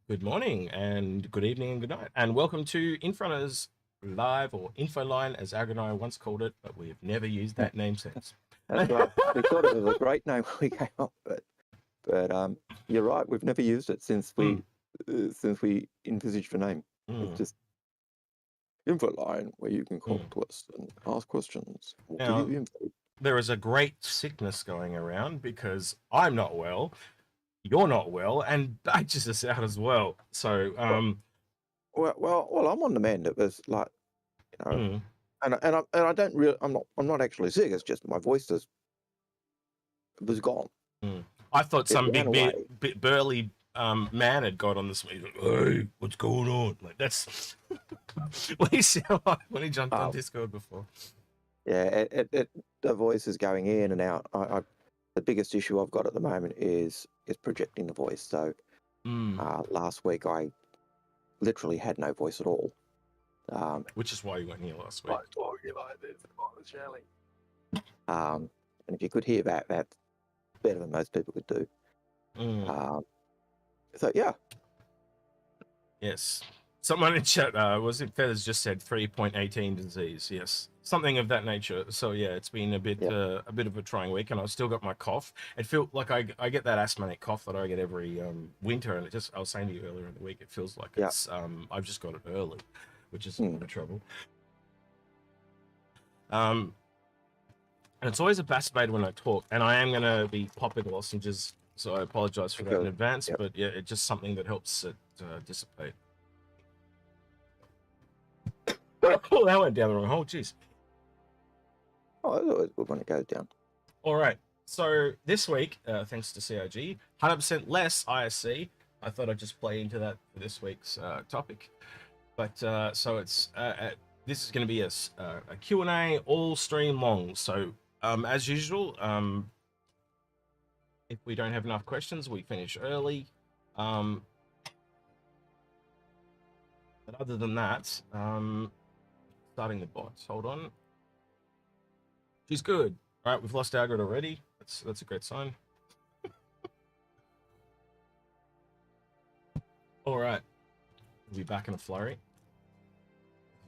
Good morning and good evening and good night. And welcome to Inforunners Live, or Infoline as Algared and I once called it, but we've never used that name since. That's right. We thought it was a great name when we came up, but you're right. We've never used it since we envisaged the name. It's just Infoline, where you can call to us and ask questions. We'll Now, give you the info. there is a great sickness going around because I'm not well, you're not well, and Badges is out as well. So, Well, I'm on the mend. It was like, and I don't really. I'm not actually sick. It's just my voice was gone. I thought some big burly man had got on the screen. Like, hey, what's going on? Like, that's what he sounded like when he jumped on Discord before. Yeah, the voice is going in and out. The biggest issue I've got at the moment is projecting the voice. So last week I literally had no voice at all. Which is why you went here last week. And if you could hear that, that's better than most people could do. So yeah. Yes. Someone in chat, was it Feathers, just said 3.18 disease. Yes, something of that nature. So yeah, it's been a bit of a trying week, and I've still got my cough. It feels like I get that asthmatic cough that I get every winter, and it just, I was saying to you earlier in the week, it feels like it's I've just got it early, which is a bit of trouble. And it's always exacerbated when I talk, and I am going to be popping lozenges, so I apologize for that in advance. But yeah, it's just something that helps it dissipate. Oh, that went down the wrong hole. Jeez. Oh, it's always good when it goes down. All right. So this week, thanks to CIG, 100% less ISC. I thought I'd just play into that for this week's topic. But so it's this is going to be a Q&A all stream long. So as usual, if we don't have enough questions, we finish early. But other than that, starting the bots. Hold on. She's good. All right, we've lost Algared already. That's a great sign. All right, we'll be back in a flurry.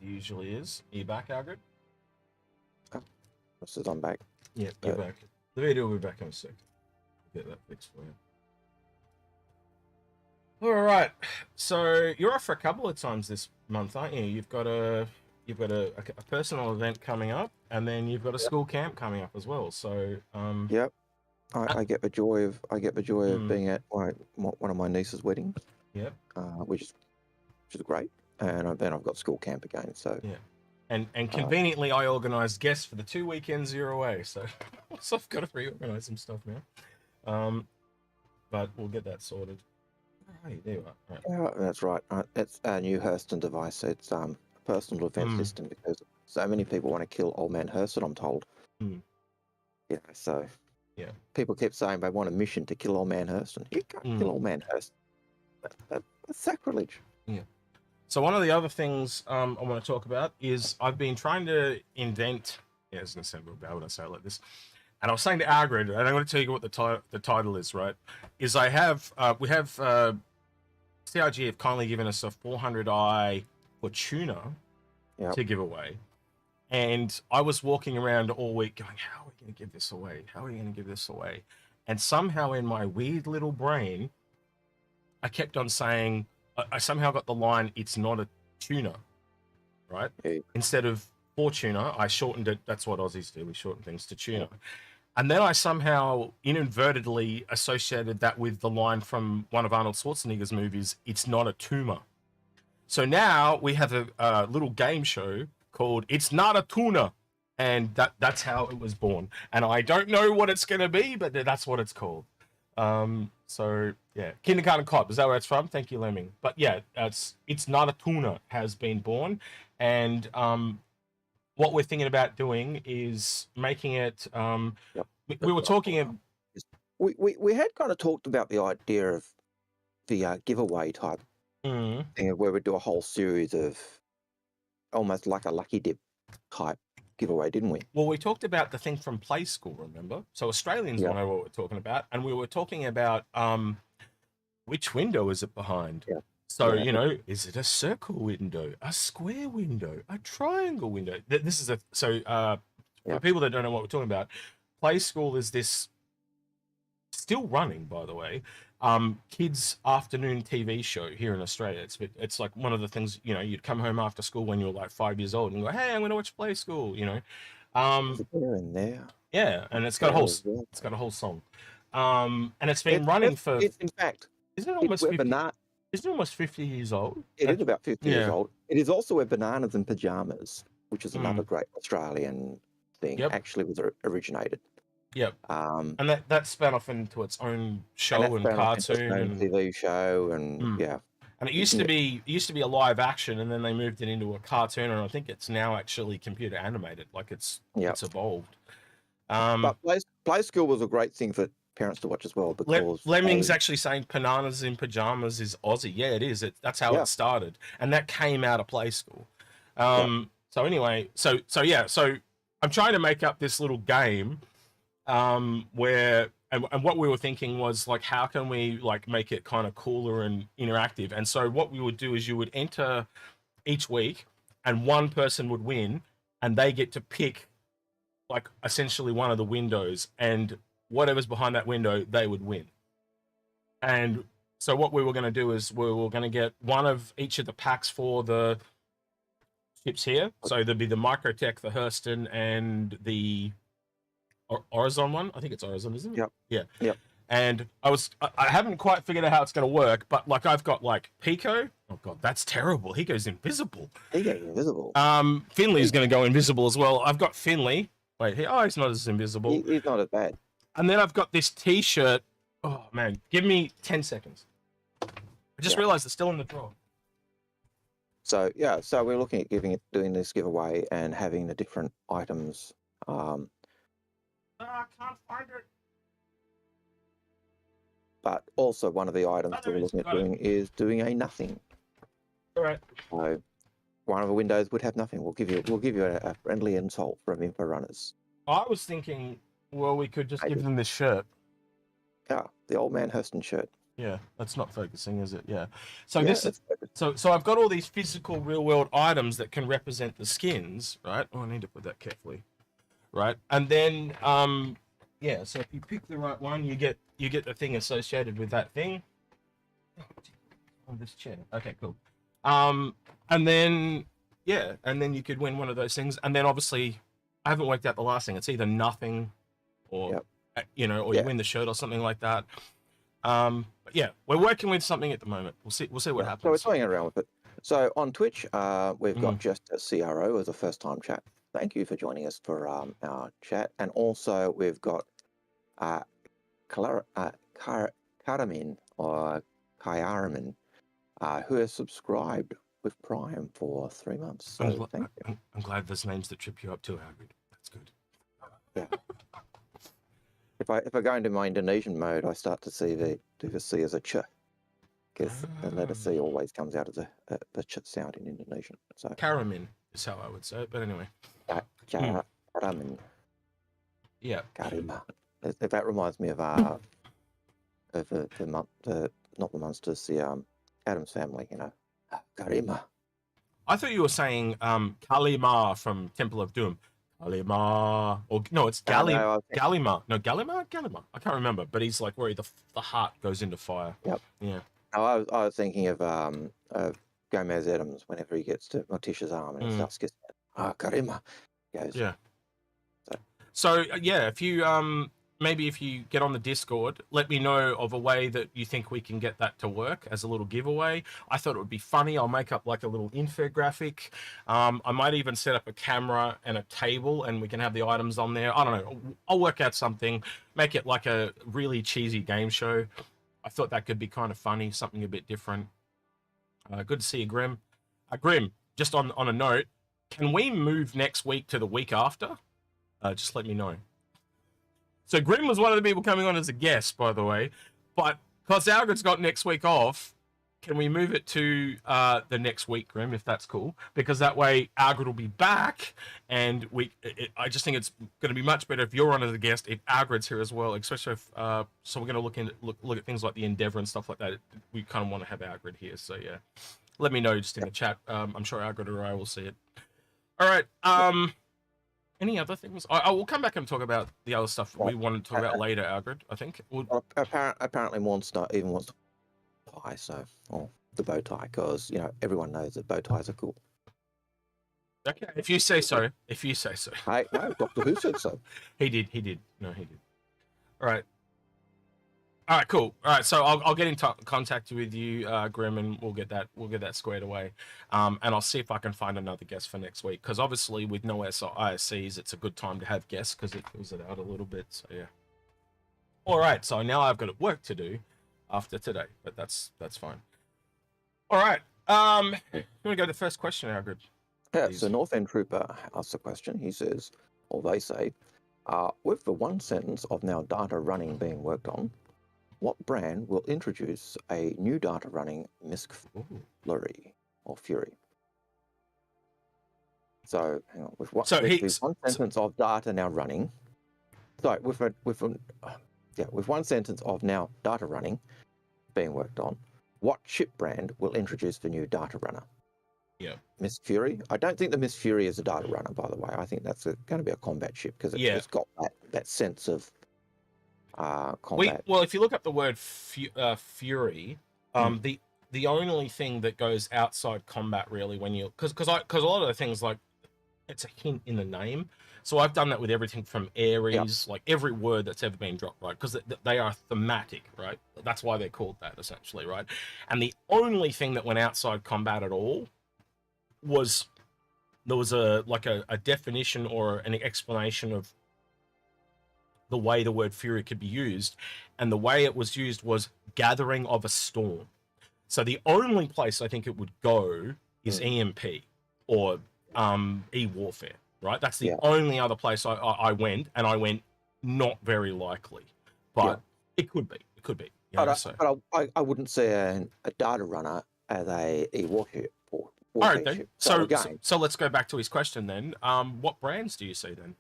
It usually is. Are you back, Algared? Says I'm back. Yeah, you're back. The video will be back in a sec. Get that fixed for you. All right, so you're off for a couple of times this month, aren't you? You've got a personal event coming up, and then you've got a school camp coming up as well. So yep, I get the joy of being at one of my niece's weddings. Yep, which is great, and then I've got school camp again. So yeah, and conveniently I organised guests for the 2 weekends you're away. So I've got to reorganise some stuff now. But we'll get that sorted. Hey, there you are. Right. Yeah, that's right. It's a new Hurston device. It's a personal defense system because so many people want to kill Old Man Hurston, I'm told. Yeah, so people keep saying they want a mission to kill Old Man Hurston. You can't kill Old Man Hurston. That's sacrilege. Yeah. So one of the other things I want to talk about is I've been trying to invent. Yeah, it's going to sound a bit bad when I say it like this. And I was saying to Algared, and I'm going to tell you what the title is, right? Is we have CIG have kindly given us a 400i Fortuna to give away. And I was walking around all week going, how are we going to give this away? How are we going to give this away? And somehow in my weird little brain, I kept on saying, I somehow got the line, it's not a tuna, right? Instead of Fortuna, I shortened it. That's what Aussies do. We shorten things to tuna. And then I somehow inadvertently associated that with the line from one of Arnold Schwarzenegger's movies, it's not a tumor. So now we have a little game show called It's Not a Tuna. And that's how it was born. And I don't know what it's going to be, but that's what it's called. So yeah, Kindergarten Cop, is that where it's from? Thank you, Lemming. But yeah, It's Not a Tuna has been born. And what we're thinking about doing is making it. We were talking. We had kind of talked about the idea of the giveaway type thing, where we do a whole series of almost like a lucky dip type giveaway, didn't we? Well, we talked about the thing from Play School, remember? So Australians know what we're talking about, and we were talking about which window is it behind? Yeah. So, you know, is it a circle window, a square window, a triangle window? This is for people that don't know what we're talking about, Play School is this, still running, by the way, kids afternoon TV show here in Australia. It's like one of the things, you know, you'd come home after school when you were like 5 years old and go, hey, I'm going to watch Play School, you know. Here and there. Yeah, and it's got a whole song. And it's been running for... in fact, isn't it almost 50? Isn't it almost 50 years old? It is about 50 years old. It is also where Bananas and Pajamas, which is another great Australian thing, actually was originated. Yep. And that span off into its own show and cartoon and TV show and And it used to be a live action, and then they moved it into a cartoon, and I think it's now actually computer animated. Like it's evolved. But Play School was a great thing for parents to watch as well, because Lemming's actually saying Bananas in Pajamas is Aussie. Yeah, it is. That's how it started, and that came out of Play School. So anyway, so I'm trying to make up this little game where and what we were thinking was like, how can we like make it kind of cooler and interactive? And so what we would do is you would enter each week, and one person would win, and they get to pick like essentially one of the windows, and whatever's behind that window, they would win. And so what we were going to do is we were going to get one of each of the packs for the ships here. So there'd be the Microtech, the Hurston, and the Horizon one. I think it's Horizon, isn't it? Yep. Yeah. And I haven't quite figured out how it's going to work, but like I've got like Pico. Oh god, that's terrible. He goes invisible. Finley's going to go invisible as well. I've got Finley. Wait, he's not as invisible. He's not as bad. And then I've got this T-shirt. Oh man, give me 10 seconds. I just realized it's still in the drawer. So so we're looking at doing this giveaway and having the different items. I can't find it. But also one of the items that we're looking at doing is doing a nothing. All right. So one of the windows would have nothing. We'll give you a friendly insult from Inforunners. I was thinking, well, we could just give them this shirt. Yeah, the old man Hurston shirt. Yeah, that's not focusing, is it? Yeah. So so I've got all these physical real world items that can represent the skins, right? Oh, I need to put that carefully. Right. And then so if you pick the right one, you get the thing associated with that thing. On this chair. Okay, cool. And then you could win one of those things. And then obviously I haven't worked out the last thing. It's either nothing or you win the shirt or something like that. But yeah, we're working with something at the moment. We'll see what happens. So we're playing around with it. So on Twitch, we've got just a CRO as a first time chat. Thank you for joining us for our chat. And also we've got Karamin or Kyaramin, who has subscribed with Prime for 3 months. So thank you. I'm glad there's names that trip you up too, Algared. That's good. Yeah. If I go into my Indonesian mode, I start to see the C as a ch, because the letter C always comes out as a ch sound in Indonesian. So Karamin is how I would say it, but anyway. Karamin. Yeah. Karima. That reminds me of not the monsters, the Addams Family, you know. Karima. I thought you were saying Kalima from Temple of Doom. Kalima. Or no, it's Galima. No, Galima? I can't remember, but he's like where the heart goes into fire. Yep. Yeah. No, I was thinking of Gomez Adams whenever he gets to Morticia's arm and starts kissing it. Karima. Goes. Yeah. So yeah, if you maybe if you get on the Discord, let me know of a way that you think we can get that to work as a little giveaway. I thought it would be funny. I'll make up like a little infographic. I might even set up a camera and a table and we can have the items on there. I don't know. I'll work out something, make it like a really cheesy game show. I thought that could be kind of funny, something a bit different. Good to see you, Grim. Grim, just on a note, can we move next week to the week after? Just let me know. So Grim was one of the people coming on as a guest, by the way. But because Algared's got next week off, can we move it to the next week, Grim, if that's cool? Because that way Algared will be back, and I just think it's going to be much better if you're on as a guest, if Algared's here as well, especially if so we're going to look at things like the Endeavor and stuff like that. We kind of want to have Algared here, so yeah. Let me know just in the chat. I'm sure Algared or I will see it. All right. Any other things? I will come back and talk about the other stuff we want to talk about later, Algared, I think. Apparently Mornstar even wants to tie, so, or the bow tie, because, you know, everyone knows that bow ties are cool. Okay, if you say so. If you say so. Hey, no, Doctor Who said so. He did. No, he did. All right. All right, cool. All right, so I'll get in contact with you, Grim, and we'll get that squared away. And I'll see if I can find another guest for next week, because obviously with no ISCs, it's a good time to have guests because it fills it out a little bit. So yeah. All right, so now I've got work to do after today, but that's fine. All right. I'm gonna go to the first question, Algared. Yeah. So North End Trooper asks a question. He says, or they say, with the one sentence of now data running being worked on, what brand will introduce a new data running MISC Flurry or Fury? So hang on, with one sentence of data now running. Sorry, with one sentence of now data running being worked on, what ship brand will introduce the new data runner? Yeah, MISC Fury. I don't think the MISC Fury is a data runner, by the way. I think that's going to be a combat ship because it's got that sense of combat. Well, if you look up the word Fury, the only thing that goes outside combat really when you because a lot of the things, like, it's a hint in the name. So I've done that with everything from Ares, like every word that's ever been dropped, right? Because they are thematic, right? That's why they're called that, essentially, right? And the only thing that went outside combat at all was there was a definition or an explanation of the way the word Fury could be used, and the way it was used was gathering of a storm. So the only place I think it would go is EMP or E-warfare, right? That's the only other place I went, and I went not very likely, but it could be. But I wouldn't see a data runner as a E-warfare. All right, then. So let's go back to his question then. What brands do you see then?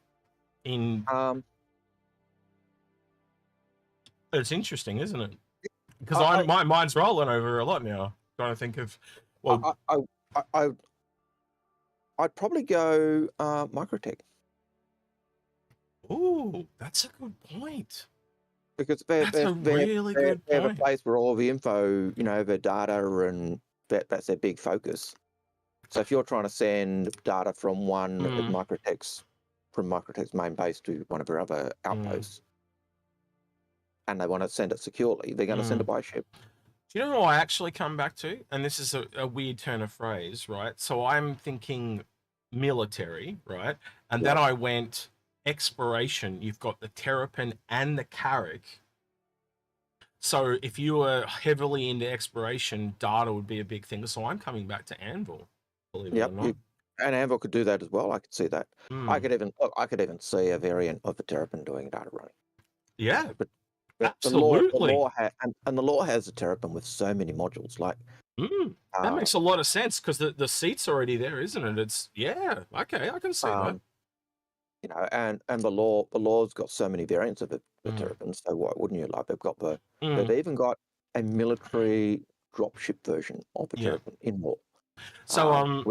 It's interesting, isn't it? Because my mind's rolling over a lot now. Trying to think of, well, I'd probably go Microtech. Ooh, that's a good point. Because they're a place where all the info, you know, the data, and that's their big focus. So if you're trying to send data from one of Microtech's main base to one of their other outposts, and they want to send it securely, they're going to send it by ship. Do you know what I actually come back to? And this is a weird turn of phrase, right? So I'm thinking military, right? And then I went exploration. You've got the Terrapin and the Carrack. So if you were heavily into exploration, data would be a big thing. So I'm coming back to Anvil, believe it or not. And Anvil could do that as well. I could see that. I could even see a variant of the Terrapin doing data running. Yeah. But absolutely. The lore has the Terrapin with so many modules. Like that makes a lot of sense because the seat's already there, isn't it? It's okay, I can see that. You know, and the lore's got so many variants of the Terrapin, so why wouldn't you? Like they've even got a military dropship version of the Terrapin in lore. So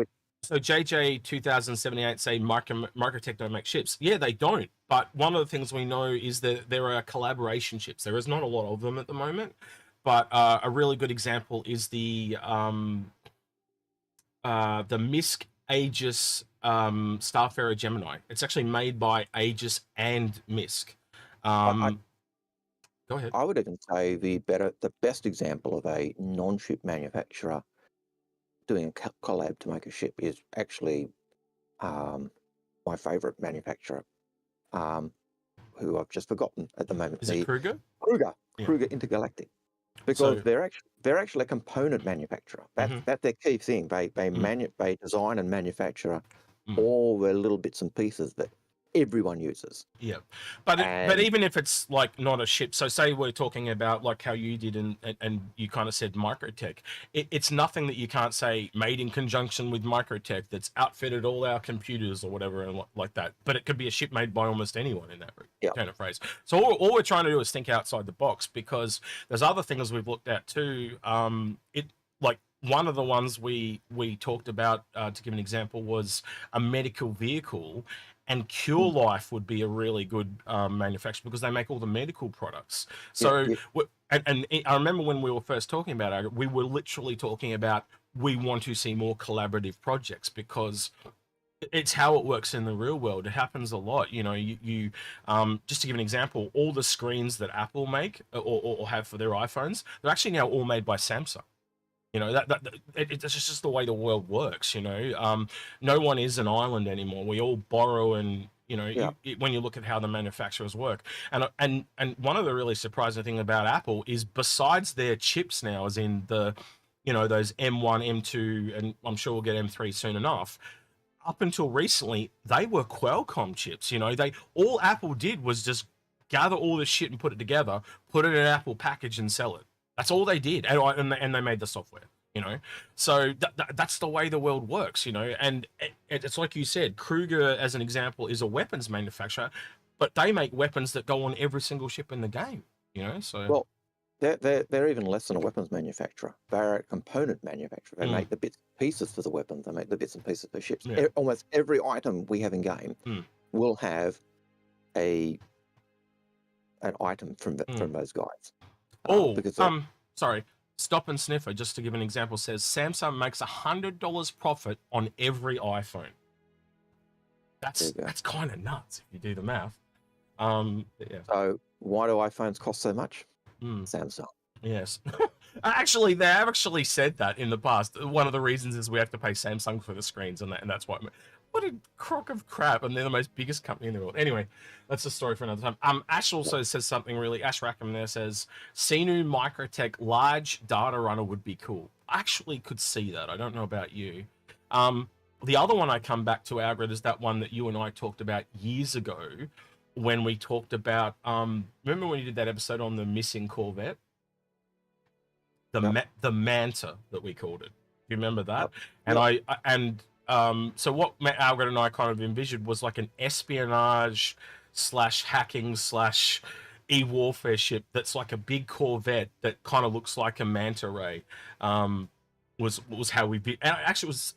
so JJ 2078 say Microtech don't make ships. Yeah, they don't. But one of the things we know is that there are collaboration ships. There is not a lot of them at the moment, but a really good example is the MISC Aegis Starfarer Gemini. It's actually made by Aegis and MISC. Go ahead. I would even say the best example of a non-ship manufacturer doing a collab to make a ship is actually my favorite manufacturer, who I've just forgotten at the moment. Is it Kruger? Kruger Intergalactic, because they're actually a component manufacturer. That's their key thing. They design and manufacture all the little bits and pieces that everyone uses. Yeah, but even if it's like not a ship, so say we're talking about like how you did and you kind of said Microtech, it's nothing that you can't say made in conjunction with Microtech that's outfitted all our computers or whatever and like that. But it could be a ship made by almost anyone in that kind of phrase. So all we're trying to do is think outside the box, because there's other things we've looked at too. Like one of the ones we talked about, to give an example, was a medical vehicle. And Cure Life would be a really good manufacturer because they make all the medical products. So, and I remember when we were first talking about it, we were literally talking about we want to see more collaborative projects because it's how it works in the real world. It happens a lot. You know, you just to give an example, all the screens that Apple make or have for their iPhones, they're actually now all made by Samsung. You know, it's just the way the world works, you know. No one is an island anymore. We all borrow and, you know, when you look at how the manufacturers work. And one of the really surprising thing about Apple is besides their chips now, as in the, you know, those M1, M2, and I'm sure we'll get M3 soon enough, up until recently, they were Qualcomm chips. You know, all Apple did was just gather all this shit and put it together, put it in an Apple package and sell it. That's all they did, and they made the software, you know. So that's the way the world works, you know. And it's like you said, Kruger, as an example, is a weapons manufacturer, but they make weapons that go on every single ship in the game, you know. So well, they're even less than a weapons manufacturer. They're a component manufacturer. They make the bits and pieces for the weapons. They make the bits and pieces for ships. Yeah. Almost every item we have in game will have an item from those guys. Sorry. Stop and Sniffer, just to give an example, says Samsung makes $100 profit on every iPhone. That's kind of nuts if you do the math. Yeah. So why do iPhones cost so much? Samsung. Yes. Actually, they have actually said that in the past. One of the reasons is we have to pay Samsung for the screens, and that's why. What a crock of crap, and they're the most biggest company in the world. Anyway, that's a story for another time. Ash also says something really. Ash Rackham there says, Sinu Microtech large data runner would be cool. I actually could see that. I don't know about you. The other one I come back to, Algared, is that one that you and I talked about years ago when we talked about. Remember when you did that episode on the missing Corvette? The Manta that we called it. Do you remember that? And so what Algared and I kind of envisioned was like an espionage / hacking / e-warfare ship that's like a big Corvette that kind of looks like a manta ray. Was how we did. And actually, it was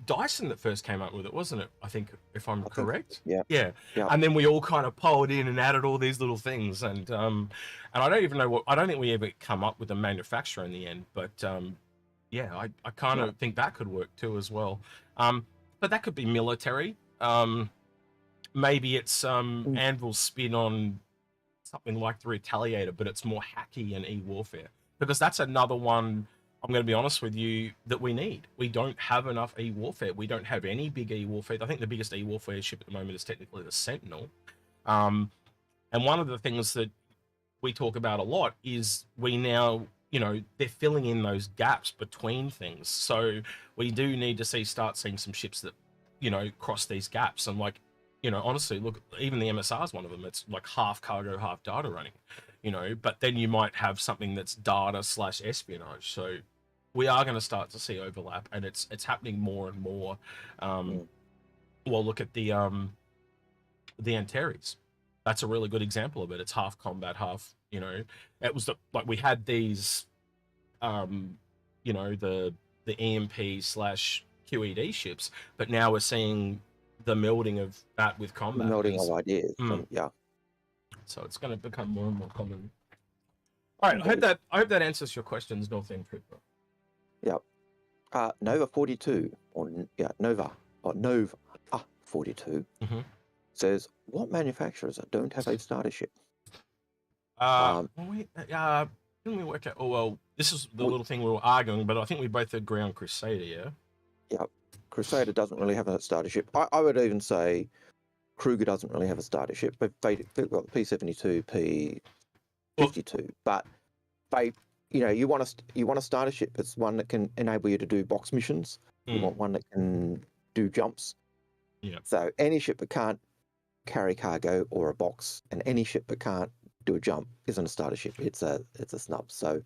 Dyson that first came up with it, wasn't it? I think, if I'm correct. Yeah. And then we all kind of piled in and added all these little things, and I don't even know I don't think we ever come up with a manufacturer in the end, but I kind of think that could work too as well. But that could be military. Maybe it's Anvil's spin on something like the Retaliator, but it's more hacky and e-warfare, because that's another one. I'm going to be honest with you, that we need. We don't have enough e-warfare. We don't have any big e-warfare. I think the biggest e-warfare ship at the moment is technically the Sentinel. And one of the things that we talk about a lot is we now, you know, they're filling in those gaps between things. So we do need to start seeing some ships that, you know, cross these gaps. And like, you know, honestly, look, even the MSR is one of them. It's like half cargo, half data running, you know, but then you might have something that's data / espionage. So we are going to start to see overlap, and it's happening more and more. Well, look at the Antares. That's a really good example of it. It's half combat, half, you know. It was like we had these, you know, the EMP / QED ships, but now we're seeing the melding of that with combat. Melding of ideas. So it's going to become more and more common. All right, I hope that answers your questions, North End Trooper. Nova 42 Nova 42 says, what manufacturers don't have a starter ship? Didn't we work out? Oh well, this is the little thing we were arguing, but I think we both agree on Crusader. Crusader doesn't really have a starter ship. I would even say Kruger doesn't really have a starter ship. They've got P72, P52, but they. You know, you want a starter ship that's one that can enable you to do box missions. You want one that can do jumps. Yeah. So any ship that can't carry cargo or a box, and any ship that can't do a jump isn't a starter ship. It's a snub. So,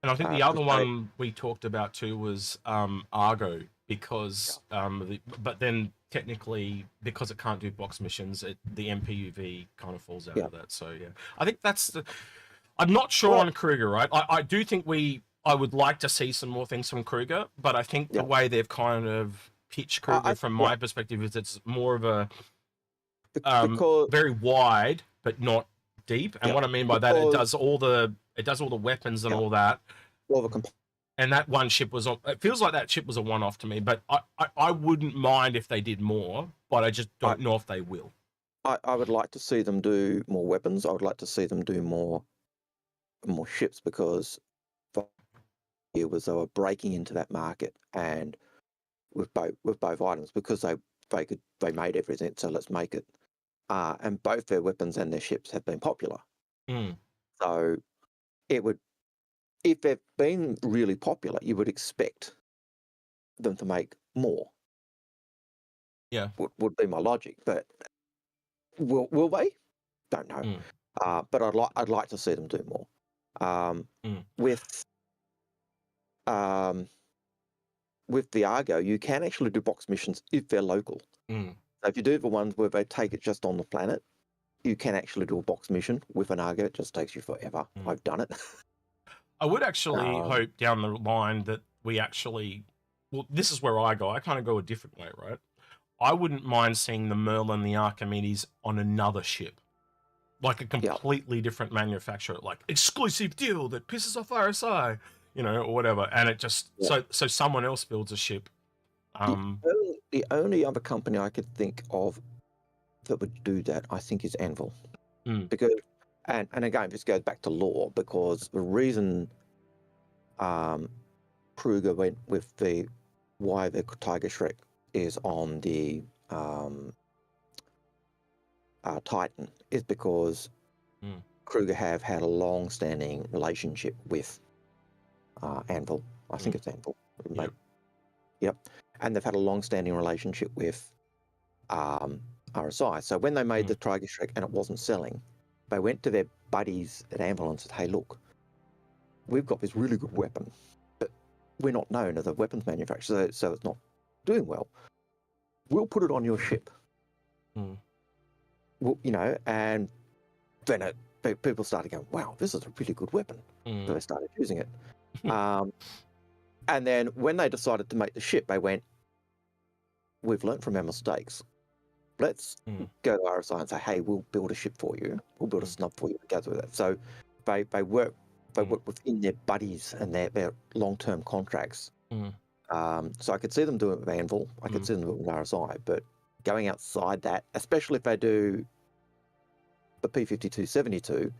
and I think the other one we talked about too was Argo, because but then technically because it can't do box missions, the MPUV kind of falls out of that. So yeah, I think that's the. I'm not sure on Kruger, right? I do think I would like to see some more things from Kruger, but I think the way they've kind of pitched Kruger from my perspective is it's more of a very wide but not deep. And what I mean by that, it does all the weapons and all that. And that one ship was it feels like that ship was a one-off to me, but I wouldn't mind if they did more, but I just don't know if they will. I would like to see them do more weapons. I would like to see them do more ships, because it was they were breaking into that market, and with both items, because they made everything, so let's make it. And both their weapons and their ships have been popular. So it would, if they've been really popular, you would expect them to make more. Yeah, would be my logic, but will they? Don't know. But I'd like to see them do more. With the Argo, you can actually do box missions if they're local. So if you do the ones where they take it just on the planet, you can actually do a box mission with an Argo. It just takes you forever. I've done it. I would actually hope down the line that we actually, well, this is where I go. I kind of go a different way, right? I wouldn't mind seeing the Merlin, the Archimedes on another ship. Like a completely different manufacturer, like exclusive deal that pisses off RSI, or whatever. And it just, so someone else builds a ship. The only other company I could think of that would do that, I think, is Anvil. Because, and again, this goes back to lore, because the reason Kruger went with why the Tiger Shrek is on the Titan is because Kruger have had a long-standing relationship with Anvil. I think it's Anvil. Yep. And they've had a long-standing relationship with RSI. So when they made the Tiger Shrek and it wasn't selling, they went to their buddies at Anvil and said, "Hey, look, we've got this really good weapon, but we're not known as a weapons manufacturer, so it's not doing well. We'll put it on your ship." Well, and then people started going, "Wow, this is a really good weapon." So they started using it. And then when they decided to make the ship, they went, "We've learned from our mistakes. Let's go to RSI and say, hey, we'll build a ship for you. We'll build a snub for you to go through that." So they work within their buddies and their long-term contracts. So I could see them doing it with Anvil. I could see them doing it with RSI, but going outside that, especially if they do the P-5272,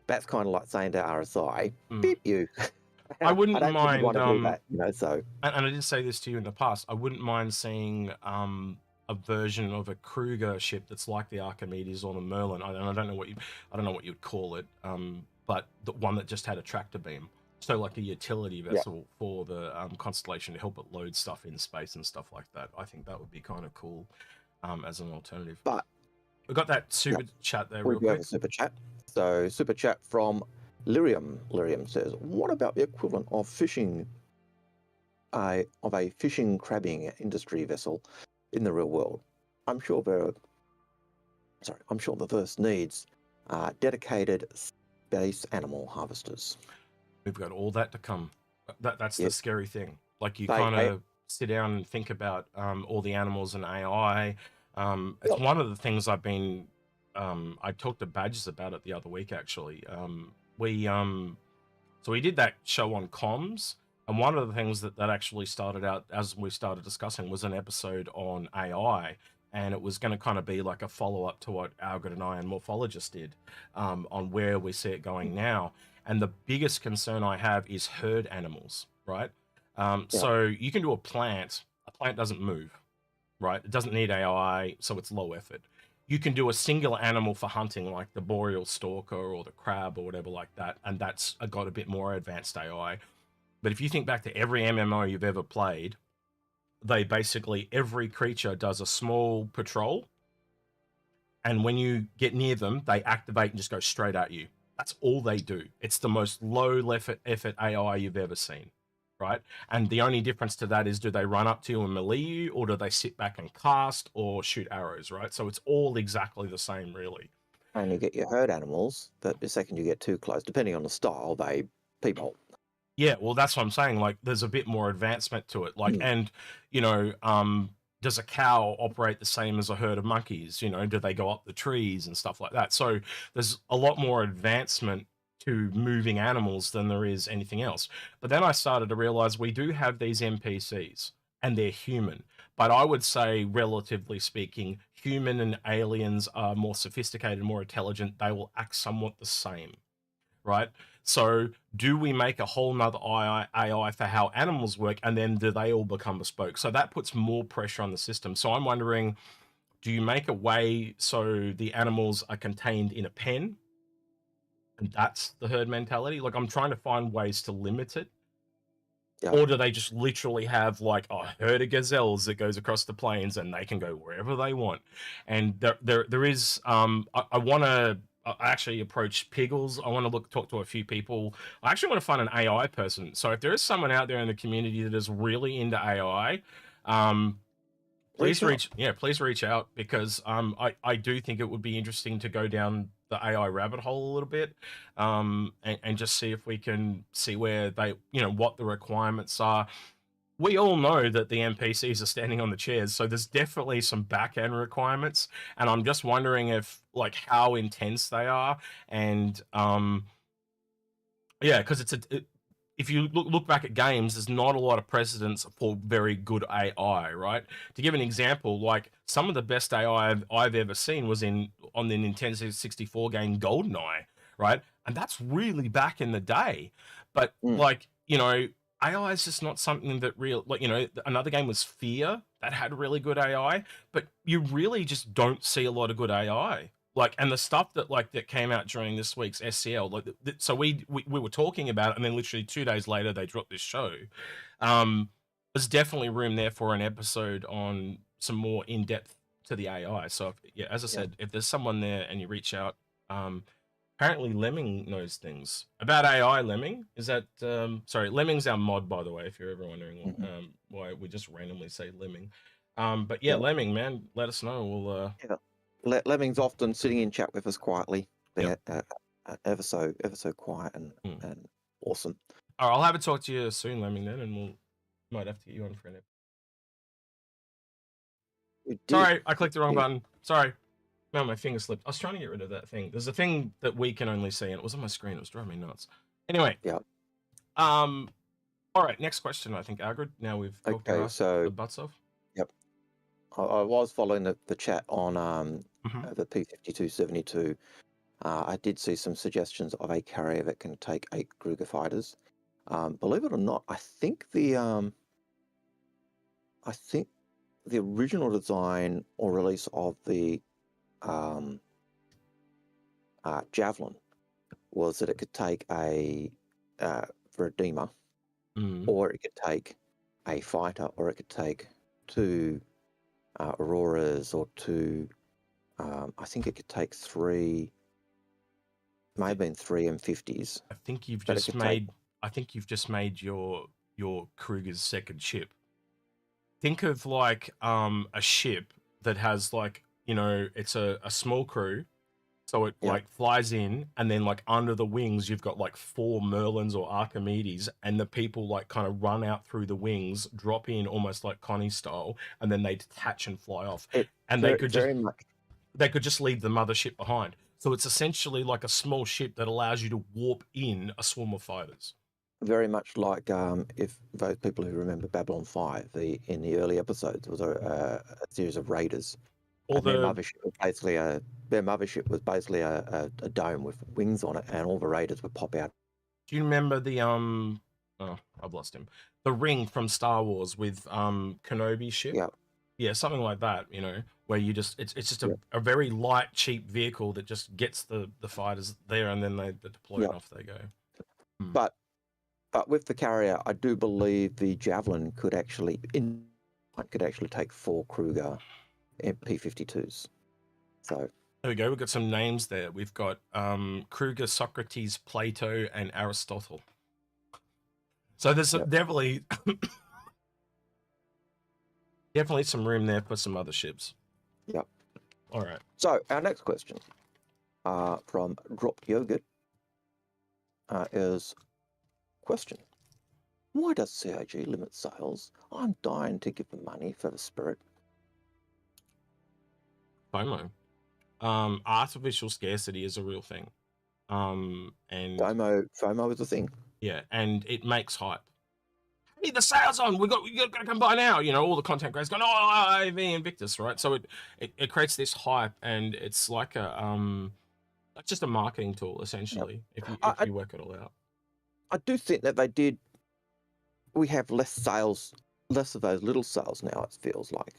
that's kind of like saying to RSI, "Beep you." I wouldn't mind want to do that, so. And I did say this to you in the past. I wouldn't mind seeing a version of a Kruger ship that's like the Archimedes or the Merlin. I don't know what you'd call it, but the one that just had a tractor beam. So like a utility vessel for the Constellation to help it load stuff in space and stuff like that. I think that would be kind of cool as an alternative. But we got that super chat there. We have a super chat. So super chat from Lyrium. Lyrium says, "What about the equivalent of fishing, of a fishing crabbing industry vessel in the real world? I'm sure the verse needs dedicated space animal harvesters." We've got all that to come. That's the scary thing. Like you kind of sit down and think about all the animals and AI. It's one of the things I've been. I talked to Badges about it the other week. Actually, so we did that show on comms, and one of the things that actually started out as we started discussing was an episode on AI, and it was going to kind of be like a follow-up to what Algared and I and Morphologist did on where we see it going now. And the biggest concern I have is herd animals, right? So you can do a plant doesn't move, right? It doesn't need AI, so it's low effort. You can do a singular animal for hunting, like the boreal stalker or the crab or whatever like that, and that's got a bit more advanced AI. But if you think back to every MMO you've ever played, they basically, every creature does a small patrol, and when you get near them, they activate and just go straight at you. That's all they do. It's the most low effort AI you've ever seen, right? And the only difference to that is, do they run up to you and melee you, or do they sit back and cast or shoot arrows, right? So it's all exactly the same, really. And you get your herd animals, but the second you get too close, depending on the style, they peep-bolt. Yeah, well, that's what I'm saying. Like, there's a bit more advancement to it. Like, and, you know, does a cow operate the same as a herd of monkeys? You know, do they go up the trees and stuff like that? So there's a lot more advancement to moving animals than there is anything else. But then I started to realize we do have these NPCs, and they're human. But I would say, relatively speaking, human and aliens are more sophisticated, more intelligent. They will act somewhat the same, right? So do we make a whole nother AI for how animals work, and then do they all become bespoke? So that puts more pressure on the system. So I'm wondering, do you make a way so the animals are contained in a pen, and that's the herd mentality? Like, I'm trying to find ways to limit it. Yeah. Or do they just literally have like a herd of gazelles that goes across the plains and they can go wherever they want? And there is, I want to actually approach Piggles. I want to talk to a few people. I actually want to find an AI person. So if there is someone out there in the community that is really into AI, please reach out, because I do think it would be interesting to go down the AI rabbit hole a little bit, and just see if we can see where they, you know, what the requirements are. We all know that the NPCs are standing on the chairs, so there's definitely some back-end requirements, and I'm just wondering if, like, how intense they are. And yeah, because if you look back at games, there's not a lot of precedents for very good AI, right? To give an example, like, some of the best AI I've ever seen was on the Nintendo 64 game GoldenEye, right? And that's really back in the day. But like, you know, AI is just not something that like, you know, another game was Fear that had really good AI, but you really just don't see a lot of good AI. Like, and the stuff that came out during this week's SCL, like, so we were talking about it, and then literally 2 days later they dropped this show. There's definitely room there for an episode on some more in depth to the AI. So as I said, if there's someone there and you reach out, apparently Lemming knows things about AI. Lemming, is that sorry, Lemming's our mod, by the way, if you're ever wondering why we just randomly say Lemming. But yeah, Lemming, man, let us know. We'll Lemming's often sitting in chat with us quietly, being ever so quiet and awesome. All right, I'll have a talk to you soon, Lemming, then, and might have to get you on for an episode. Sorry, I clicked the wrong button. Sorry. No, my finger slipped. I was trying to get rid of that thing. There's a thing that we can only see, and it was on my screen. It was driving me nuts. Anyway. Yeah. All right, next question, I think, Algared. Now we've talked about the butts off. Yep. I was following the chat on the P-5272. I did see some suggestions of a carrier that can take 8 Kruger fighters. Believe it or not, I think the original design or release of the Javelin was that it could take a Redeemer, or it could take a fighter, or it could take 2 Auroras, or 2. I think it could take 3. May have been 3 M50s. I think you've just made. I think you've just made your Kruger's second ship. Think of like a ship that has, like, you know, it's a small crew, so it like flies in, and then like under the wings you've got like 4 Merlins or Archimedes, and the people like kind of run out through the wings, drop in almost like Connie style, and then they detach and fly off. They could just leave the mothership behind. So it's essentially like a small ship that allows you to warp in a swarm of fighters. Very much like if those people who remember Babylon 5, in the early episodes, there was a series of raiders. Their mothership was basically a dome with wings on it, and all the raiders would pop out. Do you remember the oh, I've lost him. The ring from Star Wars with Kenobi's ship? Yeah, something like that, you know, where you just it's just a very light, cheap vehicle that just gets the fighters there, and then they deploy and off they go. But with the carrier, I do believe the Javelin could actually take 4 Kruger P-52s. So There we go. We've got some names there. We've got Kruger, Socrates, Plato, and Aristotle. So there's definitely definitely some room there for some other ships. Yep. All right. So our next question from Dropped Yogurt is question. Why does CIG limit sales? I'm dying to give them money for the spirit. FOMO. Artificial scarcity is a real thing. And FOMO is a thing. Yeah, and it makes hype. Hey, the sales on. We got to come buy now. You know, all the content creators going, oh, IV Invictus, right? So it creates this hype, and it's like a just a marketing tool essentially. Yep. If you work it all out. I do think that we have less sales, less of those little sales now. It feels like.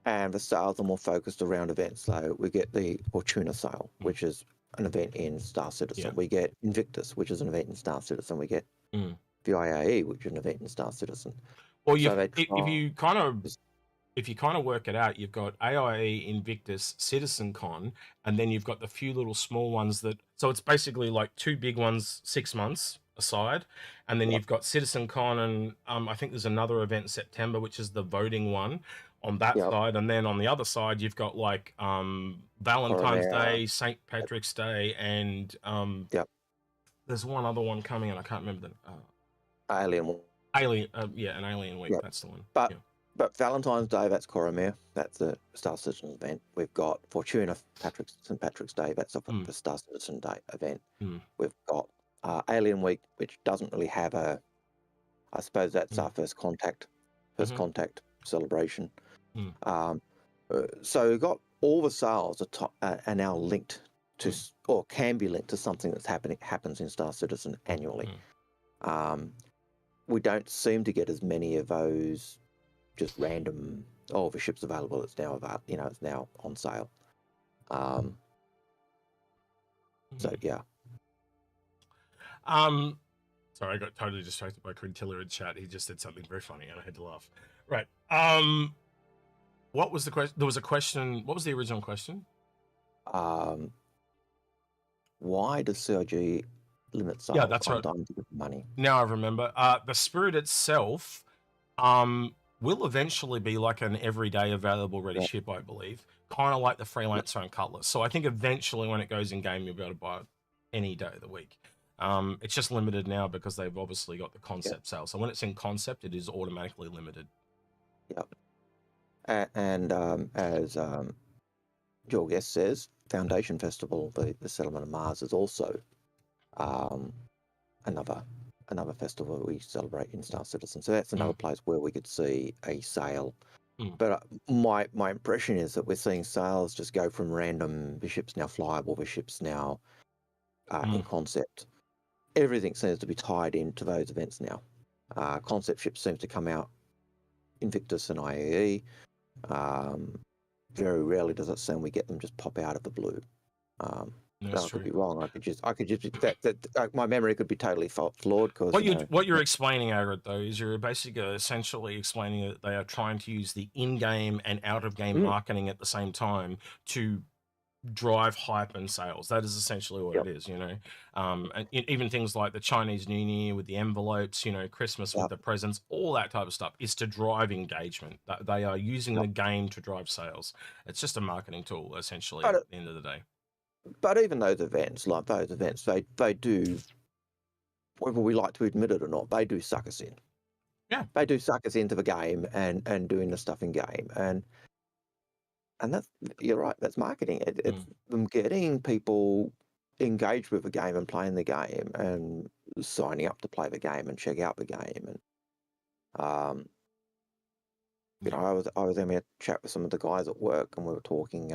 And the sales are more focused around events. So we get the Fortuna sale, which is an event in Star Citizen. Yeah. We get Invictus, which is an event in Star Citizen. We get the IAE, which is an event in Star Citizen. Well, if you kind of work it out, you've got AIE, Invictus, CitizenCon, and then you've got the few little small ones that. So it's basically like 2 big ones 6 months aside, and then you've got CitizenCon, and I think there's another event in September, which is the voting one. On that side, and then on the other side, you've got like Valentine's Day, St. Patrick's Day, and there's one other one coming, and I can't remember the Alien, an Alien Week. That's the one. But Valentine's Day, that's Coromir. That's the Star Citizen event. We've got Fortuna, St. Patrick's Day. That's the Star Citizen Day event. We've got Alien Week, which doesn't really have a. I suppose that's our first contact celebration. So we've got all the sales are now linked to, or can be linked to something that's happens in Star Citizen annually. We don't seem to get as many of those just random. Oh, the ship's available. It's now it's now on sale. So yeah. Sorry, I got totally distracted by Quintilla in chat. He just said something very funny, and I had to laugh. Right. What was the question? There was a question. What was the original question? Why does CIG limit sales? Yeah, that's right. Money. Now I remember. The spirit itself will eventually be like an everyday available ready ship, I believe. Kind of like the Freelancer and Cutlass. So I think eventually when it goes in game, you'll be able to buy it any day of the week. It's just limited now because they've obviously got the concept sale. So when it's in concept, it is automatically limited. Yep. And as Joel Guest says, Foundation Festival, the Settlement of Mars, is also another festival we celebrate in Star Citizen. So that's another place where we could see a sale. But my impression is that we're seeing sales just go from random. The ship's now flyable. The ship's now in concept. Everything seems to be tied into those events now. Concept ships seems to come out. Invictus and IAE. Very rarely does it seem we get them just pop out of the blue. I could be wrong. I could just my memory could be totally flawed. Because what you're explaining, Algared, though, is you're basically essentially explaining that they are trying to use the in-game and out-of-game marketing at the same time to drive hype and sales. That is essentially what it is, and even things like the Chinese New Year with the envelopes, Christmas with the presents, all that type of stuff is to drive engagement. They are using the game to drive sales. It's just a marketing tool, essentially, at the end of the day. But even those events, they do, whether we like to admit it or not, they do suck us in. Yeah. They do suck us into the game and doing the stuff in game. And that's, you're right, that's marketing. It's them getting people engaged with the game and playing the game and signing up to play the game and check out the game. And I was having a chat with some of the guys at work, and we were talking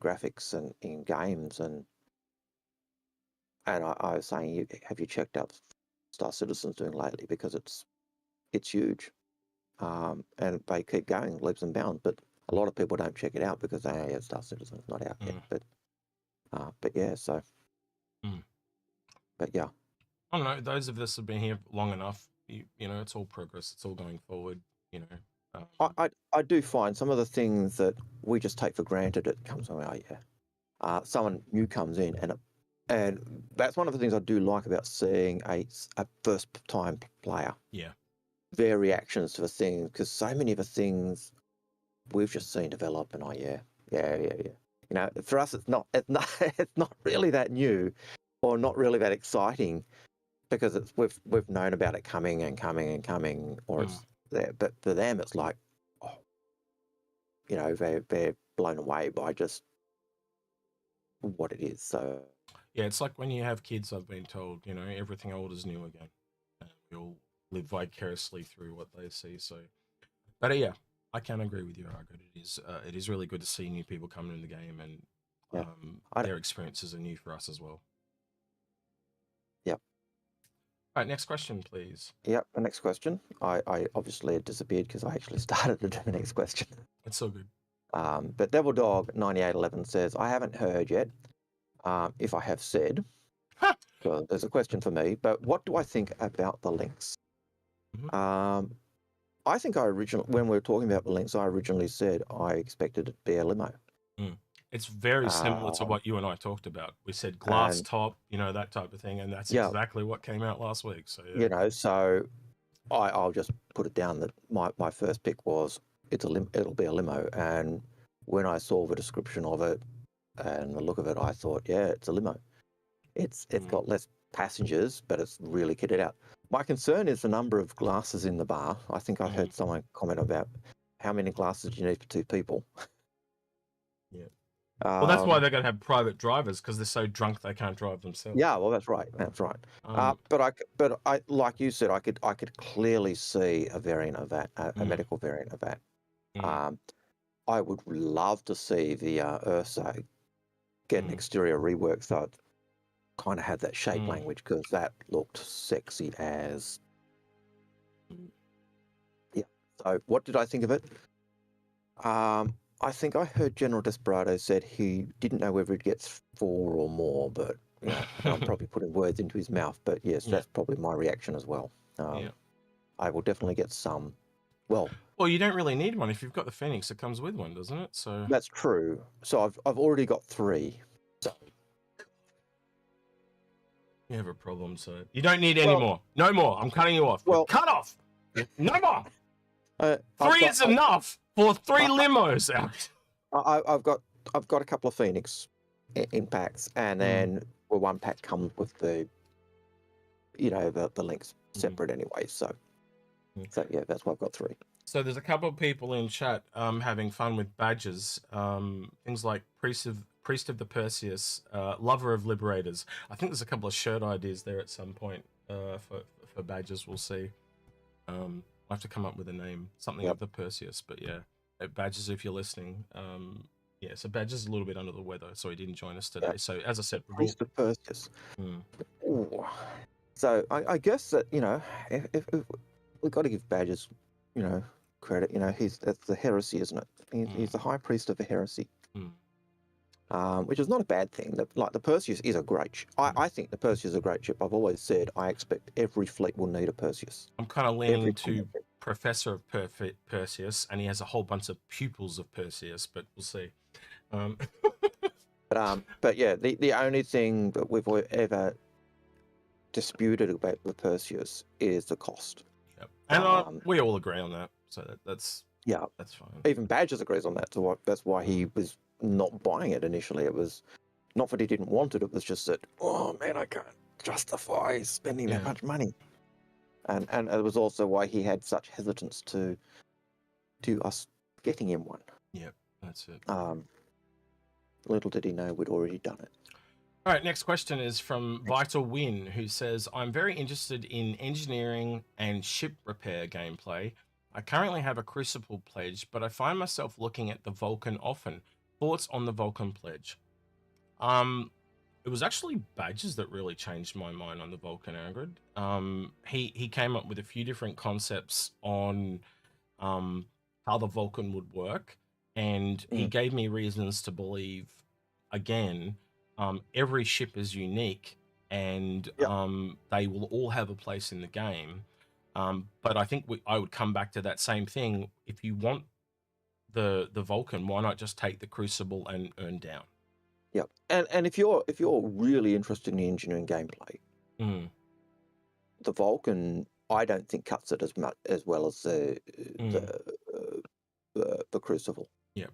graphics and in games, and I was saying, have you checked out Star Citizen's doing lately, because it's huge, and they keep going leaps and bounds, but a lot of people don't check it out because Star Citizen's not out yet. But yeah, so but yeah, I don't know. Those of us have been here long enough. It's all progress. It's all going forward. I do find some of the things that we just take for granted. It comes on, someone new comes in, and that's one of the things I do like about seeing a first time player. Yeah. Their reactions to the things, because so many of the things we've just seen develop, and you know, for us it's not it's not really that new, or not really that exciting, because we've known about it coming and coming and coming, or it's there. But for them, it's like, oh, you know, they're blown away by just what it is. So yeah, it's like when you have kids. I've been told, you know, everything old is new again. We all live vicariously through what they see. So, but yeah, I can agree with you, Algared. It is really good to see new people coming in the game, and their experiences are new for us as well. Yep. All right, next question, please. Yep, the next question. I obviously had disappeared because I actually started to do the next question. It's so good. But Devil Dog 9811 says, I haven't heard yet. If I have said, well, there's a question for me, but what do I think about the links? I think when we were talking about the links, I originally said I expected it to be a limo. It's very similar to what you and I talked about. We said glass top, you know, that type of thing, and that's exactly what came out last week. So yeah. You know, so I'll just put it down that my first pick was it'll be a limo, and when I saw the description of it and the look of it, I thought, yeah, it's a limo. It's got less passengers, but it's really kitted out. My concern is the number of glasses in the bar. I think I heard someone comment about how many glasses you need for 2 people. Yeah. Well, that's why they're going to have private drivers, because they're so drunk they can't drive themselves. Yeah, well, that's right. That's right. But I, like you said, I could clearly see a variant of that, a medical variant of that. I would love to see the Ursa get an exterior rework, so it kind of had that shape language, because that looked sexy as. Yeah. So, what did I think of it? I think I heard General Desperado said he didn't know whether it gets 4 or more, but you know, I'm probably putting words into his mouth. But yes, that's probably my reaction as well. I will definitely get some. Well, you don't really need one if you've got the Phoenix. It comes with one, doesn't it? So that's true. So I've already got 3. So you have a problem, so you don't need any more. No more. I'm cutting you off. Well, cut off. No more. 3 is enough for 3 limos. I've got a couple of Phoenix in packs, and then one pack comes with the, you know, the links separate anyway. So yeah, that's why I've got 3. So there's a couple of people in chat having fun with badges, things like Priest of the Perseus, Lover of Liberators. I think there's a couple of shirt ideas there at some point for badges. We'll see. I'll have to come up with a name, something of the Perseus, but yeah, badges if you're listening. Yeah, so badges a little bit under the weather, so he didn't join us today. So as I said, Priest of Perseus. So I guess that, you know, if we've got to give badges, you know, credit. You know, that's the heresy, isn't it? He's the high priest of the heresy. Which is not a bad thing. Like the Perseus is a great ship. I think the Perseus is a great ship. I've always said I expect every fleet will need a Perseus. I'm kind of leaning to Professor of Perseus, and he has a whole bunch of pupils of Perseus, but we'll see. But yeah, the only thing that we've ever disputed about the Perseus is the cost. Yep. And we all agree on that. So that's fine. Even Badgers agrees on that. So that's why he was not buying it initially. It was not that he didn't want it. It was just that, oh man, I can't justify spending that much money. And it was also why he had such hesitance to us getting him one. Yep, that's it. Little did he know we'd already done it. All right, next question is from Vital Win, who says, I'm very interested in engineering and ship repair gameplay. I currently have a Crucible pledge, but I find myself looking at the Vulcan often. Thoughts on the Vulcan pledge? It was actually Badges that really changed my mind on the Vulcan, Algared. He came up with a few different concepts on how the Vulcan would work, and he gave me reasons to believe, again, every ship is unique, and they will all have a place in the game. But I think I would come back to that same thing. If you want the Vulcan, why not just take the Crucible and earn down? Yep. And if you're really interested in the engineering gameplay, the Vulcan, I don't think cuts it as well as the Crucible. Yeah,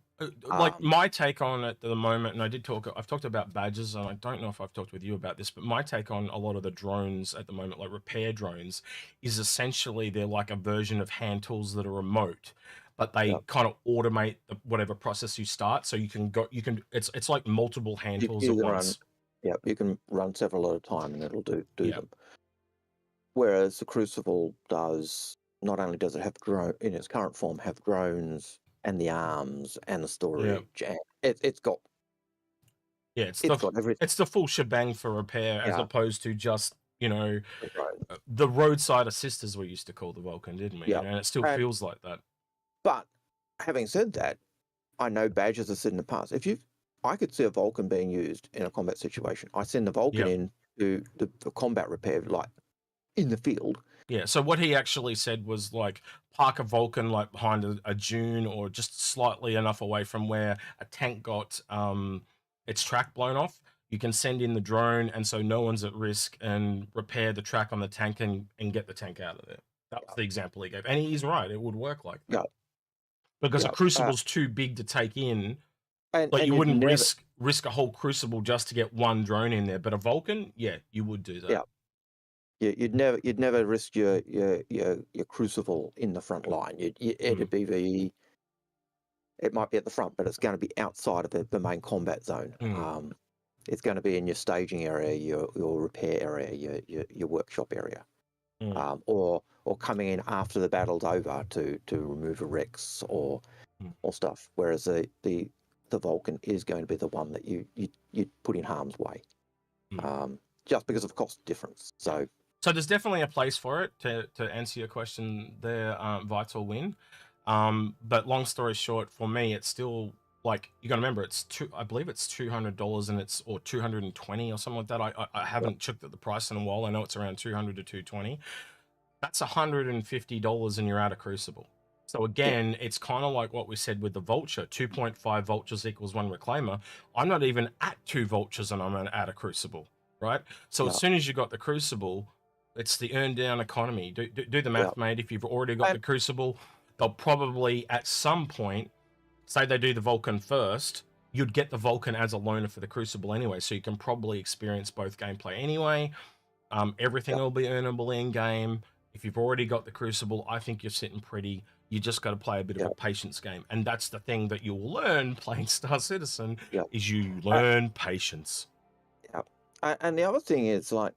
like my take on it at the moment, and I've talked about badges, and I don't know if I've talked with you about this, but my take on a lot of the drones at the moment, like repair drones, is essentially they're like a version of hand tools that are remote, but they kind of automate whatever process you start, so it's like multiple hand tools at once. You can run several at a time, and it'll do them. Whereas the Crucible does, not only does it have drone in its current form, have drones and the arms and the storage, and it's got it's the full shebang for repair, as opposed to just the roadside assist, as we used to call the Vulcan, didn't we? And it still feels like that. But having said that, I know badges have said in the past, I could see a Vulcan being used in a combat situation. I send the Vulcan in to the combat repair, like in the field. Yeah, so what he actually said was like park a Vulcan like behind a dune, or just slightly enough away from where a tank got its track blown off. You can send in the drone, and so no one's at risk, and repair the track on the tank and get the tank out of there. That was the example he gave, and he's right. It would work like that. Because a Crucible's too big to take in. But you wouldn't risk a whole Crucible just to get one drone in there. But a Vulcan, you would do that. You'd never risk your Crucible in the front line. It'd be it might be at the front, but it's going to be outside of the main combat zone. It's going to be in your staging area, your repair area, your workshop area, or coming in after the battle's over to remove a Rex or stuff. Whereas the Vulcan is going to be the one that you put in harm's way, just because of cost difference. So there's definitely a place for it, to answer your question there, Vital Win. But long story short, for me, it's still like, you got to remember, I believe it's $200 or $220 or something like that. I haven't checked at the price in a while. I know it's around $200 to $220. That's $150 and you're out of Crucible. So again, it's kind of like what we said with the Vulture, 2.5 Vultures equals 1 Reclaimer. I'm not even at 2 Vultures and I'm out of Crucible, right? So as soon as you got the Crucible, it's the earn down economy. Do the math, mate. If you've already got the Crucible, they'll probably at some point, say they do the Vulcan first, you'd get the Vulcan as a loaner for the Crucible anyway, so you can probably experience both gameplay anyway. Everything will be earnable in game. If you've already got the Crucible, I think you're sitting pretty. You just got to play a bit of a patience game, and that's the thing that you'll learn playing Star Citizen is you learn patience. And the other thing is, like,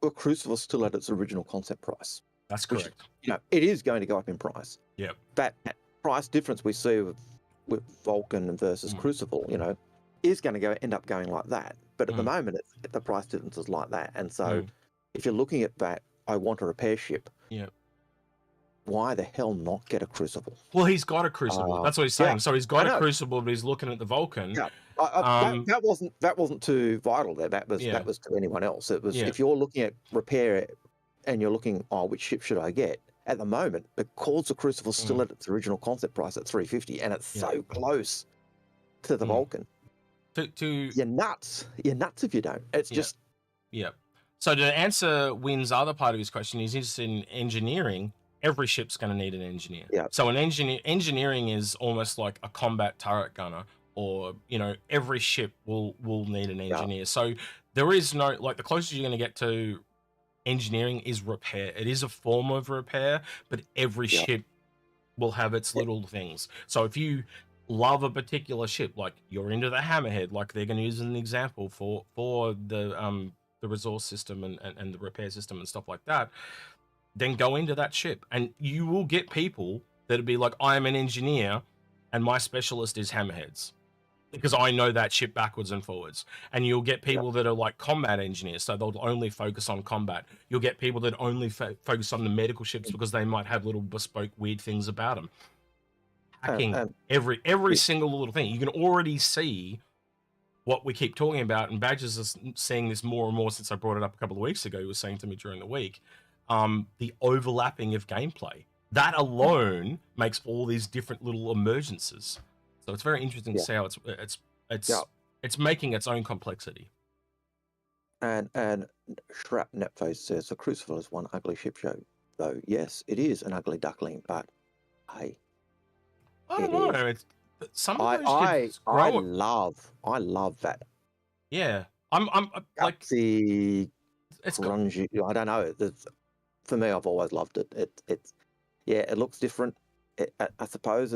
the Crucible's still at its original concept price. That's correct. It is going to go up in price. That price difference we see with Vulcan versus Crucible, is going to end up going like that. But at the moment, the price difference is like that. And so if you're looking at that, I want a repair ship. Why the hell not get a Crucible? Well, he's got a Crucible. That's what he's saying. So he's got a Crucible, but he's looking at the Vulcan. That wasn't too vital there. That was to anyone else. It was if you're looking at repair and you're looking, which ship should I get? At the moment, because the Crucible's still at its original concept price at $350, and it's so close to the Vulcan. You're nuts. You're nuts if you don't. It's just So to answer Wynn's other part of his question, he's interested in engineering. Every ship's going to need an engineer. So engineering is almost like a combat turret gunner, or every ship will need an engineer. So there is no, like, the closest you're going to get to engineering is repair. It is a form of repair, but every ship will have its little things. So if you love a particular ship, like you're into the Hammerhead, like they're going to use as an example for the resource system and the repair system and stuff like that, then go into that ship, and you will get people that'll be like, I am an engineer and my specialist is Hammerheads, because I know that ship backwards and forwards. And you'll get people that are like combat engineers, so they'll only focus on combat. You'll get people that only focus on the medical ships because they might have little bespoke weird things about them. Hacking every single little thing. You can already see what we keep talking about, and Badgers is seeing this more and more since I brought it up a couple of weeks ago. He was saying to me during the week, the overlapping of gameplay. That alone makes all these different little emergences. So it's very interesting to see how it's making its own complexity. And Shrap Netface says the Crucible is one ugly ship show. Though yes, it is an ugly duckling, but hey, I don't know. It's some of those ships I love that. Yeah, I'm like it's grungy. I don't know. For me, I've always loved it. It looks different. I suppose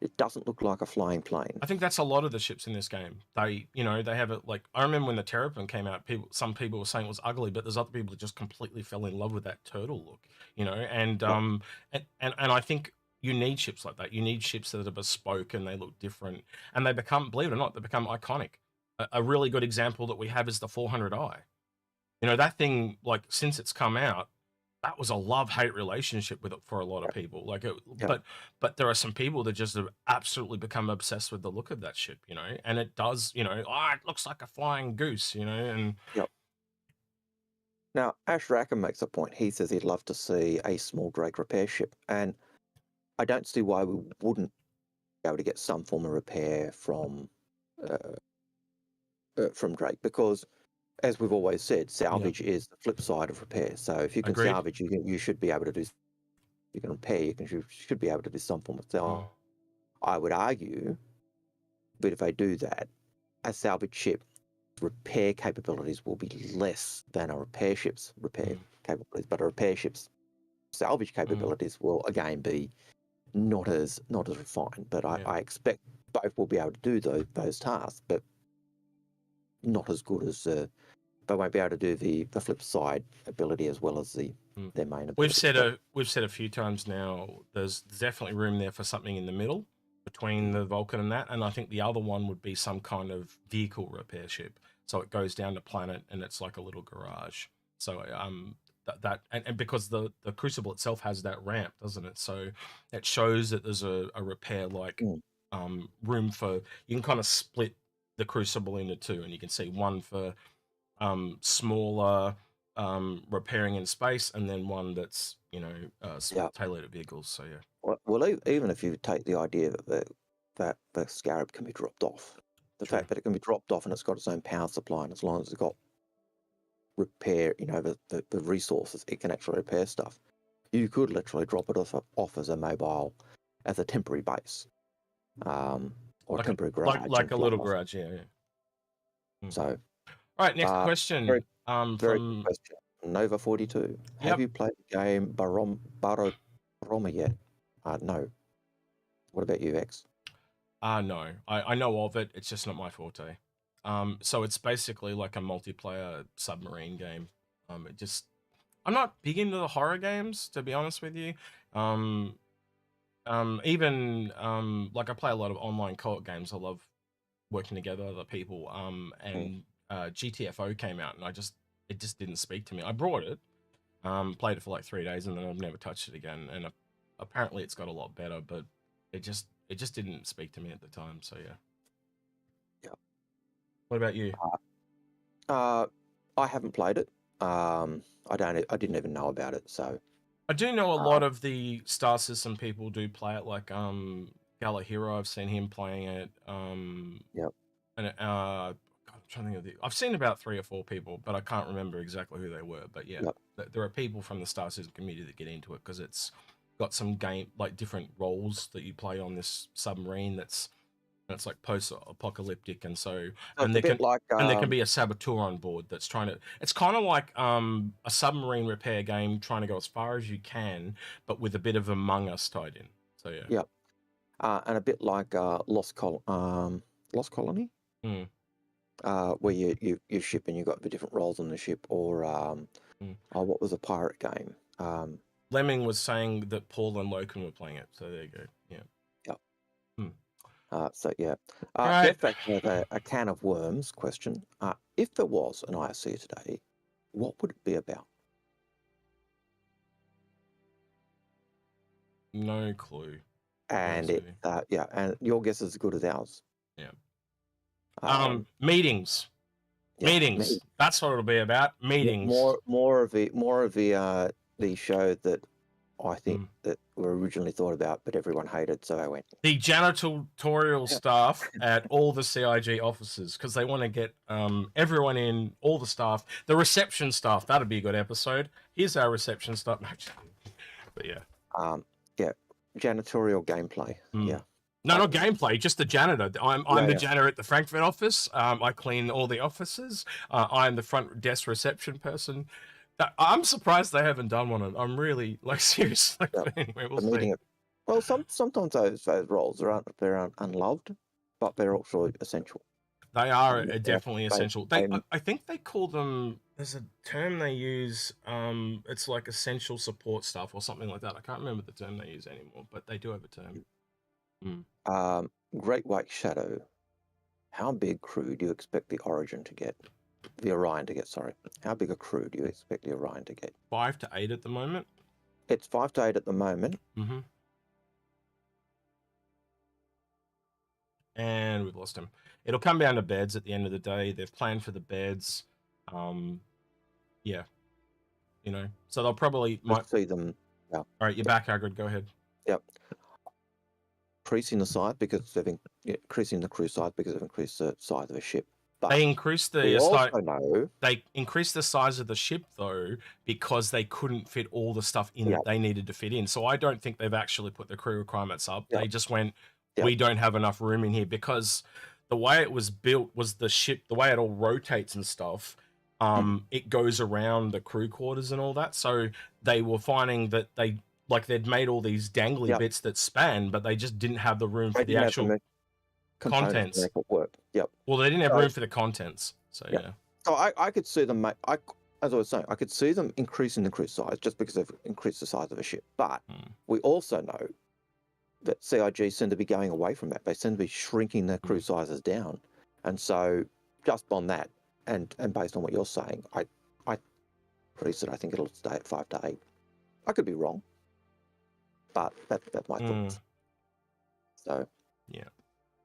it doesn't look like a flying plane. I think that's a lot of the ships in this game. They have it like, I remember when the Terrapin came out, some people were saying it was ugly, but there's other people that just completely fell in love with that turtle look, and I think you need ships like that. You need ships that are bespoke and they look different, and they become, believe it or not, they become iconic. A really good example that we have is the 400i. That thing, like, since it's come out, that was a love-hate relationship with it for a lot of people. Like, but there are some people that just have absolutely become obsessed with the look of that ship, and it does, it looks like a flying goose, and Now, Ash Rackham makes a point. He says he'd love to see a small Drake repair ship, and I don't see why we wouldn't be able to get some form of repair from Drake, because, as we've always said, salvage is the flip side of repair. So if you can salvage, you should be able to do. You can repair. You should be able to do some form of salvage. I would argue, but if they do that, a salvage ship repair capabilities will be less than a repair ship's repair capabilities. But a repair ship's salvage capabilities will again be not as refined. But I expect both will be able to do those tasks, but not as good as. They won't be able to do the flip side ability as well as their main ability. We've said a few times now, there's definitely room there for something in the middle between the Vulcan and that, and I think the other one would be some kind of vehicle repair ship. So it goes down to planet and it's like a little garage. So and because the Crucible itself has that ramp, doesn't it? So it shows that there's a repair room for, you can kind of split the Crucible into two, and you can see one for smaller repairing in space, and then one that's tailored at vehicles. So well, even if you take the idea that the Scarab can be dropped off, the fact that it can be dropped off and it's got its own power supply, and as long as it's got repair, the resources, it can actually repair stuff. You could literally drop it off as a mobile, as a temporary base, or like temporary garage, like a little garage. So. All right, next question. Very good question. Nova 42. Have you played the game Barotrauma yet? No. What about you, X? No. I know of it. It's just not my forte. So it's basically like a multiplayer submarine game. I'm not big into the horror games, to be honest with you. Even like, I play a lot of online co-op games. I love working together with other people. And GTFO came out, and it just didn't speak to me. I brought it, played it for like 3 days, and then I've never touched it again. And apparently it's got a lot better, but it just didn't speak to me at the time. So yeah. What about you? I haven't played it. I didn't even know about it. So I do know a lot of the Star System people do play it. Like Galahero, I've seen him playing it. And I'm trying to think of I've seen about 3 or 4 people, but I can't remember exactly who they were. But there are people from the Star System community that get into it because it's got some different roles that you play on this submarine. It's like post-apocalyptic, and so there can be a saboteur on board that's trying to. It's kind of like a submarine repair game, trying to go as far as you can, but with a bit of Among Us tied in. So yeah. And a bit like Lost Colony. Where you ship and you've got the different roles on the ship, or what was a pirate game? Lemming was saying that Paul and Loken were playing it, so there you go. Get back to a can of worms question. If there was an ISC today, what would it be about? No clue. And and your guess is as good as ours. Meetings. Meetings. That's what it'll be about. Meetings. More of the the show that I think that were originally thought about, but everyone hated, so I went. The janitorial staff at all the CIG offices, because they want to get everyone in, all the staff, the reception staff. That'd be a good episode. Here's our reception staff. But yeah. Yeah, janitorial gameplay. Yeah. No, not gameplay, just the janitor. I'm the janitor at the Frankfurt office. I clean all the offices. I'm the front desk reception person. I'm surprised they haven't done one. I'm really seriously. But anyway, we'll see. Well, sometimes those roles they're unloved, but they're also essential. They are definitely essential. I think they call them. There's a term they use. It's like essential support staff or something like that. I can't remember the term they use anymore, but they do have a term. Great White Shadow. How big crew do you expect the Orion to get? The Orion to get, sorry. How big a crew do you expect the Orion to get? 5 to 8 at the moment. It's 5 to 8 at the moment. And we've lost him. It'll come down to beds at the end of the day. They've planned for the beds. Yeah. So they'll probably might see them. Yeah. All right, you're back, Algared. Go ahead. Yep. Increasing the size because they've increasing the crew size because they've increased the size of a ship. But they increased they increased the size of the ship though because they couldn't fit all the stuff in that they needed to fit in. So I don't think they've actually put the crew requirements up. They just went, we don't have enough room in here, because the way it was built was the ship, the way it all rotates and stuff. It goes around the crew quarters and all that. So they were finding that they'd made all these dangly bits that span, but they just didn't have the room for the actual contents. Well, they didn't have room for the contents. So So I could see them. As I was saying, I could see them increasing the crew size just because they've increased the size of a ship. But we also know that CIG seem to be going away from that. They seem to be shrinking their crew sizes down, and so just on that, and based on what you're saying, I increase it. I think it'll stay at 5 to 8. I could be wrong, but that's my thoughts. So yeah.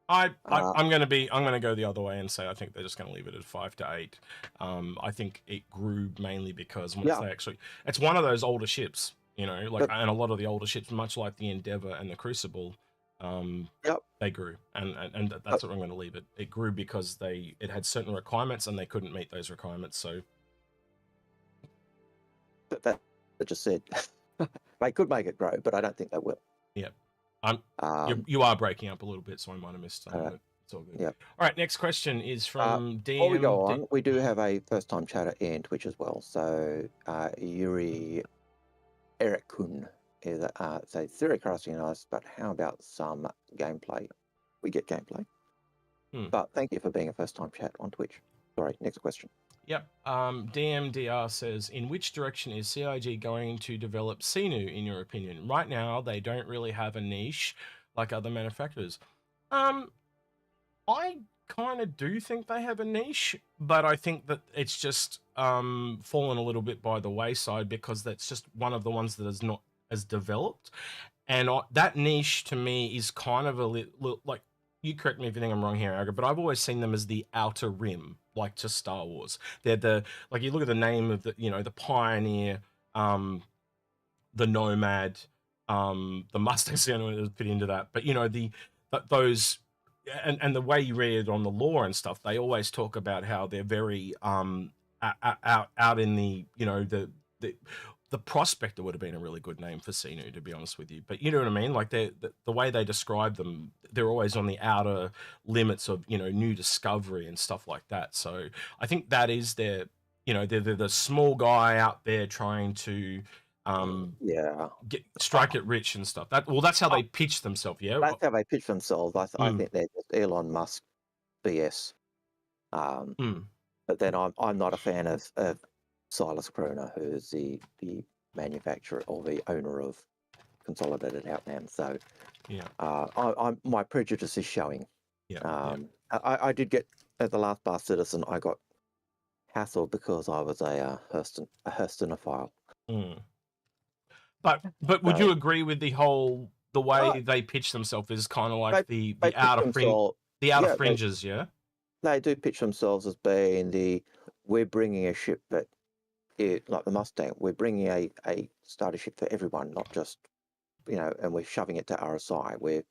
I'm gonna go the other way and say I think they're just gonna leave it at 5 to 8. I think it grew mainly because once they actually, it's one of those older ships, and a lot of the older ships, much like the Endeavour and the Crucible, they grew, and that's what I'm going to leave it. It grew because it had certain requirements and they couldn't meet those requirements. So that just said they could make it grow, but I don't think they will. Yeah. You are breaking up a little bit, so I might have missed something. But it's all good. Yeah. All right. Next question is from DM. Before we go on, we do have a first-time chatter in Twitch as well. So Yuri Eric Kun is says theory crafting nice, but how about some gameplay? We get gameplay. But thank you for being a first-time chat on Twitch. Sorry. Next question. Yep. DMDR says, in which direction is CIG going to develop Sinu, in your opinion? Right now, they don't really have a niche like other manufacturers. I kind of do think they have a niche, but I think that it's just fallen a little bit by the wayside because that's just one of the ones that is not as developed. And that niche, to me, is kind of a little, like, you correct me if you think I'm wrong here, Algared, but I've always seen them as the outer rim, like to Star Wars. They're you look at the name of the Pioneer, the Nomad, the Mustang's the only one that fit into that. But those, and the way you read it on the lore and stuff, they always talk about how they're very out in the Prospector would have been a really good name for Sinu, to be honest with you. But you know what I mean? Like the way they describe them, they're always on the outer limits of, new discovery and stuff like that. So I think that is they're the small guy out there trying to strike it rich and stuff. That's how they pitch themselves. Yeah, that's how they pitch themselves. I think they're just Elon Musk BS. But then I'm not a fan of Silas Kroner, who is the manufacturer or the owner of Consolidated Outland. So my prejudice is showing. I did get, at the last Bar Citizen, I got hassled because I was a Hurstonophile. But would you agree with the way they pitch themselves is kind of like the outer fringes, yeah? They do pitch themselves as being we're bringing a ship that, like the Mustang, we're bringing a starter ship for everyone, not just, and we're shoving it to RSI.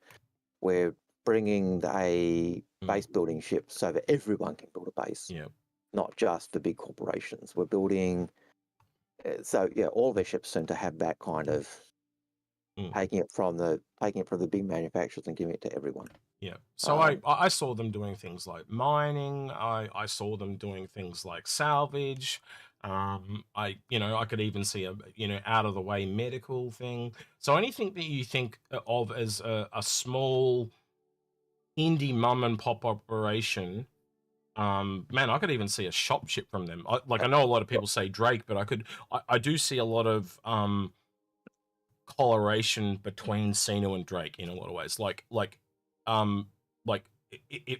We're bringing a base building ship so that everyone can build a base, not just the big corporations. We're building, all of our ships seem to have that kind of taking it from the big manufacturers and giving it to everyone. Yeah. So I saw them doing things like mining. I saw them doing things like salvage. I could even see a out of the way medical thing. So anything that you think of as a small indie mum and pop operation, man, I could even see a shop ship from them. I know a lot of people say Drake, but I do see a lot of correlation between Xenu and Drake in a lot of ways. If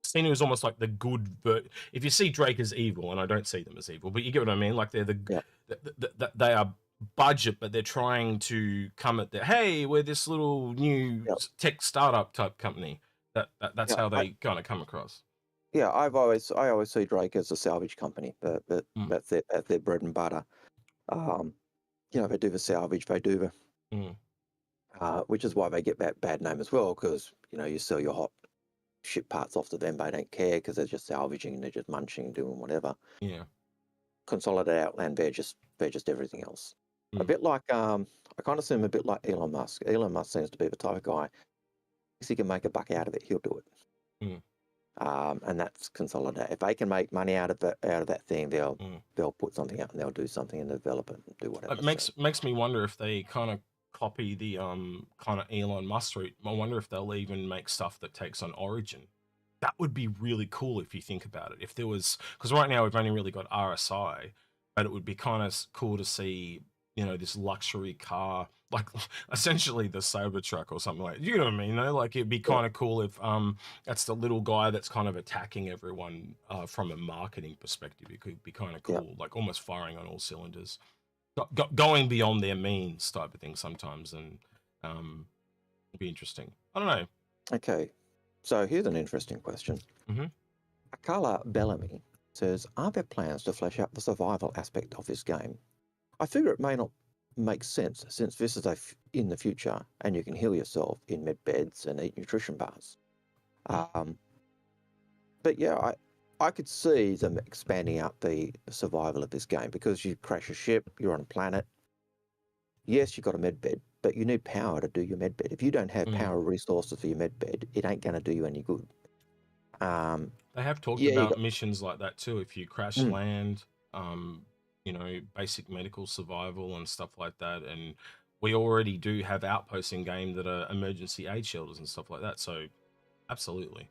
Xenu is almost like the good, but if you see Drake as evil, and I don't see them as evil, but you get what I mean. Like they're they are budget, but they're trying to come at hey, we're this little new tech startup type company. That's how they kind of come across. Yeah, I always see Drake as a salvage company, but that's their bread and butter. They do the salvage, they do the, which is why they get that bad name as well, because you sell your hot ship parts off to them, they don't care because they're just salvaging and they're just munching and doing whatever. Yeah. Consolidated Outland, they're just everything else. A bit like I kind of see him a bit like Elon Musk. Elon Musk seems to be the type of guy, if he can make a buck out of it, he'll do it. And that's Consolidate. If they can make money out of that thing, they'll put something out and they'll do something and develop it and do whatever. It makes me wonder if they kind of copy the kind of Elon Musk route. I wonder if they'll even make stuff that takes on Origin. That would be really cool if you think about it. If there was, because right now we've only really got RSI, but it would be kind of cool to see, this luxury car, like essentially the Cybertruck or something like that. You know what I mean? Like it'd be kind of cool if that's the little guy that's kind of attacking everyone from a marketing perspective. It could be kind of cool, like almost firing on all cylinders, going beyond their means type of thing sometimes, and it'd be interesting. I don't know. Okay, so here's an interesting question. Akala Bellamy says, are there plans to flesh out the survival aspect of this game? I figure it may not make sense since this is in the future and you can heal yourself in med beds and eat nutrition bars. But yeah, I could see them expanding out the survival of this game, because you crash a ship, you're on a planet. Yes, you've got a med bed, but you need power to do your med bed. If you don't have power resources for your med bed, it ain't going to do you any good. They have talked about missions like that too. If you crash land, basic medical survival and stuff like that. And we already do have outposts in game that are emergency aid shelters and stuff like that. So absolutely.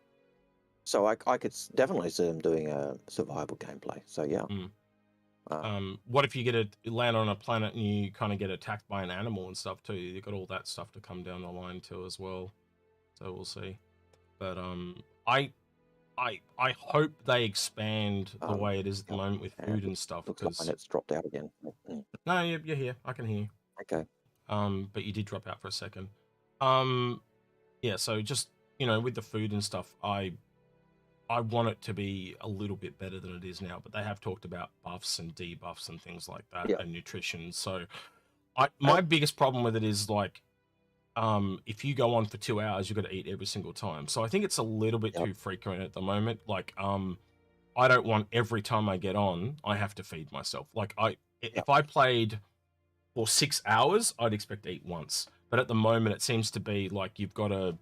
So I could definitely see them doing a survival gameplay. So yeah. What if you land on a planet and you kind of get attacked by an animal and stuff too? You've got all that stuff to come down the line too as well. So we'll see. But I hope they expand the way it is at the moment with food and stuff. Looks like it's dropped out again. No, you're here. I can hear you. Okay. But you did drop out for a second. Yeah. So just with the food and stuff, I want it to be a little bit better than it is now. But they have talked about buffs and debuffs and things like that, and nutrition. So my biggest problem with it is like, if you go on for 2 hours, you've got to eat every single time. So I think it's a little bit too frequent at the moment. Like, I don't want every time I get on, I have to feed myself. Like if I played for 6 hours, I'd expect to eat once. But at the moment, it seems to be like you've got to,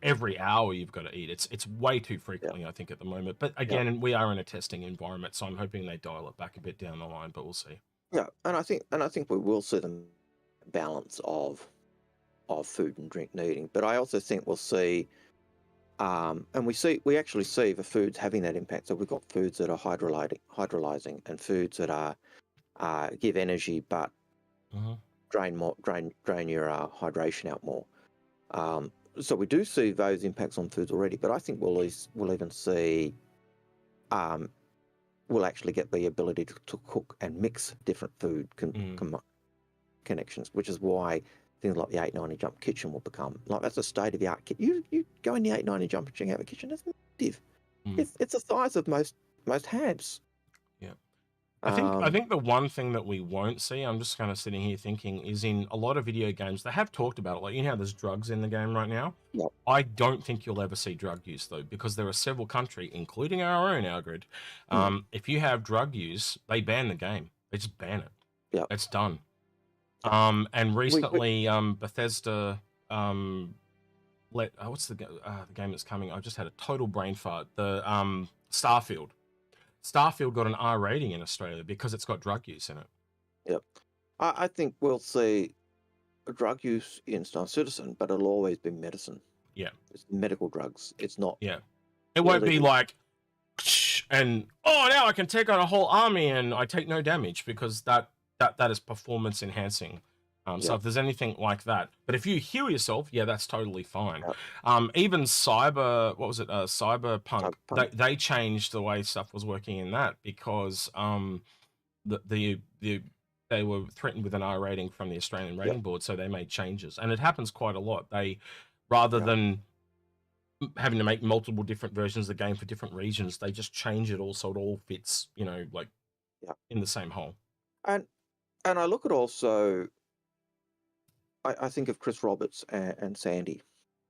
every hour you've got to eat. It's way too frequently, I think, at the moment. But again, we are in a testing environment, so I'm hoping they dial it back a bit down the line, but we'll see. Yeah, and I think we will see the balance of food and drink needing, but I also think we'll see, and we actually see the foods having that impact. So we've got foods that are hydrolyzing, and foods that are give energy but drain your hydration out more. So we do see those impacts on foods already, but I think we'll even see, we'll actually get the ability to cook and mix different food connections, which is why things like the 890 jump kitchen will become like, that's a state of the art. You go in the 890 jump and check out the kitchen. It's massive. It's the size of most habs. Yeah. I think the one thing that we won't see, I'm just kind of sitting here thinking, is in a lot of video games, they have talked about it. Like, you know how there's drugs in the game right now? Yep. I don't think you'll ever see drug use, though, because there are several countries, including our own, Algared. If you have drug use, they ban the game. They just ban it. Yep. It's done. And recently, Bethesda what's the game that's coming? I just had a total brain fart. The Starfield. Starfield got an R rating in Australia because it's got drug use in it. Yep. I think we'll see drug use in Star Citizen, but it'll always be medicine. Yeah. It's medical drugs. It's not. Yeah. It won't be like, and now I can take on a whole army and I take no damage, because that is performance enhancing. So if there's anything like that, but if you heal yourself, yeah, that's totally fine. Even Cyberpunk, they changed the way stuff was working in that, because they were threatened with an R rating from the Australian rating board, so they made changes, and it happens quite a lot. They, rather than having to make multiple different versions of the game for different regions, they just change it all so it all fits, like in the same hole. And I look at also, I think of Chris Roberts and Sandy.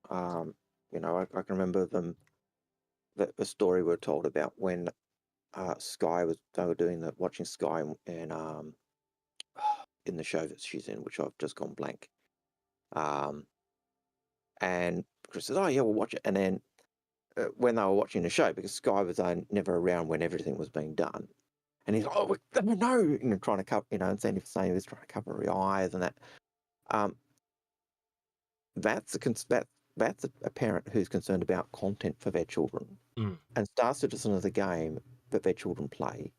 I can remember them, the story we were told about when Sky they were doing watching Sky and in the show that she's in, which I've just gone blank. And Chris said, "Oh yeah, we'll watch it." And then when they were watching the show, because Sky was never around when everything was being done, and he's like, "Oh no," trying to cover, and Sandy was saying he was trying to cover her eyes and that. That's a parent who's concerned about content for their children. And Star Citizen is a game that their children play,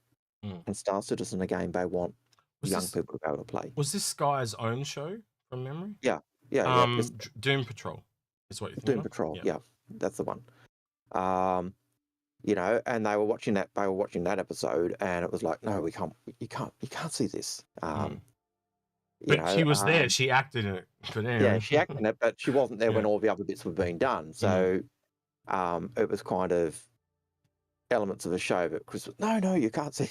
and Star Citizen a game they want young people to be able to play. Was this Sky's own show from memory? Yeah. Doom Patrol is what you're thinking Doom Patrol, yeah, that's the one. And they were watching that. They were watching that episode, and it was like, no, we can't. You can't see this. But she was there. She acted in it. But anyway. Yeah, she acted in it, but she wasn't there when all the other bits were being done. So it was kind of elements of the show. But Chris was, no, you can't see.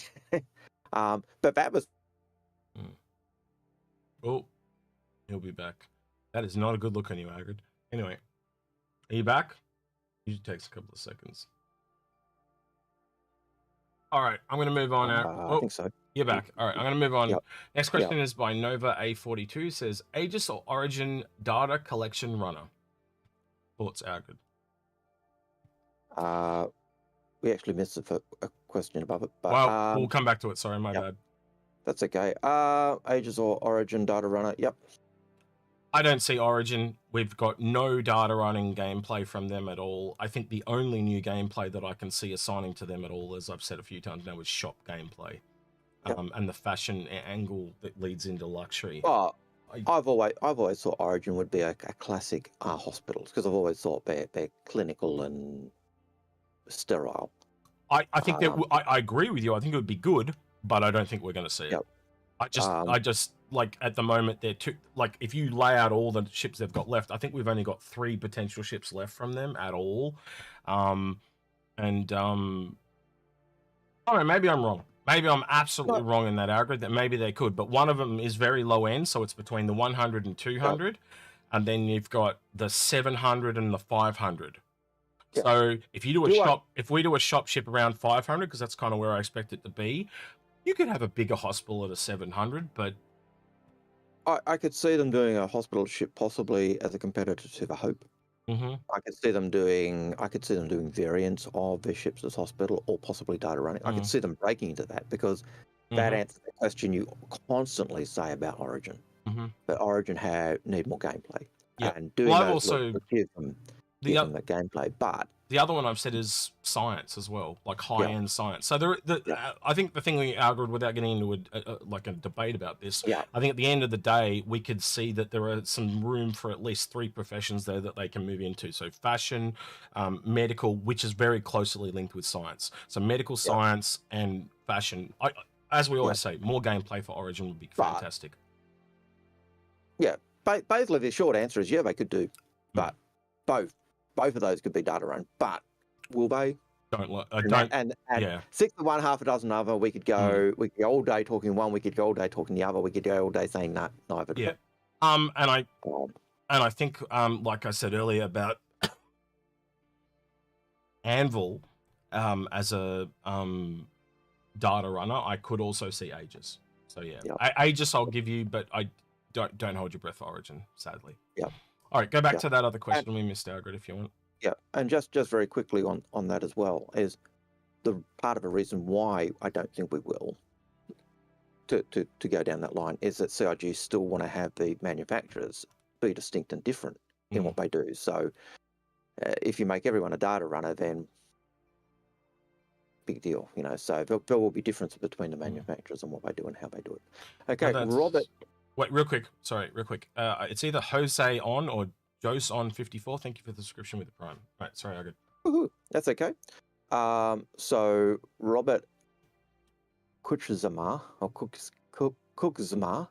But that was. Oh, he'll be back. That is not a good look on you, Algared. Anyway, are you back? Usually takes a couple of seconds. All right, I'm going to move on now. I think so. You're back. All right, I'm going to move on. Next question is by Nova A42. Says, Aegis or Origin data collection runner? Thoughts, Algared? We actually missed a question above it. But, well, we'll come back to it. Sorry, my bad. That's okay. Aegis or Origin data runner? Yep. I don't see Origin. We've got no data running gameplay from them at all. I think the only new gameplay that I can see assigning to them at all, as I've said a few times now, is shop gameplay. And the fashion angle that leads into luxury. Well, I've always thought Origin would be a classic hospitals, because I've always thought they're clinical and sterile. I think that I agree with you. I think it would be good, but I don't think we're going to see it. I just like at the moment they're too, like, if you lay out all the ships they've got left, I think we've only got 3 potential ships left from them at all. I don't know, maybe I'm wrong. Maybe I'm absolutely wrong in that Algared, that maybe they could, but one of them is very low end, so it's between the 100 and 200, and then you've got the 700 and the 500. So if you do if we do a shop ship around 500, because that's kind of where I expect it to be, you could have a bigger hospital at a 700, but I could see them doing a hospital ship possibly as a competitor to the Hope. I could see them doing variants of their ships as hospital, or possibly data running. I could see them breaking into that, because that answers the question you constantly say about Origin. But Origin need more gameplay. And doing give them the gameplay. But the other one I've said is science as well, like high-end science. So I think the thing we argued, without getting into a debate about this, I think at the end of the day, we could see that there are some room for at least 3 professions there that they can move into. So fashion, medical, which is very closely linked with science. So medical science and fashion. As we always say, more gameplay for Origin would be fantastic. Basically the short answer is they could do, but both of those could be data run. But will they? don't like. I And don't. and Yeah. 6 to 1, half a dozen other. We could go all day talking one. We could go all day talking the other. We could go all day saying no, neither. Yeah. And I think like I said earlier about Anvil as a data runner, I could also see Aegis. So yeah, Aegis I'll give you, but I don't hold your breath for Origin, sadly. Yeah. All right, go back to that other question we missed, Algared, if you want. Yeah, and just very quickly on that as well is the part of a reason why I don't think we will to go down that line is that CIG still want to have the manufacturers be distinct and different in what they do. So if you make everyone a data runner, then big deal, you know. So there will be differences between the manufacturers and what they do and how they do it. Okay, Robert. Wait, real quick. Sorry, real quick. It's either Jose on or Jose on 54. Thank you for the subscription with the Prime. Right, sorry, Algared. That's okay. So Robert Kuchizama or Kukzama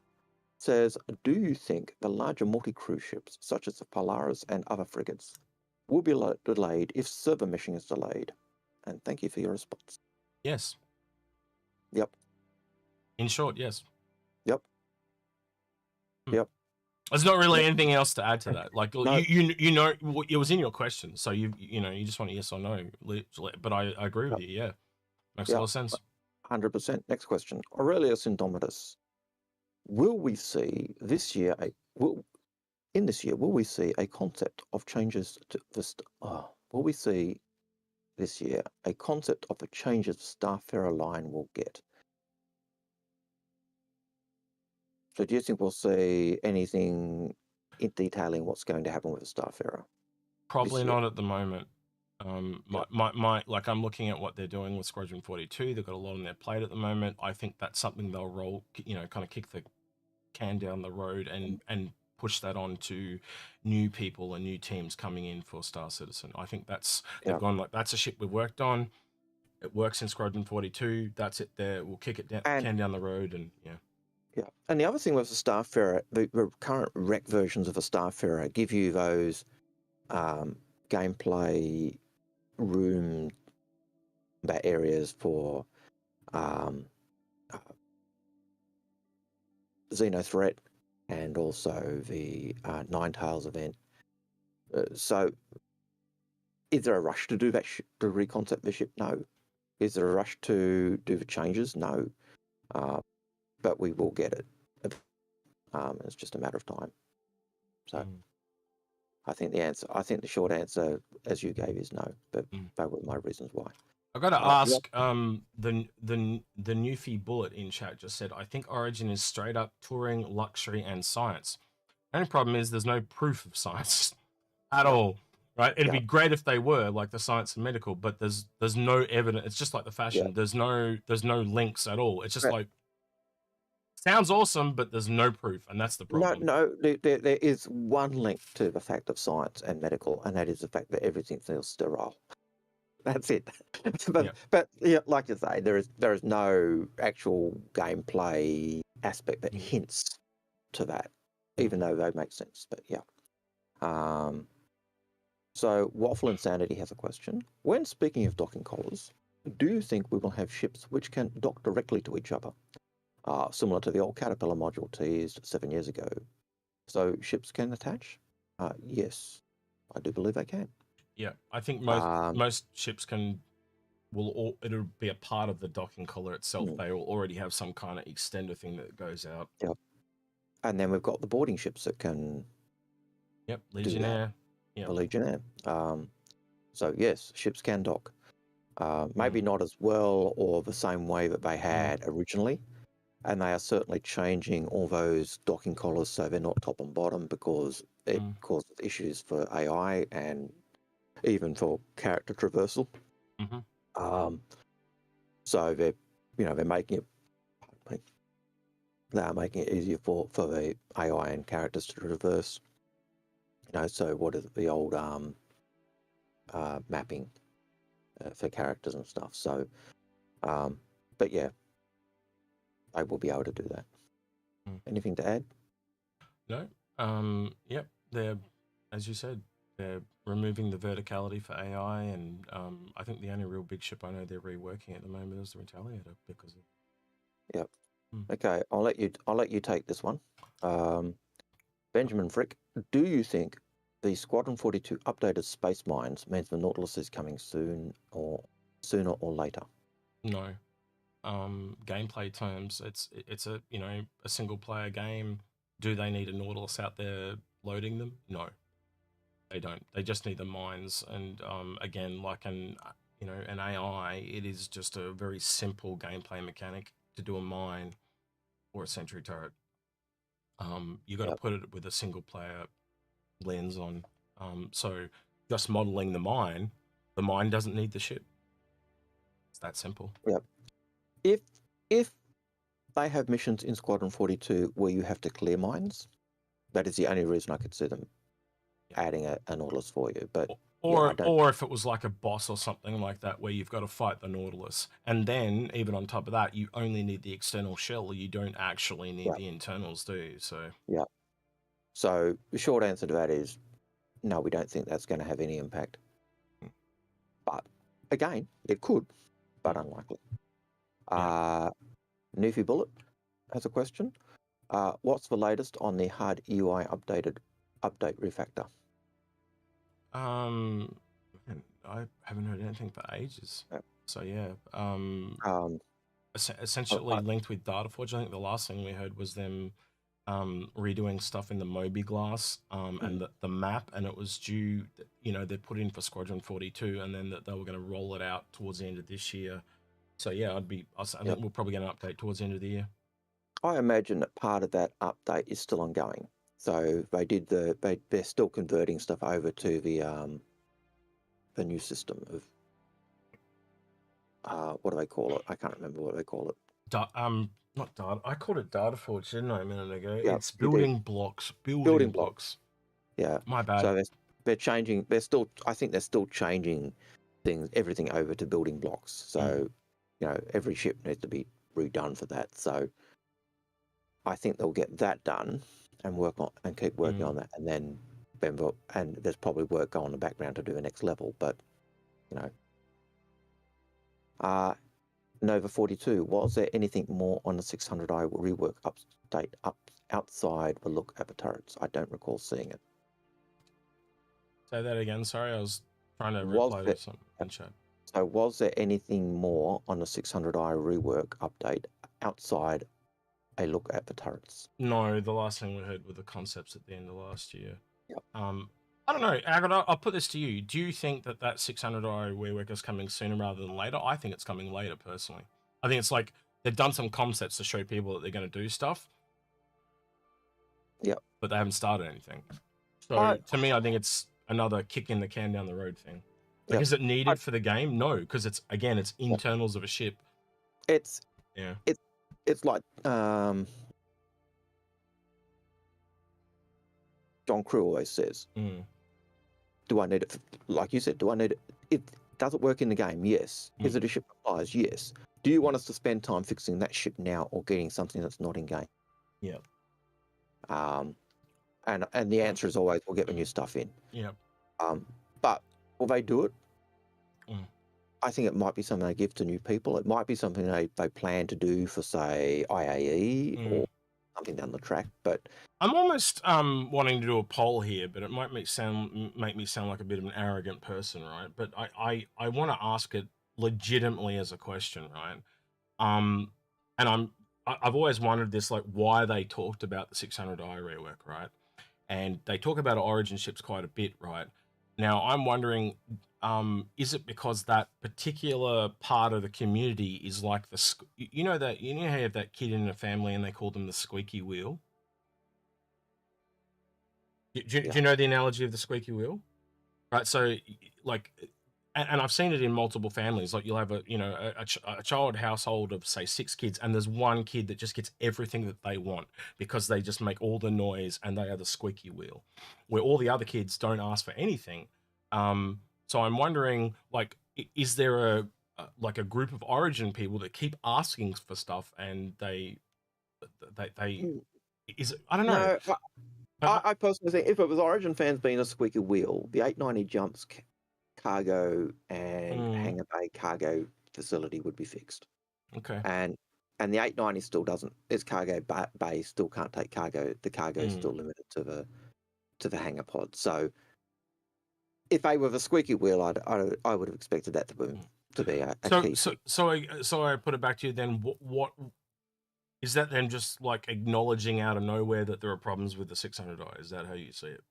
says, do you think the larger multi-cruise ships, such as the Polaris and other frigates, will be delayed if server meshing is delayed? And thank you for your response. Yes. Yep. In short, yes. Yep. Yep. There's not really anything else to add to that. Like no. you know, it was in your question, so you just want a yes or no. But I agree with you. Yeah, makes a lot of sense. 100%. Next question, Aurelius Indomitus. Will we see this year will we see a concept of changes to the will we see this year a concept of the changes the Starfarer line will get? So do you think we'll see anything in detailing what's going to happen with the Starfarer? Probably not at the moment. My like I'm looking at what they're doing with Squadron 42. They've got a lot on their plate at the moment. I think that's something they'll roll, kind of kick the can down the road and push that on to new people and new teams coming in for Star Citizen. I think they've gone like, that's a ship we've worked on. It works in Squadron 42. That's it there. We'll kick it down, can down the road, and yeah. Yeah, and the other thing with the Starfarer, the current rec versions of the Starfarer give you those gameplay room areas for Xenothreat and also the Nine Tails event. So is there a rush to do that, to reconcept the ship? No. Is there a rush to do the changes? No. But we will get it. It's just a matter of time. So I think the short answer, as you gave, is no. But that were my reasons why. I got to ask. The Newfie Bullet in chat just said, I think Origin is straight up touring, luxury, and science. The only problem is there's no proof of science at all. Right? It'd be great if they were like the science and medical, but there's no evidence. It's just like the fashion. There's no links at all. It's just like, sounds awesome, but there's no proof, and that's the problem. No, there is one link to the fact of science and medical, and that is the fact that everything feels sterile. That's it. but yeah, like you say, there is no actual gameplay aspect that hints to that, even though they make sense. But yeah. So Waffle Insanity has a question. When speaking of docking collars, do you think we will have ships which can dock directly to each other? Similar to the old Caterpillar module teased 7 years ago. So ships can attach? Yes, I do believe they can. Yeah, I think most ships it'll be a part of the docking collar itself. They will already have some kind of extender thing that goes out. Yep. And then we've got the boarding ships that can. Yep, Legionnaire. The Legionnaire. So yes, ships can dock. Maybe not as well or the same way that they had originally. And they are certainly changing all those docking collars so they're not top and bottom, because it causes issues for AI and even for character traversal. So they're making it easier for the AI and characters to traverse. So what is the old mapping for characters and stuff. So, but yeah. I will be able to do that. Anything to add? No. Yep. They're, as you said, they're removing the verticality for AI, and I think the only real big ship I know they're reworking at the moment is the Retaliator because of. Yep. Okay, I'll let you take this one. Benjamin Frick, do you think the Squadron 42 updated space mines means the Nautilus is coming sooner or later? No. Gameplay terms, it's a a single player game. Do they need a Nautilus out there loading them? No, they don't. They just need the mines. And again, like an AI, it is just a very simple gameplay mechanic to do a mine or a sentry turret. You got to put it with a single player lens on. So just modeling the mine doesn't need the ship. It's that simple. Yep. If they have missions in Squadron 42 where you have to clear mines, that is the only reason I could see them adding a Nautilus for you. But or if it was like a boss or something like that where you've got to fight the Nautilus, and then even on top of that, you only need the external shell. You don't actually need the internals, do you? So yeah. So the short answer to that is no. We don't think that's going to have any impact. But again, it could, but unlikely. Newfie Bullet has a question. What's the latest on the hard UI update refactor? I haven't heard anything for ages. So yeah. Essentially linked with Dataforge. I think the last thing we heard was them redoing stuff in the Moby Glass and the map, and it was due, they put in for Squadron 42, and then that they were going to roll it out towards the end of this year. So yeah, I think we'll probably get an update towards the end of the year. I imagine that part of that update is still ongoing. So they're still converting stuff over to the new system of what do they call it? I can't remember what they call it. Not data. I called it Dataforge, didn't I, a minute ago? Yeah, it's building blocks. Building blocks. Yeah. My bad. So they're changing. I think they're still changing everything over to building blocks. So every ship needs to be redone for that. So I think they'll get that done and keep working on that, and then there's probably work going in the background to do the next level. But Nova 42, was there anything more on the 600i rework update outside the look at the turrets? I don't recall seeing it. Say that again. Sorry, I was trying to reply to something in chat. So was there anything more on the 600i rework update outside a look at the turrets? No, the last thing we heard were the concepts at the end of last year. Yep. I don't know, Algared, I'll put this to you. Do you think that 600i rework is coming sooner rather than later? I think it's coming later, personally. I think it's like they've done some concepts to show people that they're going to do stuff. Yep. But they haven't started anything. So to me, I think it's another kick in the can down the road thing. Like, is it needed for the game? No, because it's internals of a ship. It's like John Crew always says. Do I need it? Like you said, do I need it? Does it work in the game? Yes. Is it a ship that flies? Yes. Do you want us to spend time fixing that ship now or getting something that's not in game? Yeah. And the answer is always, we'll get the new stuff in. Yeah. But will they do it? I think it might be something they give to new people. It might be something they plan to do for, say, IAE or something down the track. But I'm almost wanting to do a poll here, but it might make me sound like a bit of an arrogant person, right? But I want to ask it legitimately as a question, right? And I've always wondered this, like, why they talked about the 600i rework, right? And they talk about Origin ships quite a bit, right? Now I'm wondering, is it because that particular part of the community is like you know how you have that kid in a family and they call them the squeaky wheel? Do you know the analogy of the squeaky wheel? Right. So like, and I've seen it in multiple families. Like, you'll have a child household of, say, 6 kids, and there's one kid that just gets everything that they want because they just make all the noise and they are the squeaky wheel, where all the other kids don't ask for anything. So I'm wondering, like, is there a group of Origin people that keep asking for stuff and they is it, I don't know. I personally think if it was Origin fans being a squeaky wheel, the 890 jumps cargo and hangar bay cargo facility would be fixed. Okay. And the 890 still doesn't. Its cargo bay still can't take cargo. The cargo is still limited to the hangar pod. So if they were the squeaky wheel, I would have expected that to be a key. So I put it back to you then. What is that then? Just like acknowledging out of nowhere that there are problems with the 600i? Is that how you see it?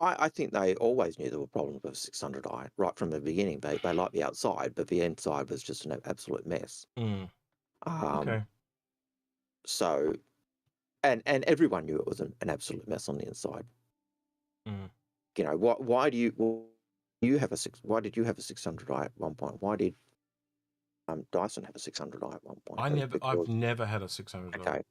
I think they always knew there were problems with 600i right from the beginning. They liked the outside, but the inside was just an absolute mess. Okay. So, and everyone knew it was an absolute mess on the inside. You know, why did you have a 600i at one point? Why did Dyson have a 600i at one point? I've never had a 600i. Okay.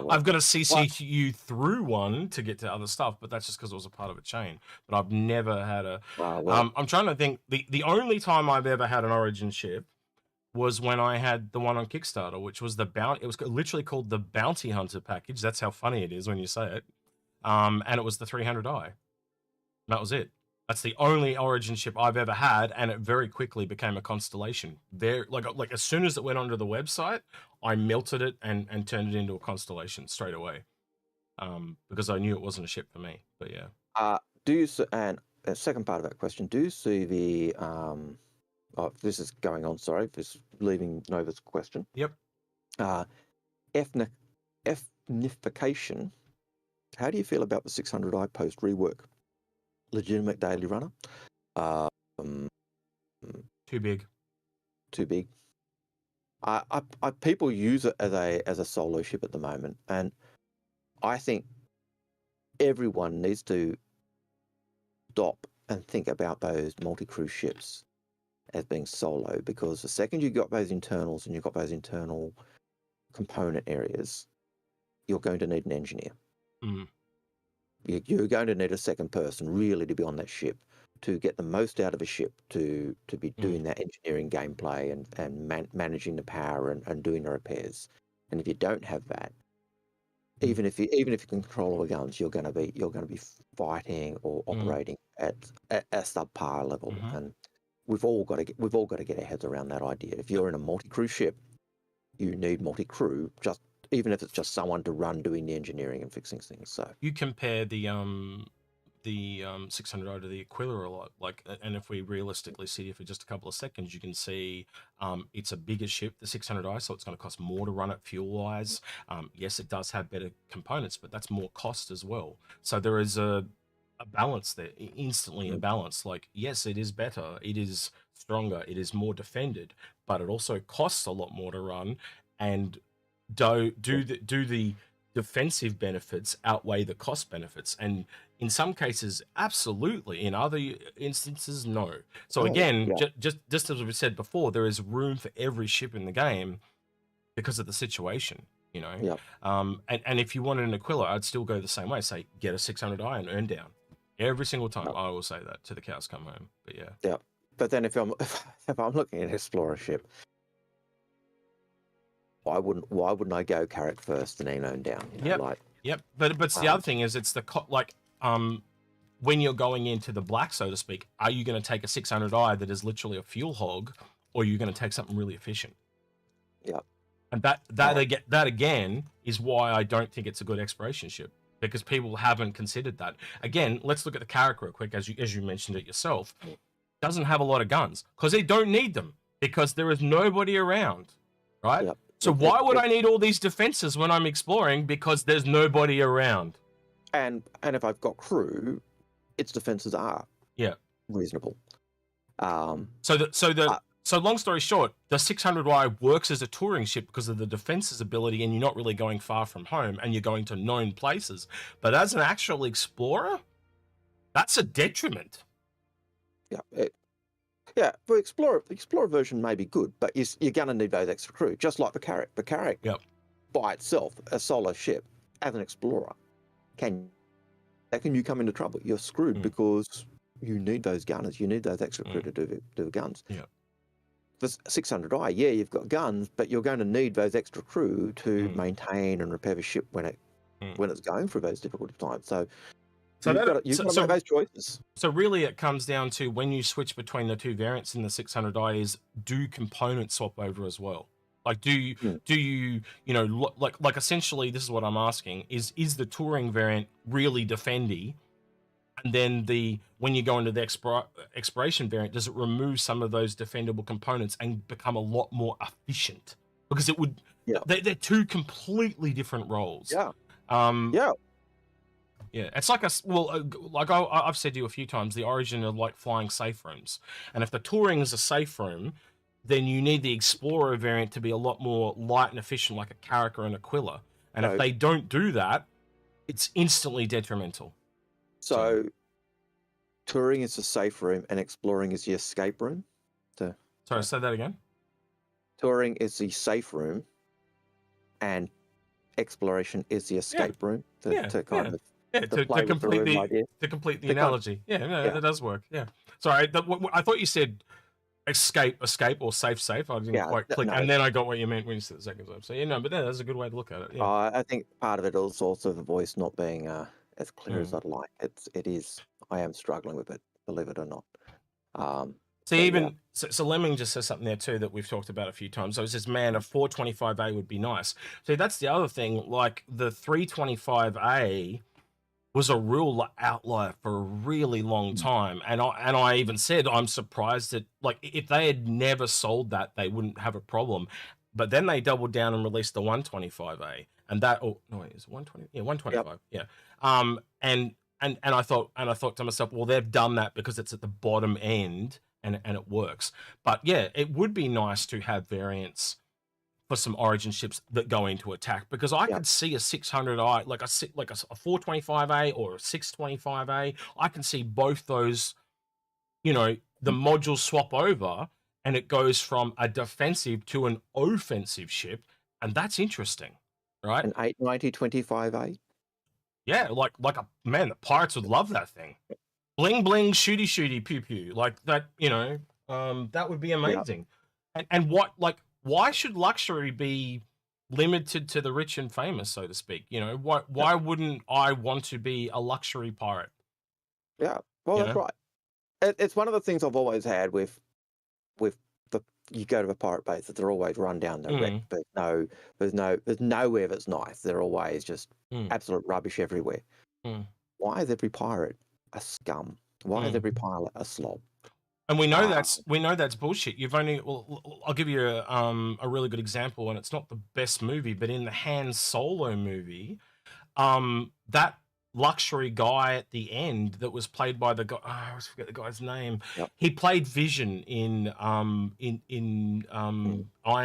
I've got to CC you through one to get to other stuff, but that's just because it was a part of a chain. But I've never had a. I'm trying to think. The only time I've ever had an Origin ship was when I had the one on Kickstarter, which was the bounty. It was literally called the Bounty Hunter package. That's how funny it is when you say it. And it was the 300i. That was it. That's the only Origin ship I've ever had, and it very quickly became a constellation. Like as soon as it went onto the website, I melted it and turned it into a constellation straight away, because I knew it wasn't a ship for me. But yeah. And the second part of that question, do you see the oh, this is going on. Sorry, this is leaving Nova's question. Yep. Ethnification. How do you feel about the 600i post rework? Legitimate daily runner. Too big. People use it as a solo ship at the moment, and I think everyone needs to stop and think about those multi-crew ships as being solo, because the second you got those internals and you've got those internal component areas, you're going to need an engineer. You're going to need a second person really to be on that ship to get the most out of a ship, to be doing that engineering gameplay and managing the power and doing the repairs. And if you don't have that, even if you control all the guns, you're going to be fighting or operating at a subpar level. And we've all got to get our heads around that idea. If you're in a multi-crew ship, you need multi-crew, even if it's just someone to run doing the engineering and fixing things. So you compare the 600i to the Aquila a lot, and if we realistically see it for just a couple of seconds, you can see it's a bigger ship, the 600i, so it's going to cost more to run it fuel-wise. Yes, it does have better components, but that's more cost as well. So there is a balance there, instantly a balance. Like, yes, it is better, it is stronger, it is more defended, but it also costs a lot more to run. And do the defensive benefits outweigh the cost benefits? And in some cases, absolutely. In other instances, no. So again, just as we said before, there is room for every ship in the game because of the situation, you know. And if you wanted an Aquila, I'd still go the same way. Say, get a 600i and earn down every single time. I will say that to the cows come home. But yeah. But then if I'm looking at an Explorer ship, why wouldn't I go Carrack first and then earn down? You know, But the other thing is, it's the when you're going into the black, so to speak, are you going to take a 600i that is literally a fuel hog, or are you going to take something really efficient? And that again is why I don't think it's a good exploration ship, because people haven't considered that. Again, let's look at the Carrack real quick, as you mentioned it yourself. Doesn't have a lot of guns because they don't need them, because there is nobody around, right? So why would I need all these defenses when I'm exploring? Because there's nobody around. And if I've got crew, its defenses are reasonable. So long story short, the 600i works as a touring ship because of the defenses ability, and you're not really going far from home, and you're going to known places. But as an actual explorer, that's a detriment. Yeah, for Explorer, the Explorer version may be good, but you're going to need those extra crew, just like the Carrack. The Carrack, by itself, a solo ship, as an Explorer, can you come into trouble? You're screwed because you need those gunners, you need those extra crew to do guns. The 600i, you've got guns, but you're going to need those extra crew to maintain and repair the ship when when it's going through those difficult times. So you've got to make those choices. So really it comes down to when you switch between the two variants in the 600i is do component swap over as well. Like do you like essentially this is what I'm asking is the touring variant really defendy? And then when you go into the exploration variant, does it remove some of those defendable components and become a lot more efficient? Because it would, they're two completely different roles. Yeah, it's like like I've said to you a few times, the Origin are like flying safe rooms, and if the touring is a safe room, then you need the Explorer variant to be a lot more light and efficient, like a Caraca and Aquila. And if they don't do that, it's instantly detrimental. So, touring is the safe room, and exploring is the escape room. Sorry, say that again. Touring is the safe room, and exploration is the escape room. To complete the analogy. That does work. Yeah. Sorry, I thought you said escape, or safe. I didn't quite click, and then I got what you meant when you said the second time. So but that's a good way to look at it. Yeah. I think part of it is also the voice not being as clear as I'd like. It is. I am struggling with it, believe it or not. So Lemming just says something there too that we've talked about a few times. So it says, man, a 425A would be nice. So that's the other thing. Like the 325A was a real outlier for a really long time, and I even said I'm surprised that like if they had never sold that, they wouldn't have a problem. But then they doubled down and released the 125A, and that is 120? Yeah, 125. Yep. Yeah. And I thought to myself, well, they've done that because it's at the bottom end and it works. But yeah, it would be nice to have variants for some Origin ships that go into attack, because I could see a 600i, like a 425A or a 625A. I can see both those, the modules swap over and it goes from a defensive to an offensive ship, and that's interesting, right? An 890 25A. Yeah, like the pirates would love that thing. Bling bling, shooty shooty, pew pew, like that. That would be amazing. And why should luxury be limited to the rich and famous, so to speak? Why wouldn't I want to be a luxury pirate? Yeah, well, that's right. It's one of the things I've always had with you go to a pirate base that they're always run down the wreck, but there's nowhere that's nice. They're always just absolute rubbish everywhere. Why is every pirate a scum? Why is every pilot a slob? And we know that's bullshit. I'll give you a really good example, and it's not the best movie, but in the Han Solo movie, that luxury guy at the end that was played by the guy, I always forget the guy's name. He played Vision in Iron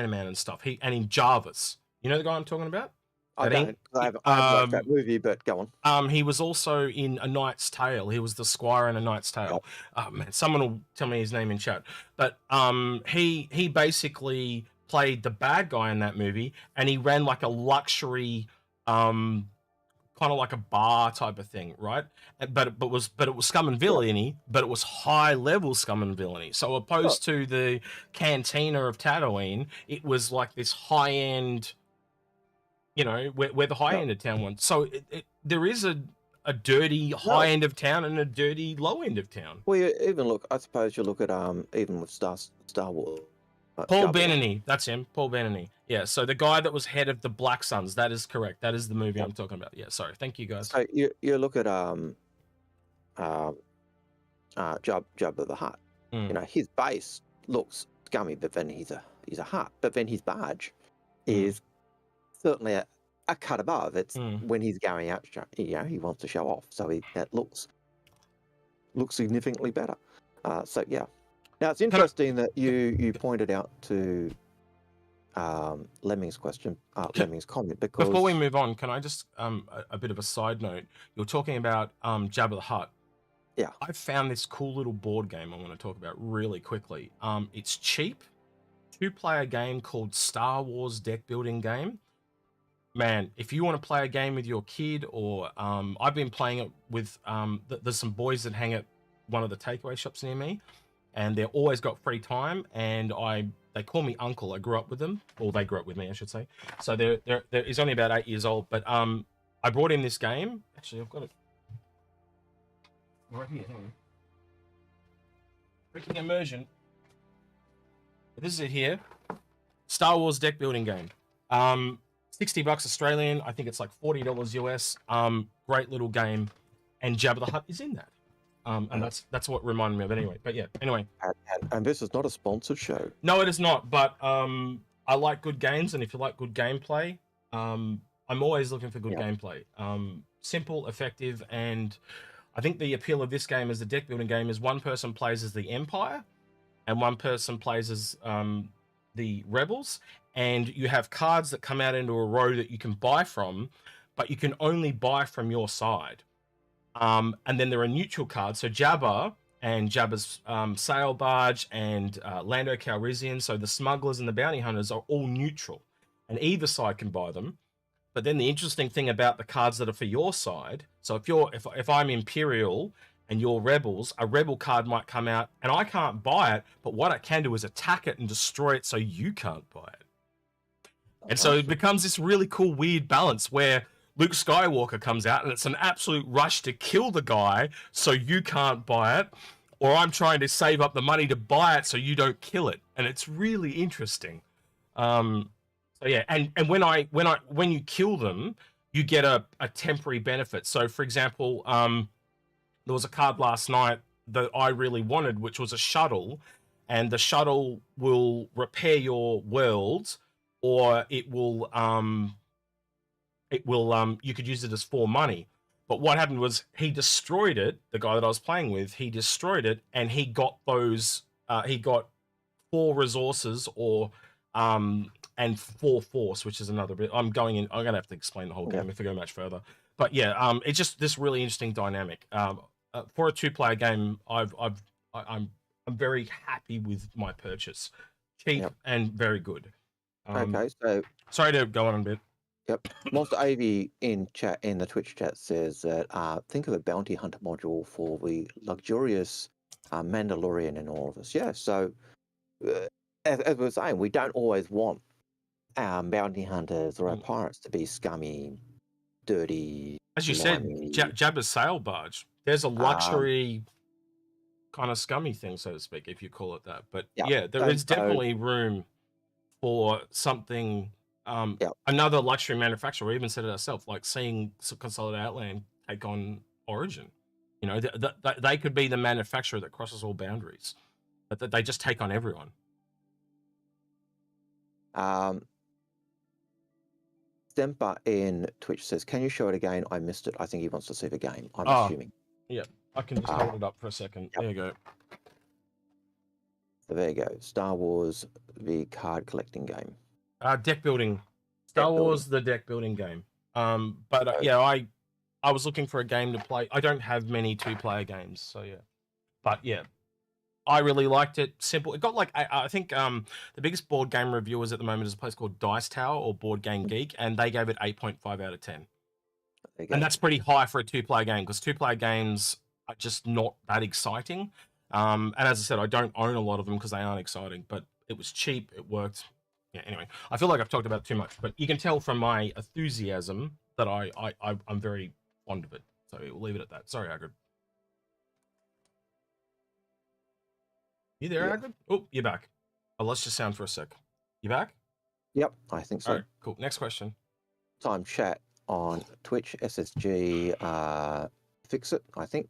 Man and stuff. And in Jarvis. You know the guy I'm talking about? I haven't watched that movie, but go on. He was also in A Knight's Tale. He was the squire in A Knight's Tale. Oh man, someone will tell me his name in chat. But he basically played the bad guy in that movie, and he ran like a luxury kind of like a bar type of thing, right? But it was scum and villainy, but it was high level scum and villainy. So opposed to the cantina of Tatooine, it was like this high end, where the high end of town went. So there is a dirty high end of town and a dirty low end of town. Well, I suppose you look at even with Star Wars. Paul Bettany, that's him, Paul Bettany. Yeah, so the guy that was head of the Black Suns, that is correct. That is the movie I'm talking about. Yeah, sorry. Thank you, guys. So you look at Jabba the Hutt. His base looks scummy, but then he's a Hutt. But then his barge is certainly a cut above. It's when he's going out, he wants to show off, so that looks significantly better. So yeah. Now it's interesting that you pointed out to Lemming's question, Lemming's comment, because before we move on, can I just a bit of a side note? You're talking about Jabba the Hutt. Yeah, I found this cool little board game I want to talk about really quickly. It's cheap, 2-player game called Star Wars deck building game. Man, if you want to play a game with your kid, or I've been playing it with there's some boys that hang at one of the takeaway shops near me, and they're always got free time, and they call me uncle. I grew up with them, or they grew up with me, I should say. So he's only about 8 years old, but I brought in this game. Actually, I've got it right here. Hang on. Freaking immersion. This is it here. Star Wars deck building game. $60 Australian. I think it's like $40 US. Great little game, and Jabba the Hutt is in that. And that's what reminded me of it anyway. But yeah, anyway. And this is not a sponsored show. No, it is not. But I like good games, and if you like good gameplay, I'm always looking for good gameplay. Simple, effective, and I think the appeal of this game as a deck building game is one person plays as the Empire, and one person plays as the Rebels, and you have cards that come out into a row that you can buy from, but you can only buy from your side. And then there are neutral cards. So Jabba and Jabba's sail barge and Lando Calrissian, so the smugglers and the bounty hunters are all neutral, and either side can buy them. But then the interesting thing about the cards that are for your side, so if I'm Imperial and you're Rebels, a Rebel card might come out and I can't buy it, but what I can do is attack it and destroy it so you can't buy it. And so it becomes this really cool, weird balance where Luke Skywalker comes out and it's an absolute rush to kill the guy so you can't buy it, or I'm trying to save up the money to buy it so you don't kill it. And it's really interesting. So yeah, and when you kill them, you get a temporary benefit. So for example, there was a card last night that I really wanted, which was a shuttle, and the shuttle will repair your world, or it will you could use it as 4 money. But what happened was he destroyed it. The guy that I was playing with, he destroyed it, and he got those. He got 4 resources, or and 4 force, which is another bit. I'm gonna have to explain the whole game if we go much further. But yeah, it's just this really interesting dynamic. For a 2-player game, I'm very happy with my purchase. Cheap and very good. Okay, so sorry to go on a bit. Yep. Monster AV in the Twitch chat says that think of a bounty hunter module for the luxurious Mandalorian in all of us. Yeah, so as we were saying, we don't always want our bounty hunters or our pirates to be scummy, dirty. As you said, Jabba's sail barge. There's a luxury kind of scummy thing, so to speak, if you call it that. But yeah, there is definitely room for something. Another luxury manufacturer, we even said it ourselves, like seeing Consolidated Outland take on Origin. You know, they could be the manufacturer that crosses all boundaries, but they just take on everyone. Stemper in Twitch says, "Can you show it again? I missed it." I think he wants to see the game. I'm assuming. Yeah, I can just hold it up for a second. There you go. So there you go. Star Wars, the card collecting game. Deck building. Star Wars, the deck building game. But yeah, I was looking for a game to play. I don't have many 2-player games, so yeah. But yeah, I really liked it. Simple. It got like I think the biggest board game reviewers at the moment is a place called Dice Tower or Board Game Geek, and they gave it 8.5 out of 10. And that's pretty high for a 2-player game, because 2-player games are just not that exciting. And as I said, I don't own a lot of them because they aren't exciting. But it was cheap. It worked. Yeah. Anyway, I feel like I've talked about it too much, but you can tell from my enthusiasm that I'm very fond of it. So we'll leave it at that. Sorry, Algared. You there, Algared? Oh, you're back. I lost your sound for a sec. You back? Yep, I think so. All right, cool. Next question. Time chat on Twitch, SSG, fix it, I think.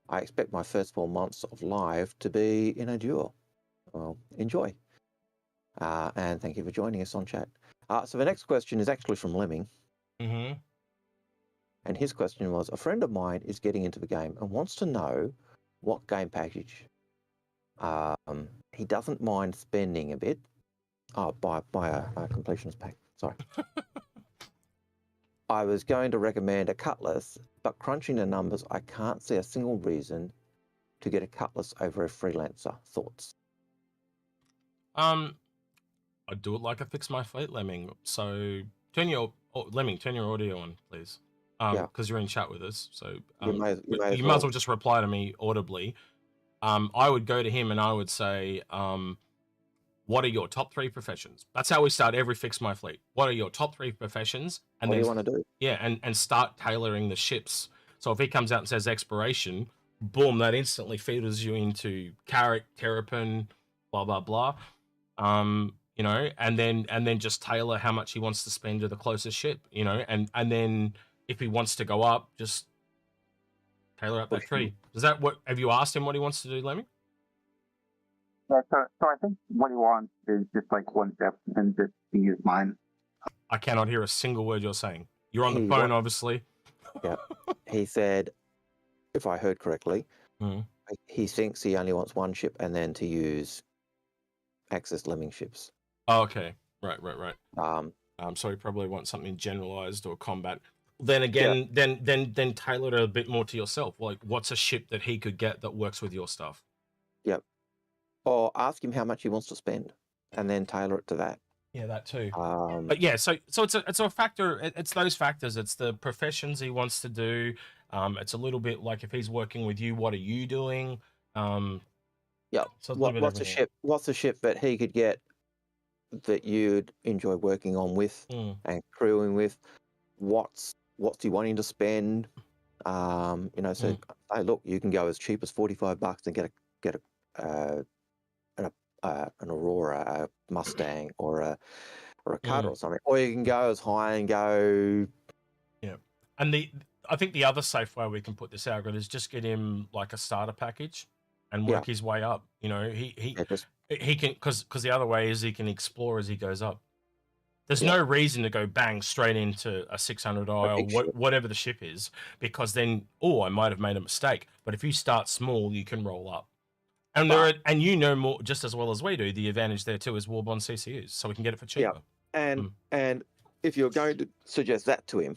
I expect my first 4 months of live to be in a duo. Well, enjoy. And thank you for joining us on chat. So the next question is actually from Lemming. Mm-hmm. And his question was, a friend of mine is getting into the game and wants to know what game package. He doesn't mind spending a bit. Oh, buy a completions pack. Sorry. I was going to recommend a Cutlass, but crunching the numbers, I can't see a single reason to get a Cutlass over a Freelancer. Thoughts? I'd do it like I fix my fleet, Lemming. So turn your audio on, please. Because you're in chat with us. So you might as well just reply to me audibly. I would go to him and I would say, what are your top 3 professions? That's how we start every Fix My Fleet. What are your top 3 professions? And what then, do you want to do? Yeah, and start tailoring the ships. So if he comes out and says exploration, boom, that instantly feeders you into Carrick, Terrapin, blah blah blah. You know, and then just tailor how much he wants to spend to the closest ship, you know, and then if he wants to go up, just tailor up that tree. Is that what, have you asked him what he wants to do, Lemmy? Yeah, so I think what he wants is just like one step and just be his mind. I cannot hear a single word you're saying. You're on the phone, obviously. Yeah. He said, if I heard correctly, he thinks he only wants one ship and then to use Axis Lemming ships. Oh, okay. Right. So he probably wants something generalized or combat. Then again, then tailor it a bit more to yourself. Like, what's a ship that he could get that works with your stuff? Yep. Or ask him how much he wants to spend, and then tailor it to that. Yeah, that too. But yeah, so it's a factor. It's those factors. It's the professions he wants to do. It's a little bit like if he's working with you, what are you doing? Yeah. So what's a ship? What's a ship that he could get that you'd enjoy working on with and crewing with? What's he wanting to spend? You know, so hey, look, you can go as cheap as $45 and get an Aurora, a Mustang, or a Cutter or something, or you can go as high and go. Yeah, and I think the other safe way we can put this out is just get him like a starter package and work his way up. You know, he can, because the other way is he can explore as he goes up. There's no reason to go bang straight into a 600i or whatever the ship is, because then, I might have made a mistake. But if you start small, you can roll up. And and you know more just as well as we do. The advantage there too is Warbond CCUs, so we can get it for cheaper. Yeah. And if you're going to suggest that to him,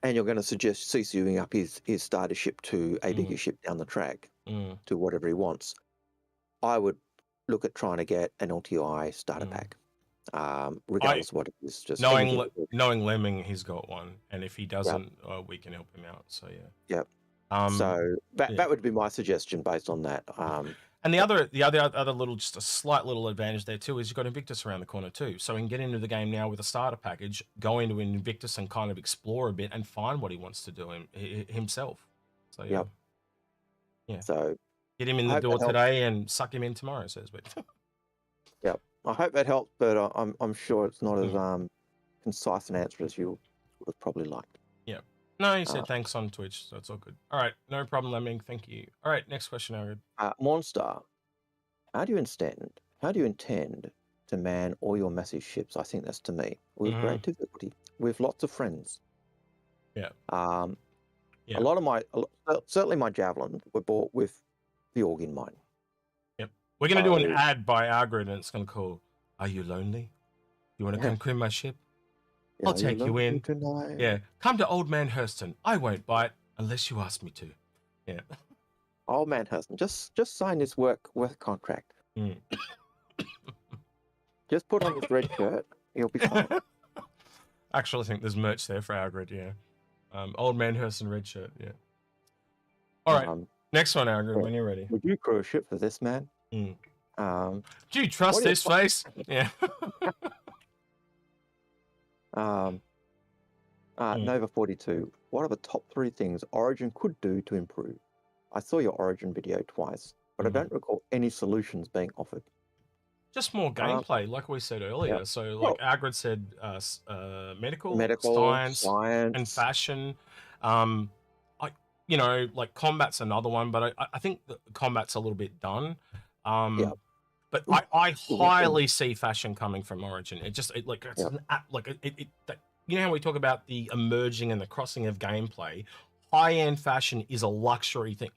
and you're going to suggest CCUing up his starter ship to a bigger ship down the track to whatever he wants, I would look at trying to get an LTI starter pack. Regardless of what it is, just knowing Lemming, he's got one, and if he doesn't, we can help him out. So so that would be my suggestion based on that. And the other little, just a slight little advantage there too is you've got Invictus around the corner too, so he can get into the game now with a starter package, go into Invictus and kind of explore a bit and find what he wants to do himself. So so get him in the door today and suck him in tomorrow, so to speak. I hope that helps, but I'm sure it's not as concise an answer as you would have probably liked. Yeah. No, he said thanks on Twitch, so it's all good. All right, no problem, Lemming. Thank you. All right, next question, Algared. Monster, how do you intend to man all your massive ships? I think that's to me with great difficulty, with lots of friends. Yeah. A lot of certainly my Javelin were bought with the org in mind. We're going to do an ad by Algared, and it's going to call, "Are you lonely? You want to come crew my ship? I'll take you in tonight. Yeah, come to Old Man Hurston. I won't bite unless you ask me to." Yeah. Old Man Hurston, just sign this work contract. Just put on this red shirt. You'll be fine. Actually, I think there's merch there for Algared. Yeah. Old Man Hurston red shirt. Yeah. All right. Next one, Algared, when you're ready. Would you crew a ship for this man? Do you trust this face? Yeah. Nova 42. What are the top 3 things Origin could do to improve? I saw your Origin video twice, but I don't recall any solutions being offered. Just more gameplay, like we said earlier. Yeah. So, like Algared said, medical, science, and fashion. You know, like combat's another one, but I think the combat's a little bit done. But I highly see fashion coming from Origin. You know how we talk about the emerging and the crossing of gameplay. High-end fashion is a luxury thing.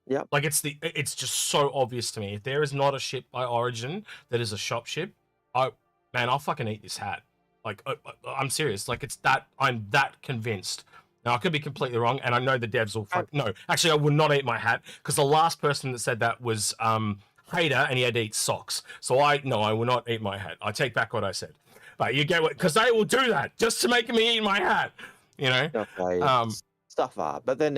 Yeah, like it's just so obvious to me. If there is not a ship by Origin that is a shop ship, I'll fucking eat this hat. Like I'm serious. Like I'm that convinced. Now I could be completely wrong, and I know the devs will. No, actually, I would not eat my hat because the last person that said that was Hater, and he had to eat socks. So I will not eat my hat. I take back what I said. But you get what? Because they will do that just to make me eat my hat. You know, stuff are. But then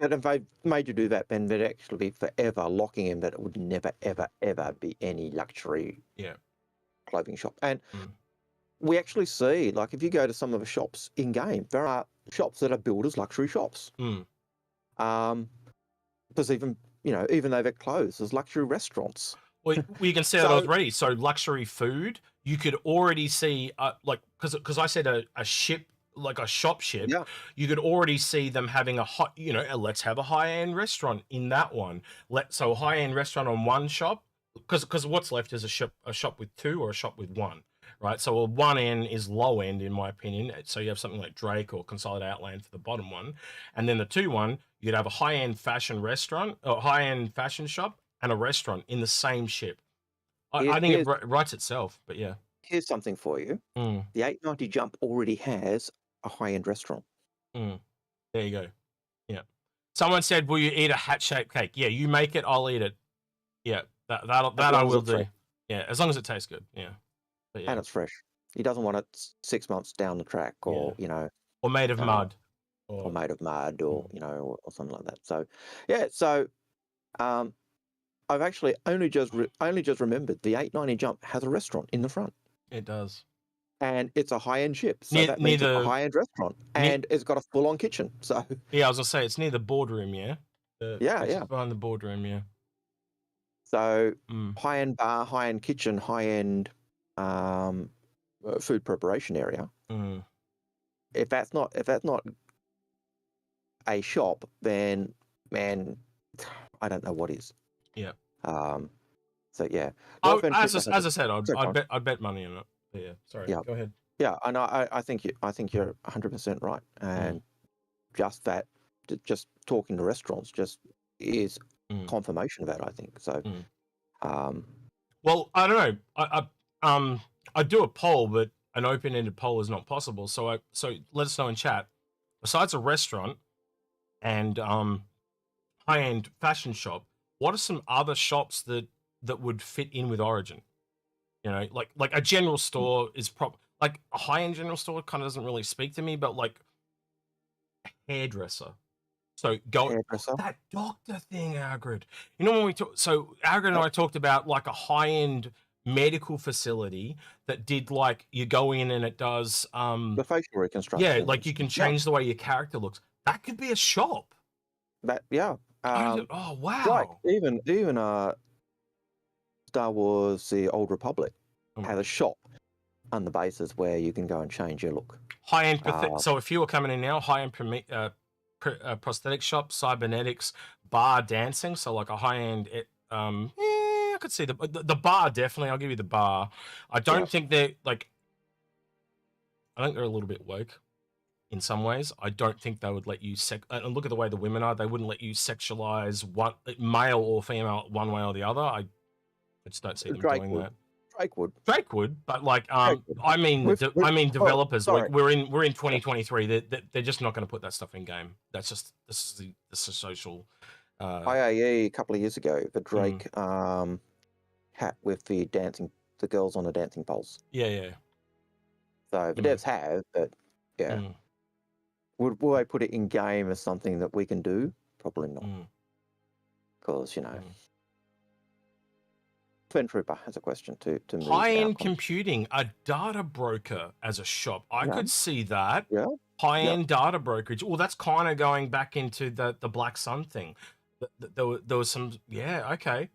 But if they made you do that, then there'd actually be forever locking in that it would never, ever, ever be any luxury clothing shop. And we actually see, like, if you go to some of the shops in game, there are shops that are billed as luxury shops. Because even though they're closed, there's luxury restaurants. Well, you can see that already. So luxury food, you could already see, like, because I said a ship, like a shop ship, you could already see them having a hot, let's have a high-end restaurant in that one. So a high-end restaurant on one shop, because what's left is a shop with two or a shop with one, right? So a one end is low end, in my opinion. So you have something like Drake or Consolidated Outland for the bottom one, and then the two one, you'd have a high-end fashion restaurant or high-end fashion shop and a restaurant in the same ship. I think it writes itself, but yeah. Here's something for you. The 890 Jump already has a high-end restaurant. There you go. Yeah. Someone said, "Will you eat a hat-shaped cake?" Yeah, you make it, I'll eat it. Yeah, that I will do. Fresh. Yeah, as long as it tastes good. Yeah. But, and it's fresh. He doesn't want it 6 months down the track, or or made of mud, or made of mud, or or something like that. So, yeah. So, I've actually only just remembered the 890 Jump has a restaurant in the front. It does. And it's a high-end ship, so that means it's a high-end restaurant, and it's got a full-on kitchen. So yeah, I was gonna say it's near the boardroom, yeah. Behind the boardroom, yeah. So high-end bar, high-end kitchen, high-end food preparation area. If that's not a shop, then man, I don't know what is. Yeah. So yeah. As I said, I'd bet money on it. But yeah. Sorry. Yeah. Go ahead. Yeah, and I think you're 100% right, and just talking to restaurants just is confirmation of that. I think so. Well, I don't know. I do a poll, but an open-ended poll is not possible. So let us know in chat. Besides a restaurant and high-end fashion shop, what are some other shops that would fit in with Origin? Like a general store is like a high-end general store kind of doesn't really speak to me, but like a hairdresser. So that doctor thing, Algared. When we talk, so Algared and I talked about like a high-end medical facility that did like you go in and it does the facial reconstruction. Yeah, like you can change the way your character looks. That could be a shop. Oh wow! Like even Star Wars: The Old Republic has a shop on the basis where you can go and change your look. High-end. So if you were coming in now, high-end prosthetic shop, cybernetics, bar, dancing. So like a high-end. I could see the bar definitely. I'll give you the bar. I don't think they're like. I think they're a little bit woke. In some ways, I don't think they would let you and look at the way the women are. They wouldn't let you sexualize one male or female one way or the other. I just don't see them doing that. Drake would, but like, I mean developers. Like we're in 2023. They're just not going to put that stuff in game. That's just this is social. IAE a couple of years ago, the Drake hat with the girls on the dancing poles. Yeah. So the devs have, but yeah. Will they put it in game as something that we can do? Probably not. Because Twin Trooper has a question to me. High-end computing, a data broker as a shop. I could see that. Yeah. High-end data brokerage. Well, that's kind of going back into the Black Sun thing. There was some. Yeah. Okay.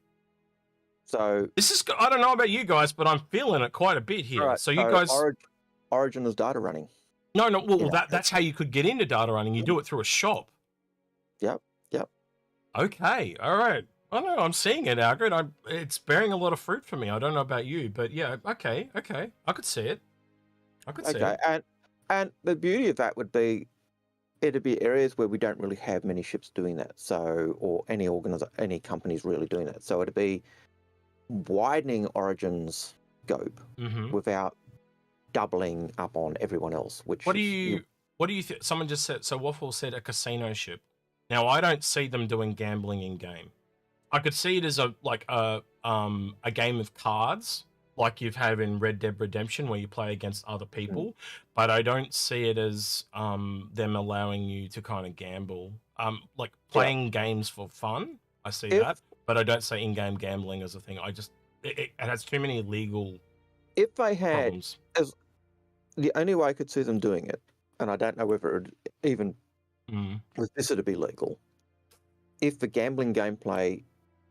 So this is. I don't know about you guys, but I'm feeling it quite a bit here. Right, so you guys. Origin is data running. No. Well, that's how you could get into data running. You do it through a shop. Yep. Okay. All right. I know. I'm seeing it, Algared. It's bearing a lot of fruit for me. I don't know about you, but yeah. Okay. I could see it. See it. And the beauty of that would be, it'd be areas where we don't really have many ships doing that. So, or any companies really doing that. So it'd be widening Origin's scope without doubling up on everyone else. What do you think? Someone just said. So Waffle said a casino ship. Now I don't see them doing gambling in game. I could see it as a game of cards, like you've had in Red Dead Redemption, where you play against other people. But I don't see it as them allowing you to kind of gamble. like playing games for fun. I see that, but I don't say in-game gambling as a thing. I just it has too many legal. If they had, problems. as the only way I could see them doing it, and I don't know whether it would even was this to be legal, if the gambling gameplay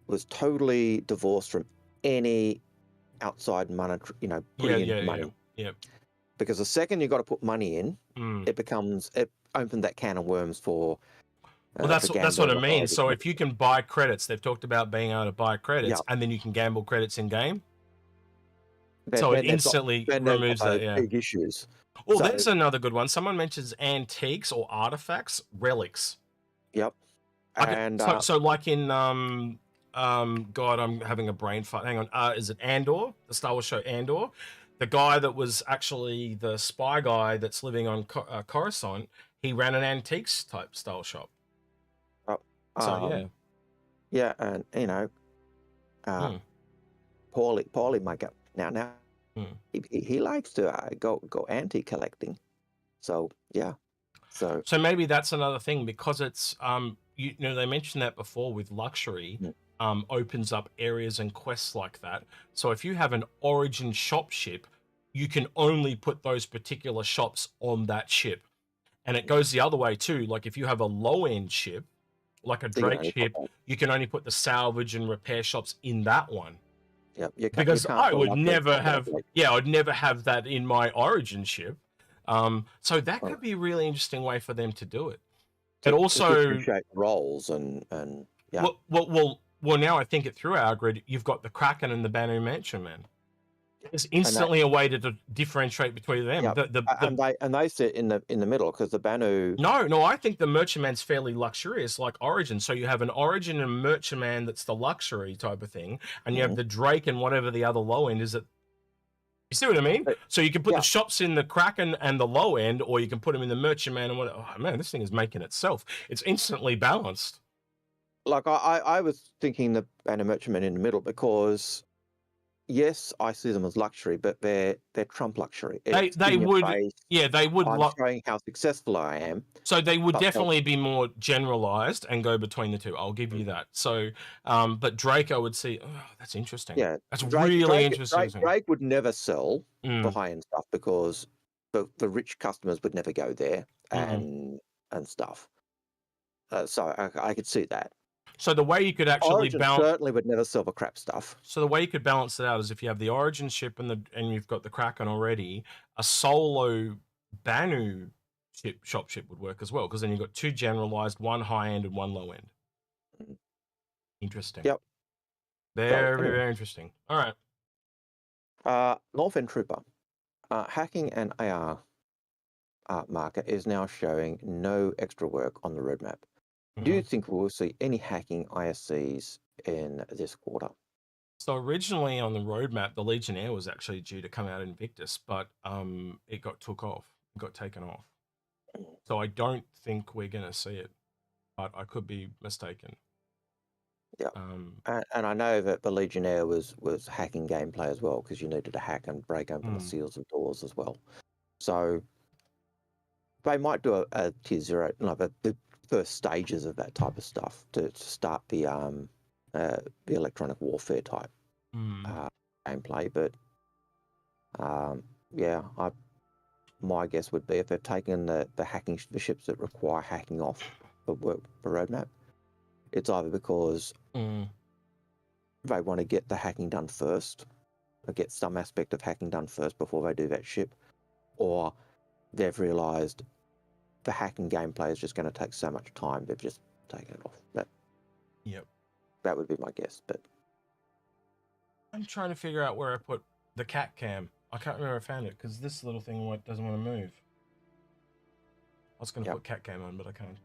was totally divorced from any outside monetary, putting in money. Yeah. Because the second you got to put money in, it opened that can of worms for. Well, that's what I mean. So if you can buy credits, they've talked about being able to buy credits, and then you can gamble credits in game. So it instantly removes that. Yeah. Big issues. Well, there's another good one. Someone mentions antiques or artifacts, relics. Yep. And so like in God, I'm having a brain fart. Hang on. Is it Andor? The Star Wars show Andor? The guy that was actually the spy guy that's living on Coruscant, he ran an antiques type style shop. Yeah, and Paulie might go now. He likes to go antique collecting, so yeah. So maybe that's another thing, because it's they mentioned that before with luxury. Opens up areas and quests like that. So if you have an Origin shop ship, you can only put those particular shops on that ship. And it goes the other way too. Like if you have a low-end ship, like a Drake ship, you can only put the salvage and repair shops in that one. Yep. Because I would never have, I'd never have that in my Origin ship. So that could be a really interesting way for them to do it. But also differentiate roles and yeah. Well, now I think it through Algared, you've got the Kraken and the Banu Mansion Man. It's instantly a way to differentiate between them. Yeah. And they sit in the middle, because the Banu. No, I think the Merchantman's fairly luxurious, like Origin. So you have an Origin and Merchantman that's the luxury type of thing, and you have the Drake and whatever the other low end is. You see what I mean? So you can put the shops in the Kraken and the low end, or you can put them in the Merchantman and whatever. Oh man, this thing is making itself. It's instantly balanced. Like I was thinking the Banu Merchantman in the middle, because yes, I see them as luxury, but they're Trump luxury. They would I'm showing how successful I am. So they would definitely be more generalized and go between the two. I'll give you that. So, but Drake, I would see. Oh, that's interesting. Yeah, that's really interesting. Drake would never sell the high end stuff, because the rich customers would never go there and stuff. So I could see that. So the way you could actually Origin certainly would never sell the crap stuff. So the way you could balance it out is if you have the Origin ship and you've got the Kraken already, a solo Banu shop ship would work as well, because then you've got two generalized, one high end and one low end. Interesting. Yep. Very interesting. All right. North End Trooper, hacking and AR marker is now showing no extra work on the roadmap. Do you think we will see any hacking ISCs in this quarter? So originally on the roadmap, the Legionnaire was actually due to come out in Invictus, but it got taken off. So I don't think we're going to see it, but I could be mistaken. Yeah, and I know that the Legionnaire was hacking gameplay as well, because you needed to hack and break open the seals of doors as well. So they might do a tier 0, the first stages of that type of stuff to start the electronic warfare type gameplay. But my guess would be if they've taken the hacking the ships that require hacking off the roadmap, it's either because they want to get the hacking done first, or get some aspect of hacking done first before they do that ship, or they've realised the hacking gameplay is just going to take so much time, they've just taken it off. That would be my guess. But I'm trying to figure out where I put the cat cam. I can't remember I found it, because this little thing doesn't want to move. I was going to put cat cam on, but I can't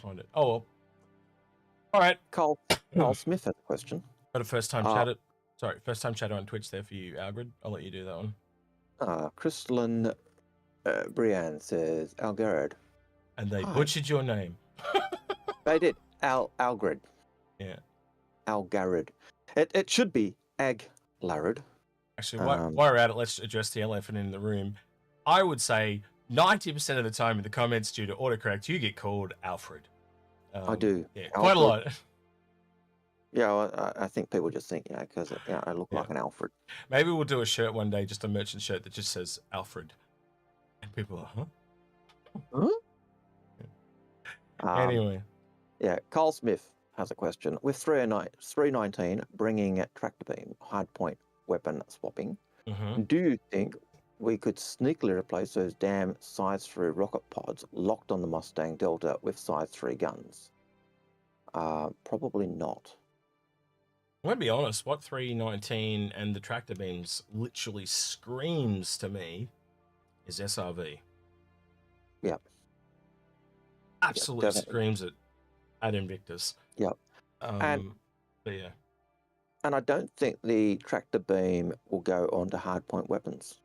find it. Oh well. All right. Cole Smith has a question. Got a first time chatter on Twitch there for you, Algared. I'll let you do that one. Crystalline Brienne says Algared. And they butchered your name. They did. Algared. Yeah. Algared. It should be Aglared. Actually, while we're at it, let's address the elephant in the room. I would say 90% of the time in the comments due to autocorrect, you get called Alfred. I do. Yeah, quite a lot. Yeah, well, I think people just think, because I look like an Alfred. Maybe we'll do a shirt one day, just a merchant shirt that just says Alfred, and people are, Anyway. Yeah, Carl Smith has a question. With 319 bringing tractor beam, hardpoint weapon swapping, do you think we could sneakily replace those damn size 3 rocket pods locked on the Mustang Delta with size 3 guns? Probably not. I'm going to be honest, what 319 and the tractor beams literally screams to me is SRV. Yep. Absolutely screams it at Invictus. Yep. But yeah. And I don't think the tractor beam will go onto hardpoint weapons.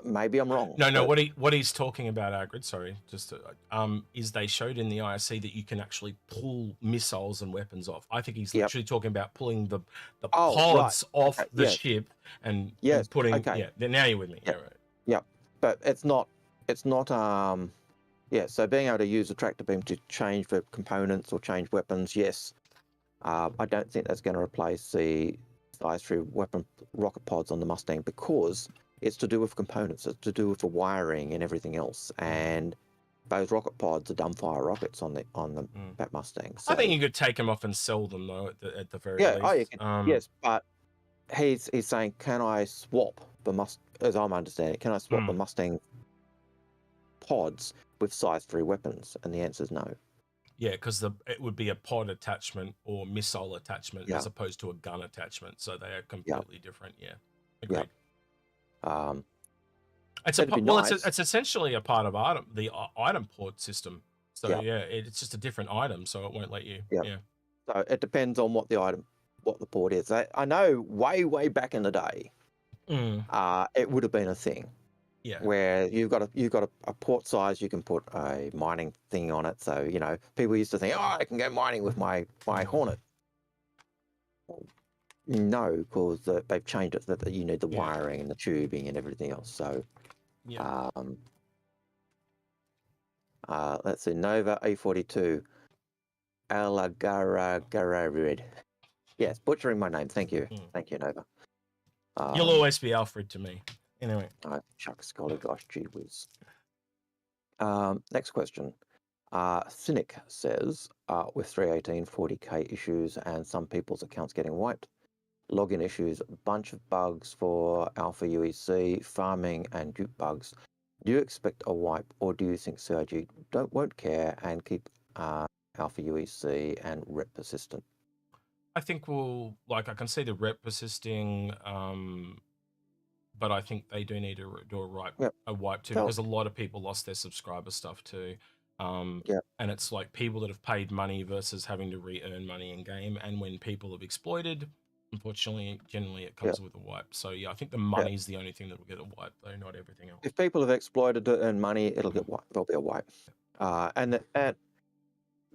Maybe I'm wrong. No. What he's talking about, Algared, sorry, just is they showed in the ISC that you can actually pull missiles and weapons off. I think he's literally talking about pulling the pods off the ship and putting. Okay. Yeah, now you're with me. Yeah. Yeah, right. Yeah, but it's not. So being able to use a tractor beam to change the components or change weapons, yes. I don't think that's going to replace the size 3 weapon rocket pods on the Mustang because it's to do with components. It's to do with the wiring and everything else. And those rocket pods are dumbfire rockets on that Mustang. So, I think you could take them off and sell them though at the very least. Oh, you can, yes, but he's saying, can I swap as I'm understanding, can I swap the Mustang pods with size 3 weapons? And the answer is no. Yeah, because it would be a pod attachment or missile attachment as opposed to a gun attachment. So they are completely different. Yeah, agreed. It's essentially a part of the item port system. So it's just a different item, so it won't let you. Yeah. So it depends on what the port is. I know way back in the day, it would have been a thing. Yeah. Where you've got a port size, you can put a mining thing on it. So people used to think, I can go mining with my Hornet. Well, no, because they've changed it that you need the wiring and the tubing and everything else. So, let's see, Nova A42, Algared. Yes, butchering my name. Thank you, Nova. You'll always be Alfred to me. Anyway. Chuck Scully, gosh, gee whiz. Next question. Cynic says, with 318 40k issues and some people's accounts getting wiped, login issues, a bunch of bugs for Alpha UEC, farming and dupe bugs, do you expect a wipe or do you think CIG won't care and keep Alpha UEC and rep persistent? I think I can see the rep persisting, but I think they do need to do a wipe too, because a lot of people lost their subscriber stuff too. And it's like people that have paid money versus having to re-earn money in game. And when people have exploited, unfortunately, generally it comes with a wipe. So I think the money is the only thing that will get a wipe, though, not everything else. If people have exploited to earn money, it'll get wiped. There'll be a wipe. And there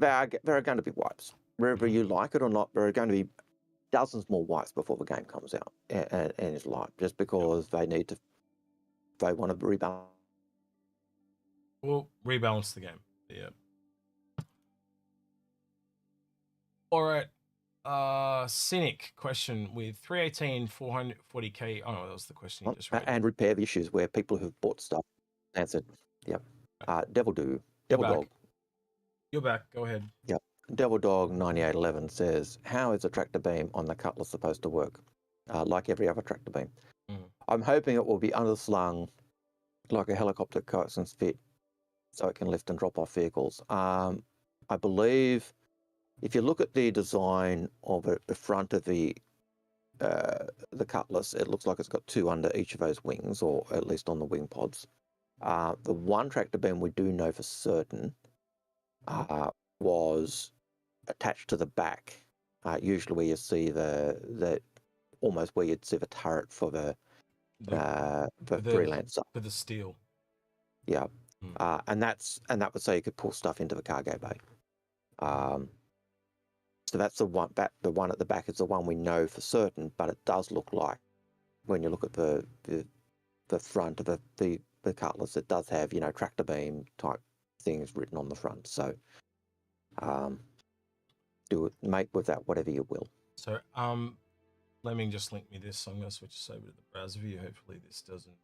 are going to be wipes. Whether you like it or not, there are going to be dozens more wipes before the game comes out and is live, just because they want to rebalance. Well, rebalance the game. Yeah. All right. Cynic question with 318 440k. Oh no, that was the question you just read. And repair the issues where people who've bought stuff answered. Yep. Devil Dog. You're back. Go ahead. Yep. Devil Dog 9811 says, how is a tractor beam on the Cutlass supposed to work? Like every other tractor beam. I'm hoping it will be underslung like a helicopter coaxium fit so it can lift and drop off vehicles. I believe if you look at the design of the front of the Cutlass, it looks like it's got 2 under each of those wings, or at least on the wing pods. The one tractor beam we do know for certain was attached to the back, usually where you see the almost where you'd see the turret for the freelancer for the steel. Yeah. And that would say you could pull stuff into the cargo bay. So that's the one at the back is the one we know for certain, but it does look like when you look at the front of the Cutlass, it does have tractor beam type things written on the front. So do it, make with that whatever you will. So let me just link me this. So I'm going to switch this over to the browser view. Hopefully this doesn't.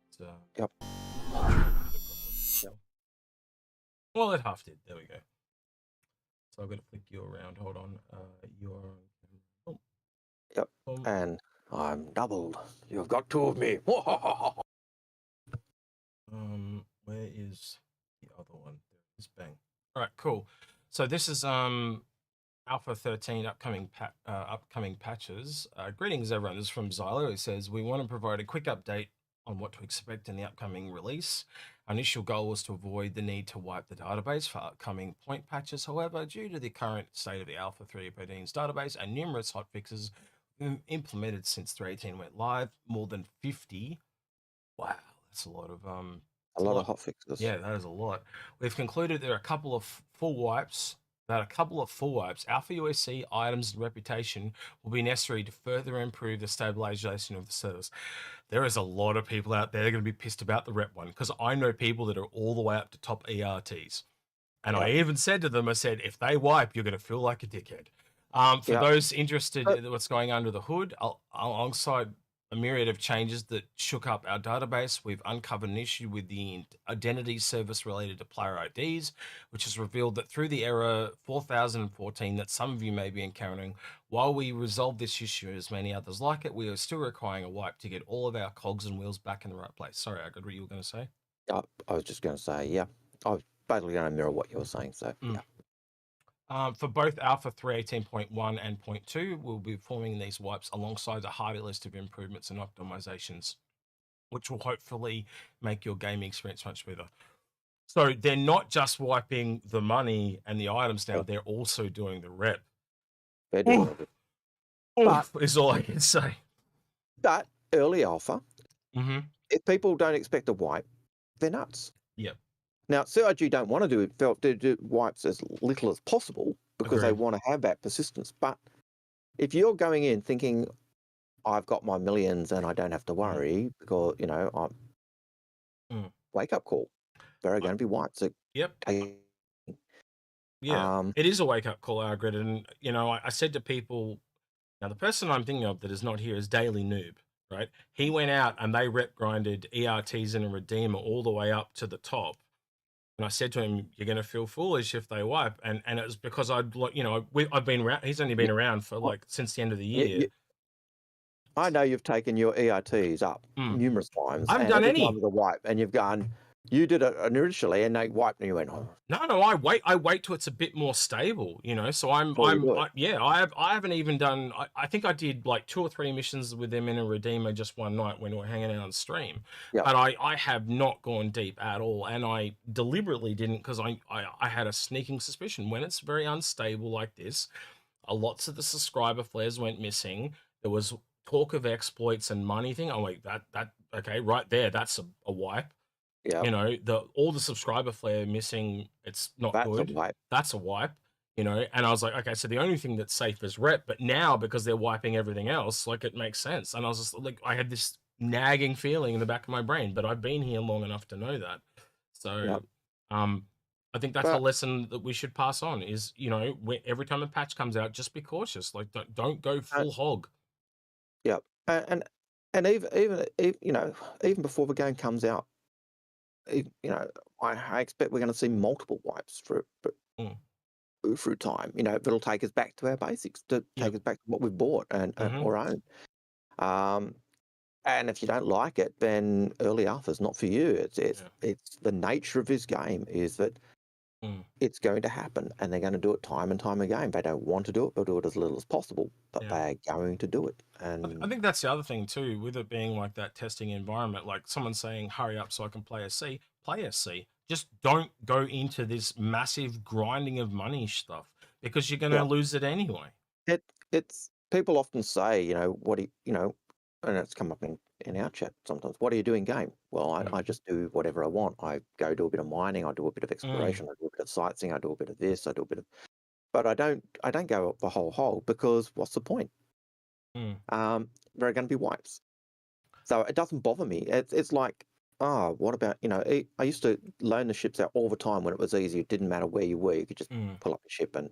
Yep. Yep. Well, it half did. There we go. So I've got to flick you around. Hold on. You're. Oh. Yep. And I'm doubled. You've got two of me. Where is the other one? There it is. Bang. All right. Cool. So this is Alpha 13 upcoming patches. Greetings, everyone. This is from Xylo. It says, we want to provide a quick update on what to expect in the upcoming release. Our initial goal was to avoid the need to wipe the database for upcoming point patches. However, due to the current state of the Alpha 3.18's database and numerous hotfixes implemented since 3.18 went live, more than 50. Wow, that's a lot of a lot of hotfixes. Yeah, that is a lot. We've concluded there are a couple of full wipes. Alpha UEC items and reputation will be necessary to further improve the stabilization of the service. There is a lot of people out there that are going to be pissed about the rep one, because I know people that are all the way up to top ERTs. And I even said to them, I said, if they wipe, you're going to feel like a dickhead. For those interested in what's going under the hood, alongside a myriad of changes that shook up our database, we've uncovered an issue with the identity service related to player IDs, which has revealed that through the error 4014 that some of you may be encountering. While we resolve this issue, as many others like it, we are still requiring a wipe to get all of our cogs and wheels back in the right place. Sorry, Algared, what you were going to say? I was just going to say, I was basically going to mirror what you were saying, so yeah. For both Alpha 3.18.1 and 0.2, we'll be performing these wipes alongside a hearty list of improvements and optimizations, which will hopefully make your gaming experience much better. So they're not just wiping the money and the items now, they're also doing the rep. They're doing it. Is all I can say. But early alpha, if people don't expect a wipe, they're nuts. Yep. Now, CIG don't want to do wipes as little as possible because they want to have that persistence. But if you're going in thinking, I've got my millions and I don't have to worry because, I'm wake up call. There are going to be wipes. Yep. It is a wake up call, Algared. And, I said to people, now the person I'm thinking of that is not here is Daily Noob, right? He went out and they rep grinded ERTs and a Redeemer all the way up to the top. And I said to him, you're going to feel foolish if they wipe. And it was because I've been around. He's only been around for since the end of the year. I know you've taken your ERTs up numerous times. I haven't done any. Time with the wipe, and you've gone, you did it initially and they wiped and you went, oh. No, I wait till it's a bit more stable, So I haven't even done, I think I did like 2 or 3 missions with them in a Redeemer just one night when we were hanging out on stream. But I have not gone deep at all. And I deliberately didn't because I had a sneaking suspicion when it's very unstable like this, lots of the subscriber flares went missing. There was talk of exploits and money thing. I'm like, okay, right there, that's a wipe. Yeah. All the subscriber flare missing, it's not good. That's a wipe, and I was like, okay, so the only thing that's safe is rep, but now because they're wiping everything else, it makes sense. And I was just like, I had this nagging feeling in the back of my brain, but I've been here long enough to know that. So, I think that's a lesson that we should pass on is, every time a patch comes out, just be cautious. Don't go full hog. Yep. And even before the game comes out, I expect we're going to see multiple wipes through time. It'll take us back to our basics, to take us back to what we've bought and or owned. And if you don't like it, then early alpha is not for you. It's the nature of this game is that it's going to happen, and they're going to do it time and time again. They don't want to do it; they'll do it as little as possible, but they're going to do it. And I think that's the other thing too, with it being like that testing environment. Like someone saying, "Hurry up, so I can play SC." Play SC. Just don't go into this massive grinding of money stuff because you're going to lose it anyway. It's people often say, what do you, and it's come up in our chat sometimes. What are you doing game? Well, I just do whatever I want. I go do a bit of mining. I do a bit of exploration. I do a bit of sightseeing. I do a bit of this. I do a bit of, but I don't go up the whole hog because what's the point? There are going to be wipes, so it doesn't bother me. It's like what about, I used to loan the ships out all the time when it was easy. It didn't matter where you were. You could just pull up a ship and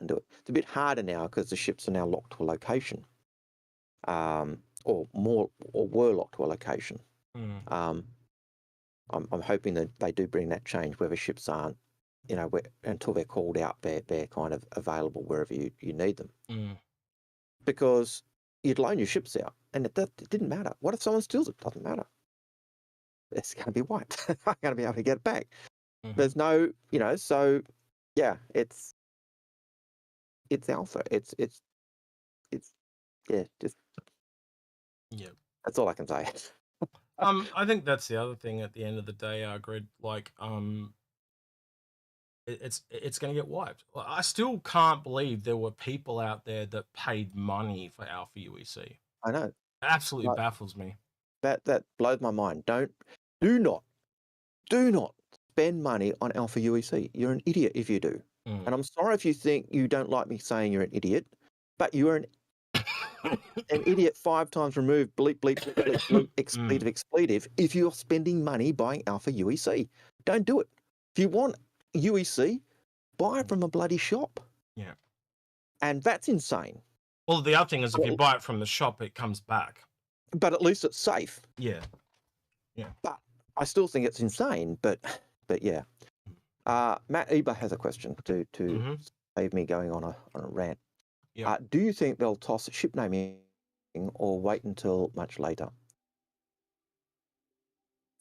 do it. It's a bit harder now because the ships are now locked to a location, or were locked to a location. I'm hoping that they do bring that change where the ships aren't, until they're called out, they're kind of available wherever you need them. Because you'd loan your ships out and it didn't matter. What if someone steals it? Doesn't matter. It's going to be wiped. I'm going to be able to get it back. There's no, so yeah, it's alpha. It's that's all I can say. I think that's the other thing at the end of the day, Algared, like, it's going to get wiped. I still can't believe there were people out there that paid money for Alpha UEC. I know. It absolutely baffles me. That blows my mind. Do not spend money on Alpha UEC. You're an idiot if you do. And I'm sorry if you think you don't like me saying you're an idiot, but you are an idiot 5 times removed, bleep, bleep, bleep, bleep, bleep, expletive, if you're spending money buying Alpha UEC. Don't do it. If you want UEC, buy it from a bloody shop. Yeah. And that's insane. Well, the other thing is if you buy it from the shop, it comes back. But at least it's safe. Yeah. But I still think it's insane, but yeah. Matt Eber has a question to save me going on a rant. Yeah. Do you think they'll toss ship naming or wait until much later?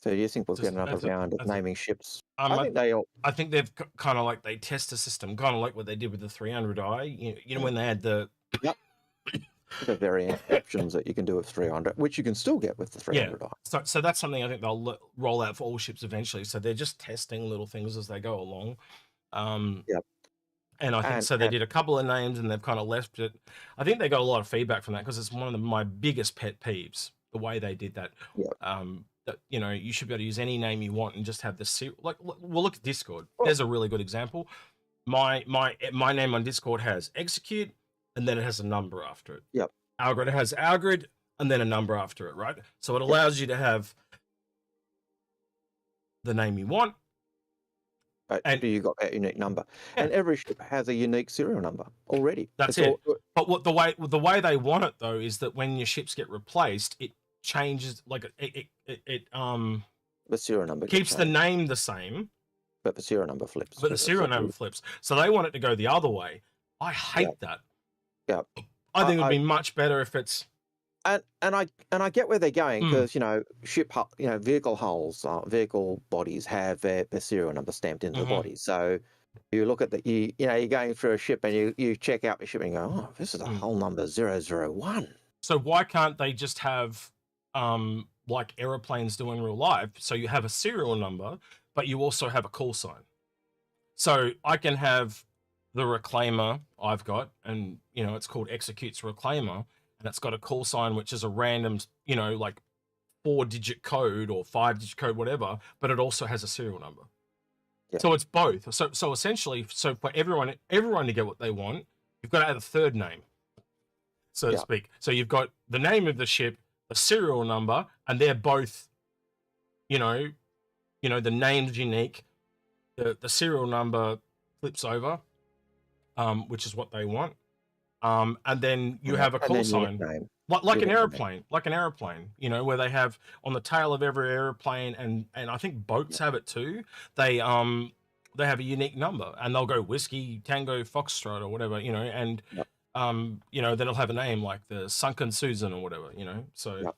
So do you think we'll get another round of naming ships? I think they've kind of like they test the system, kind of like what they did with the 300i. You know when they had the the variant options that you can do with 300, which you can still get with the 300i. So that's something I think they'll roll out for all ships eventually. So they're just testing little things as they go along. And I think so. They did a couple of names and they've kind of left it. I think they got a lot of feedback from that because it's one of my biggest pet peeves, the way they did that. That, you should be able to use any name you want and just have the well, look at Discord. There's a really good example. My name on Discord has execute and then it has a number after it. Algared has Algared and then a number after it, right? So it allows you to have the name you want. And you got that unique number, and every ship has a unique serial number already. That's it. But the way they want it though is that when your ships get replaced, it changes. Like the serial number keeps the name the same, but the serial number flips. But the serial number flips. So they want it to go the other way. I hate that. I think it would be much better if it's. And I get where they're going because ship vehicle hulls, vehicle bodies have their serial number stamped into the body. So you look at you're going through a ship and you check out the ship and you go, oh, this is a hull number 001. So why can't they just have like aeroplanes do in real life? So you have a serial number, but you also have a call sign. So I can have the reclaimer I've got, and it's called executes reclaimer. And it's got a call sign, which is a random, like 4-digit code or 5-digit code, whatever, but it also has a serial number. So it's both. So essentially, so for everyone to get what they want, you've got to add a third name, so to speak. So you've got the name of the ship, the serial number, and they're both, the name's unique. The serial number flips over, which is what they want. And then you have a call sign, like an airplane, where they have on the tail of every airplane, and I think boats have it too. They have a unique number, and they'll go Whiskey Tango Foxtrot or whatever, and then it'll have a name like the Sunken Susan or whatever, So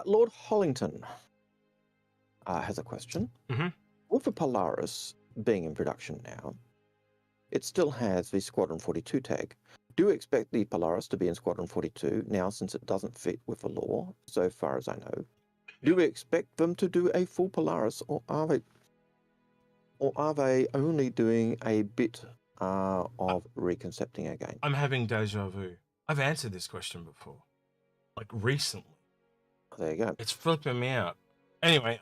Lord Hollington has a question. With the Polaris being in production now, it still has the Squadron 42 tag. Do you expect the Polaris to be in Squadron 42 now, since it doesn't fit with the lore, so far as I know? Do we expect them to do a full Polaris, or are they only doing a bit of reconcepting again? I'm having deja vu. I've answered this question before, like recently. There you go. It's flipping me out. Anyway,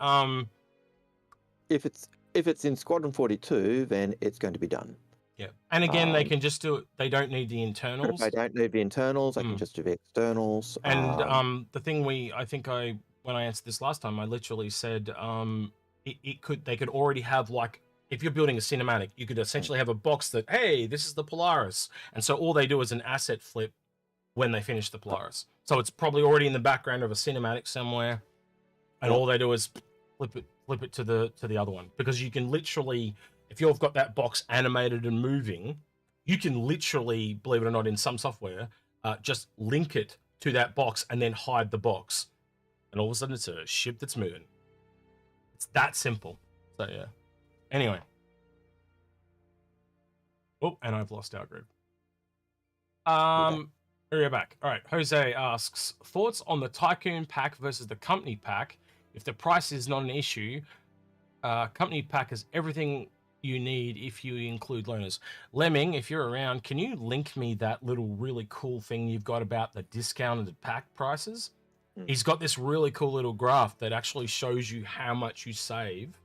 if it's in Squadron 42, then it's going to be done. Yeah, and again, they can just do it. They don't need the internals. If they don't need the internals, they can just do the externals. And the thing when I answered this last time, I literally said they could already have, like, if you're building a cinematic, you could essentially have a box that, hey, this is the Polaris, and so all they do is an asset flip when they finish the Polaris. So it's probably already in the background of a cinematic somewhere, and all they do is flip it to the other one, because you can literally, if you've got that box animated and moving, you can literally, believe it or not, in some software, just link it to that box and then hide the box, and all of a sudden it's a ship that's moving. It's that simple. So yeah. Anyway. Oh, and I've lost our group. We're back. All right. Jose asks, thoughts on the Tycoon pack versus the company pack? If the price is not an issue, company pack has everything you need if you include loaners. Lemming, if you're around, can you link me that little really cool thing you've got about the discounted pack prices? He's got this really cool little graph that actually shows you how much you save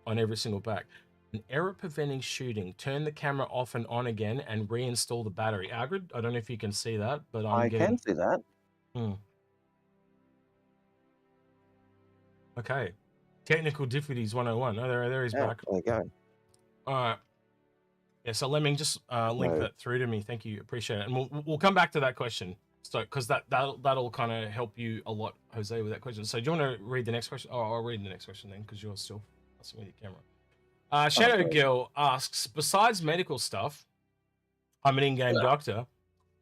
on every single pack. An error-preventing shooting. Turn the camera off and on again and reinstall the battery. Algared, I don't know if you can see that, but I can see that. Okay. Technical difficulties 101. Oh, there he's back. There you go. All right. Yeah, so Lemming, just link that through to me. Thank you. Appreciate it. And we'll come back to that question. So, because that'll kind of help you a lot, Jose, with that question. So, do you want to read the next question? Oh, I'll read the next question then, because you're still messing with your camera. Shadow Girl asks, besides medical stuff, I'm an in-game doctor.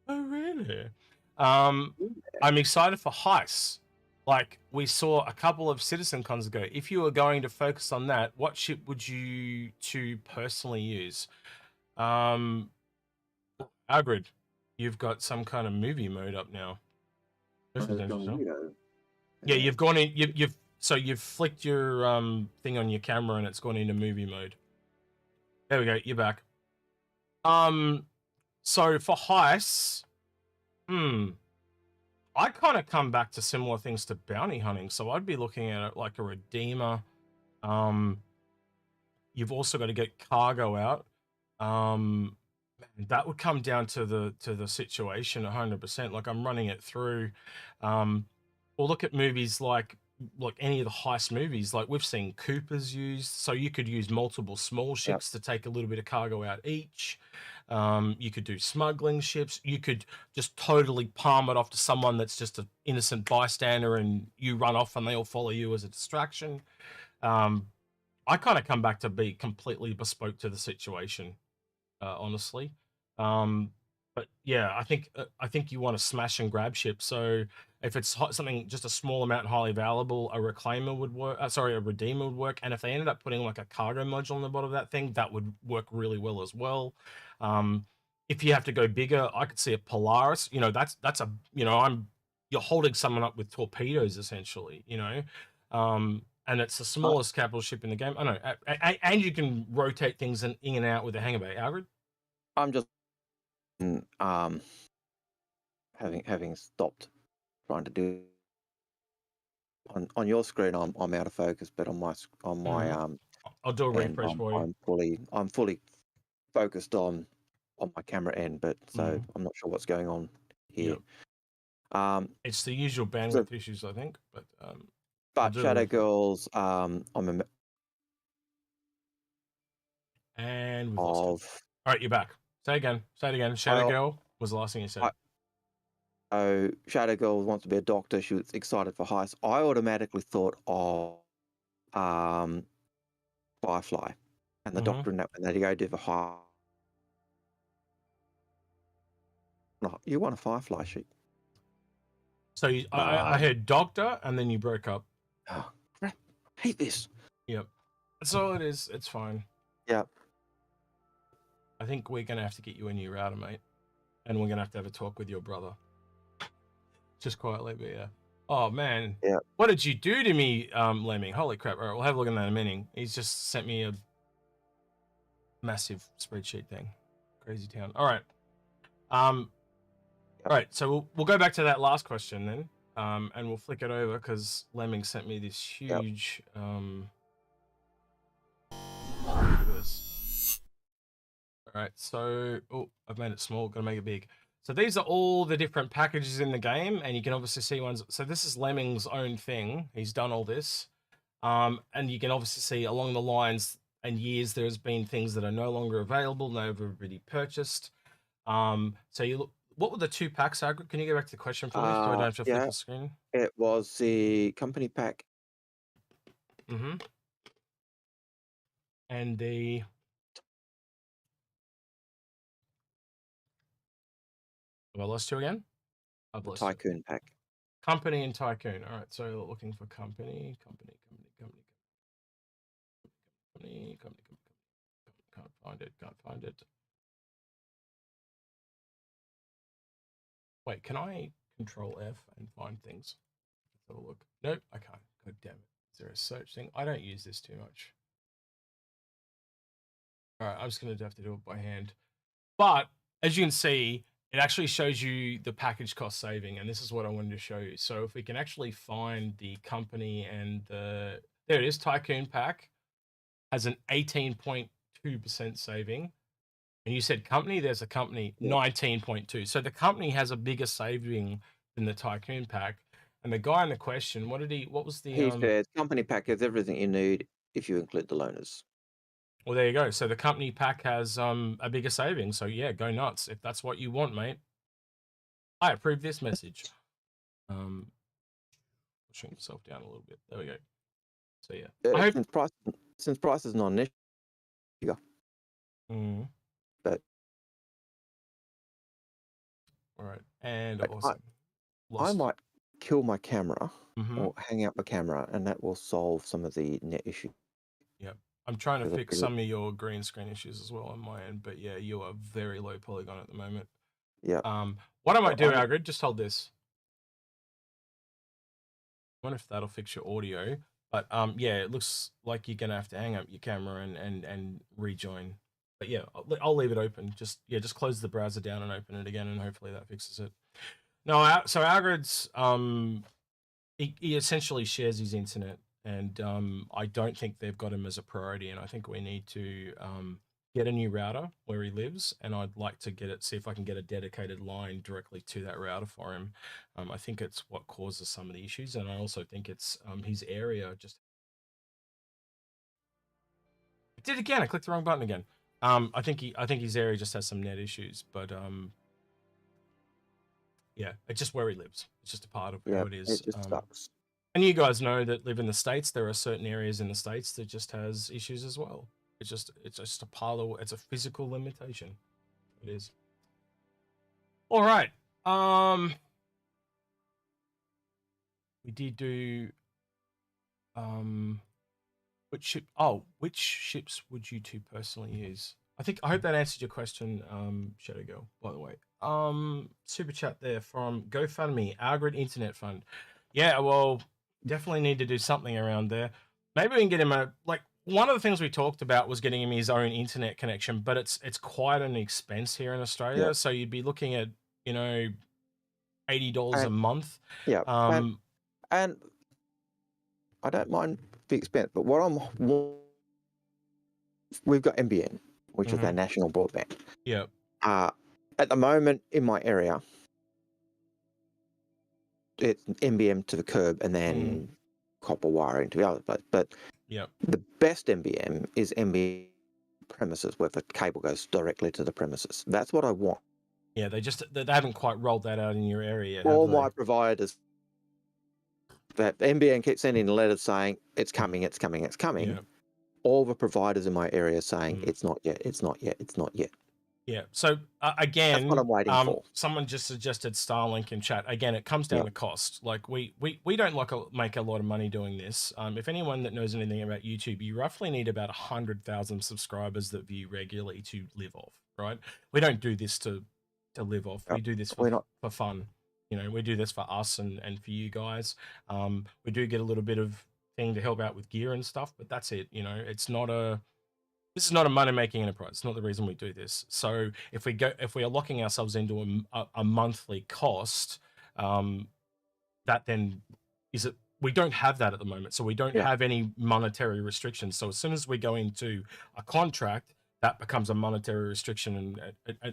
Oh, really? I'm excited for heists. Like we saw a couple of Citizen Cons ago. If you were going to focus on that, what ship would you two personally use? Algared, you've got some kind of movie mode up now. Yeah, you've gone in. You've flicked your thing on your camera and it's gone into movie mode. There we go. You're back. So for heists, I kind of come back to similar things to bounty hunting. So I'd be looking at it like a Redeemer. You've also got to get cargo out. That would come down to the situation 100%. Like I'm running it through. Or look at movies like any of the heist movies. Like we've seen Coopers used. So you could use multiple small ships to take a little bit of cargo out each. You could do smuggling ships. You could just totally palm it off to someone that's just an innocent bystander and you run off and they'll follow you as a distraction. I kind of come back to be completely bespoke to the situation, honestly. But yeah, I think you want to smash and grab ship. So if it's something just a small amount highly valuable, a reclaimer would work. A redeemer would work. And if they ended up putting like a cargo module on the bottom of that thing, that would work really well as well. If you have to go bigger, I could see a Polaris. You know, that's a you're holding someone up with torpedoes essentially. You know, and it's the smallest capital ship in the game. I know, and you can rotate things in and out with a hangar bay. Algared? I'm just having stopped trying to do on your screen. I'm out of focus, but on my I'll do a refresh for you. I'm fully focused on my camera end, but so I'm not sure what's going on here. Yep. It's the usual bandwidth issues, I think, but Shadow Girls, and we've lost it. All right, you're back. Say it again. Shadow Girl was the last thing you said. So Shadow Girl wants to be a doctor. She was excited for heist. I automatically thought of Firefly and the doctor in that when they go do the heist. No, you want a Firefly sheet. So I heard doctor and then you broke up. Oh, I hate this. Yep. That's all it is. It's fine. Yep. I think we're going to have to get you a new router, mate. And we're going to have a talk with your brother. Just quietly, but yeah. Oh, man. Yeah. What did you do to me, Lemming? Holy crap. All right, we'll have a look at that in a minute. He's just sent me a massive spreadsheet thing. Crazy town. All right. All right, so we'll go back to that last question then. And we'll flick it over because Lemming sent me this huge... Look at this. All right, so I've made it small. Got to make it big. So these are all the different packages in the game, and you can obviously see ones. So this is Lemming's own thing. He's done all this, and you can obviously see along the lines and years there's been things that are no longer available, never really purchased. So you look. What were the 2 packs, Algared? Can you go back to the question for me so I don't have to flip the screen? It was the company pack. Mm-hmm. And the... Have I lost you again? The Tycoon pack. Company and Tycoon. All right, so looking for company. Can't find it. Wait, can I Control F and find things? Let's have a look. Nope, I can't. God damn it. Is there a search thing? I don't use this too much. All right, I'm just going to have to do it by hand. But as you can see, it actually shows you the package cost saving, and this is what I wanted to show you. So if we can actually find the company and the... There it is, Tycoon pack has an 18.2% saving. And you said company, there's a company, 19.2. So the company has a bigger saving than the Tycoon pack. And the guy in the question, what was the... He said company pack has everything you need if you include the loaners. Well, there you go. So the company pack has a bigger saving. So yeah, go nuts if that's what you want, mate. I approve this message. Shrink myself down a little bit. There we go. So yeah, since price is not an issue. But all right, and awesome. I might kill my camera or hang out my camera, and that will solve some of the net issue. Yep. I'm trying to fix some of your green screen issues as well on my end, but yeah, you are very low polygon at the moment. Yeah. What I might do, Algared, just hold this. I wonder if that'll fix your audio. But yeah, it looks like you're gonna have to hang up your camera and rejoin. But yeah, I'll leave it open. Just close the browser down and open it again, and hopefully that fixes it. No, so Algared's he essentially shares his internet. And I don't think they've got him as a priority, and I think we need to get a new router where he lives, and I'd like to see if I can get a dedicated line directly to that router for him. I think it's what causes some of the issues, and I also think it's his area just... I did it again. I clicked the wrong button again. I think his area just has some net issues, but yeah, it's just where he lives. It's just a part of how it is. It just sucks. And you guys know that live in the States, there are certain areas in the States that just has issues as well. It's just a part of... It's a physical limitation. It is. All right. We did do... which ships would you two personally use? I hope that answered your question, Shadow Girl, by the way. Super chat there from GoFundMe, Algared Internet Fund. Yeah, well... Definitely need to do something around there. Maybe we can get him one of the things we talked about was getting him his own internet connection, but it's quite an expense here in Australia. Yeah. So you'd be looking at, $80 a month. Yeah. And I don't mind the expense, but we've got NBN, which is our national broadband. Yeah. At the moment in my area, it's NBN to the curb and then copper wiring to the other place. But the best NBN is NBN premises, where the cable goes directly to the premises. That's what I want. Yeah, they haven't quite rolled that out in your area yet. All my providers, that NBN keeps sending letters saying it's coming, it's coming, it's coming. Yeah. All the providers in my area saying it's not yet, it's not yet, it's not yet. Yeah. So again, that's what I'm waiting for. Someone just suggested Starlink in chat. Again, it comes down to cost. Like we don't make a lot of money doing this. If anyone that knows anything about YouTube, you roughly need about 100,000 subscribers that view regularly to live off. Right? We don't do this to live off. We do this for fun. We do this for us and for you guys. We do get a little bit of thing to help out with gear and stuff, but that's it. This is not a money-making enterprise. It's not the reason we do this. So if we are locking ourselves into a monthly cost, that then is it. We don't have that at the moment, so we don't have any monetary restrictions. So as soon as we go into a contract, that becomes a monetary restriction,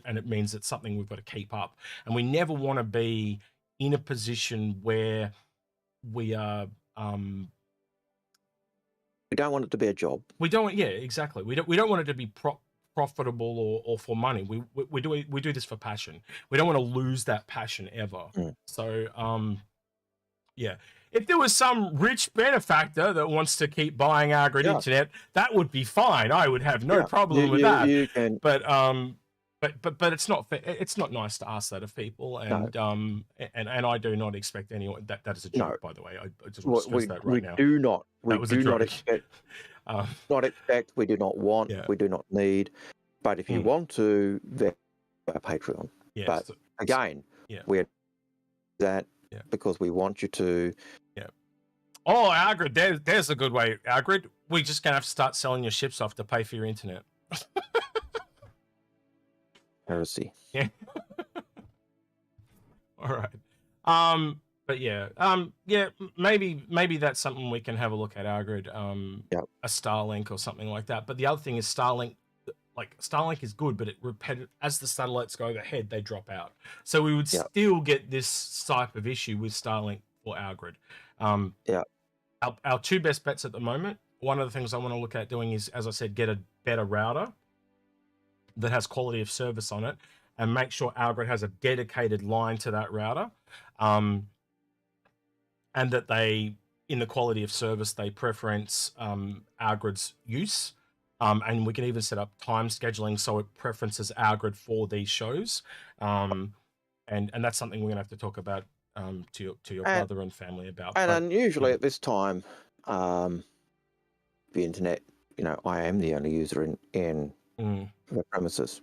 and it means it's something we've got to keep up. And we never want to be in a position where we are. We don't want it to be a job. We don't. Yeah, exactly. We don't want it to be profitable or for money. We do this for passion. We don't want to lose that passion ever. So yeah. If there was some rich benefactor that wants to keep buying Algared internet, that would be fine. I would have no problem with that. You can... But it's not it's not nice to ask that of people, and and I do not expect anyone that is a joke, by the way. I just want to stress that right now. We do not expect. Not expect. We do not want. We do not need. But if you want to, then our Patreon. Yeah, but again, we're that because we want you to. Yeah. Oh, Algared, there's a good way, Algared. We're just gonna have to start selling your ships off to pay for your internet. Piracy. Yeah. All right. But yeah. Yeah. Maybe that's something we can have a look at, Algared. A Starlink or something like that. But the other thing is Starlink. Like Starlink is good, but as the satellites go overhead, they drop out. So we would still get this type of issue with Starlink or Algared. Our two best bets at the moment. One of the things I want to look at doing is, as I said, get a better router that has quality of service on it, and make sure Algared has a dedicated line to that router, and that they, in the quality of service, they preference Algared's use. And we can even set up time scheduling so it preferences Algared for these shows. And that's something we're gonna have to talk about to your brother and family about. And unusually at this time, the internet, I am the only user in the premises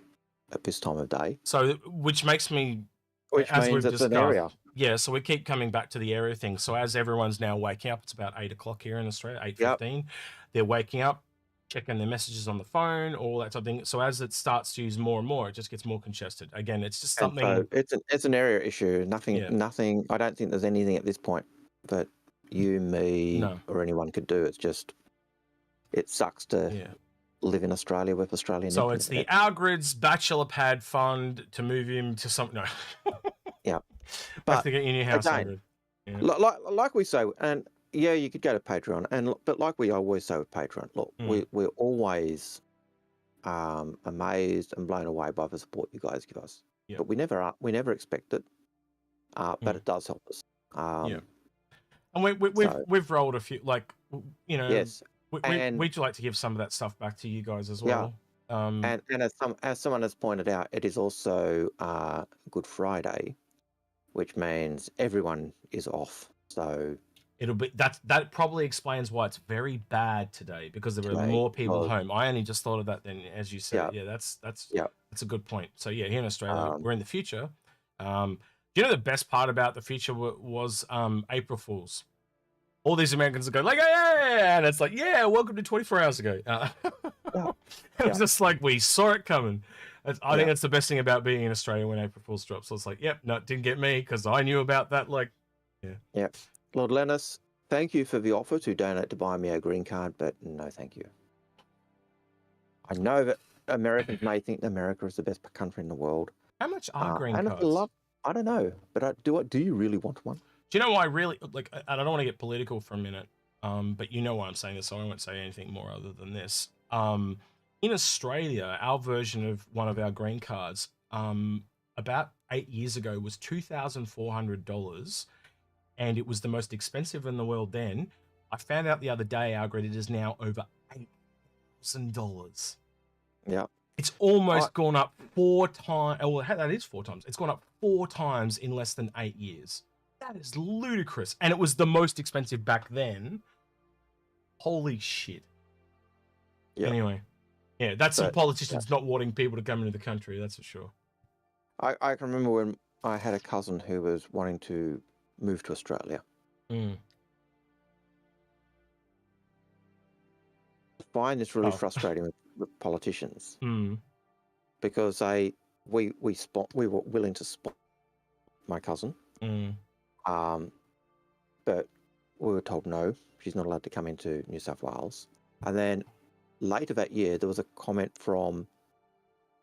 at this time of day. So which means it's an area. Yeah, so we keep coming back to the area thing. So as everyone's now waking up, it's about 8 o'clock here in Australia, 8:15. They're waking up, checking their messages on the phone, all that type of thing. So as it starts to use more and more, it just gets more congested. Again, it's just something. So it's an area issue. Nothing. I don't think there's anything at this point that you, me, or anyone could do. It's just it sucks to live in Australia with Australian. So it's the Algared's bachelor pad fund to move him to something. No. But to get in your house. Again, like we say, and. Yeah, you could go to Patreon, but like we always say with Patreon, look, we're always amazed and blown away by the support you guys give us. But we never expect it, but it does help us. And we've rolled a few, Yes, we'd like to give some of that stuff back to you guys as well. And as someone has pointed out, it is also Good Friday, which means everyone is off. So. It'll be that probably explains why it's very bad today, because there were more people home. I only just thought of that then, as you said. That's a good point. So here in Australia, we're in the future. Do you know the best part about the future was April Fools? All these Americans go like, yeah, and it's like, welcome to 24 hours ago. It was just like we saw it coming. I think that's the best thing about being in Australia when April Fools drops. So it's like, no, it didn't get me because I knew about that. Lord Lennis, thank you for the offer to donate to buy me a green card, but no, thank you. I know that Americans may think that America is the best country in the world. How much are green cards? I don't know, but do you really want one? Do you know why I really like? I don't want to get political for a minute, but you know why I'm saying this, so I won't say anything more other than this. In Australia, our version of one of our green cards, about 8 years ago, was $2,400. And it was the most expensive in the world then. I found out the other day, Algared, it is now over $8,000. Yeah. It's almost gone up 4 times. Well, that is 4 times. It's gone up 4 times in less than 8 years. That is ludicrous. And it was the most expensive back then. Holy shit. Yeah. Anyway. Yeah, that's some politicians not wanting people to come into the country, that's for sure. I can remember when I had a cousin who was wanting to move to Australia. I find this really frustrating with politicians because we were willing to spot my cousin, but we were told no, she's not allowed to come into New South Wales. And then later that year, there was a comment from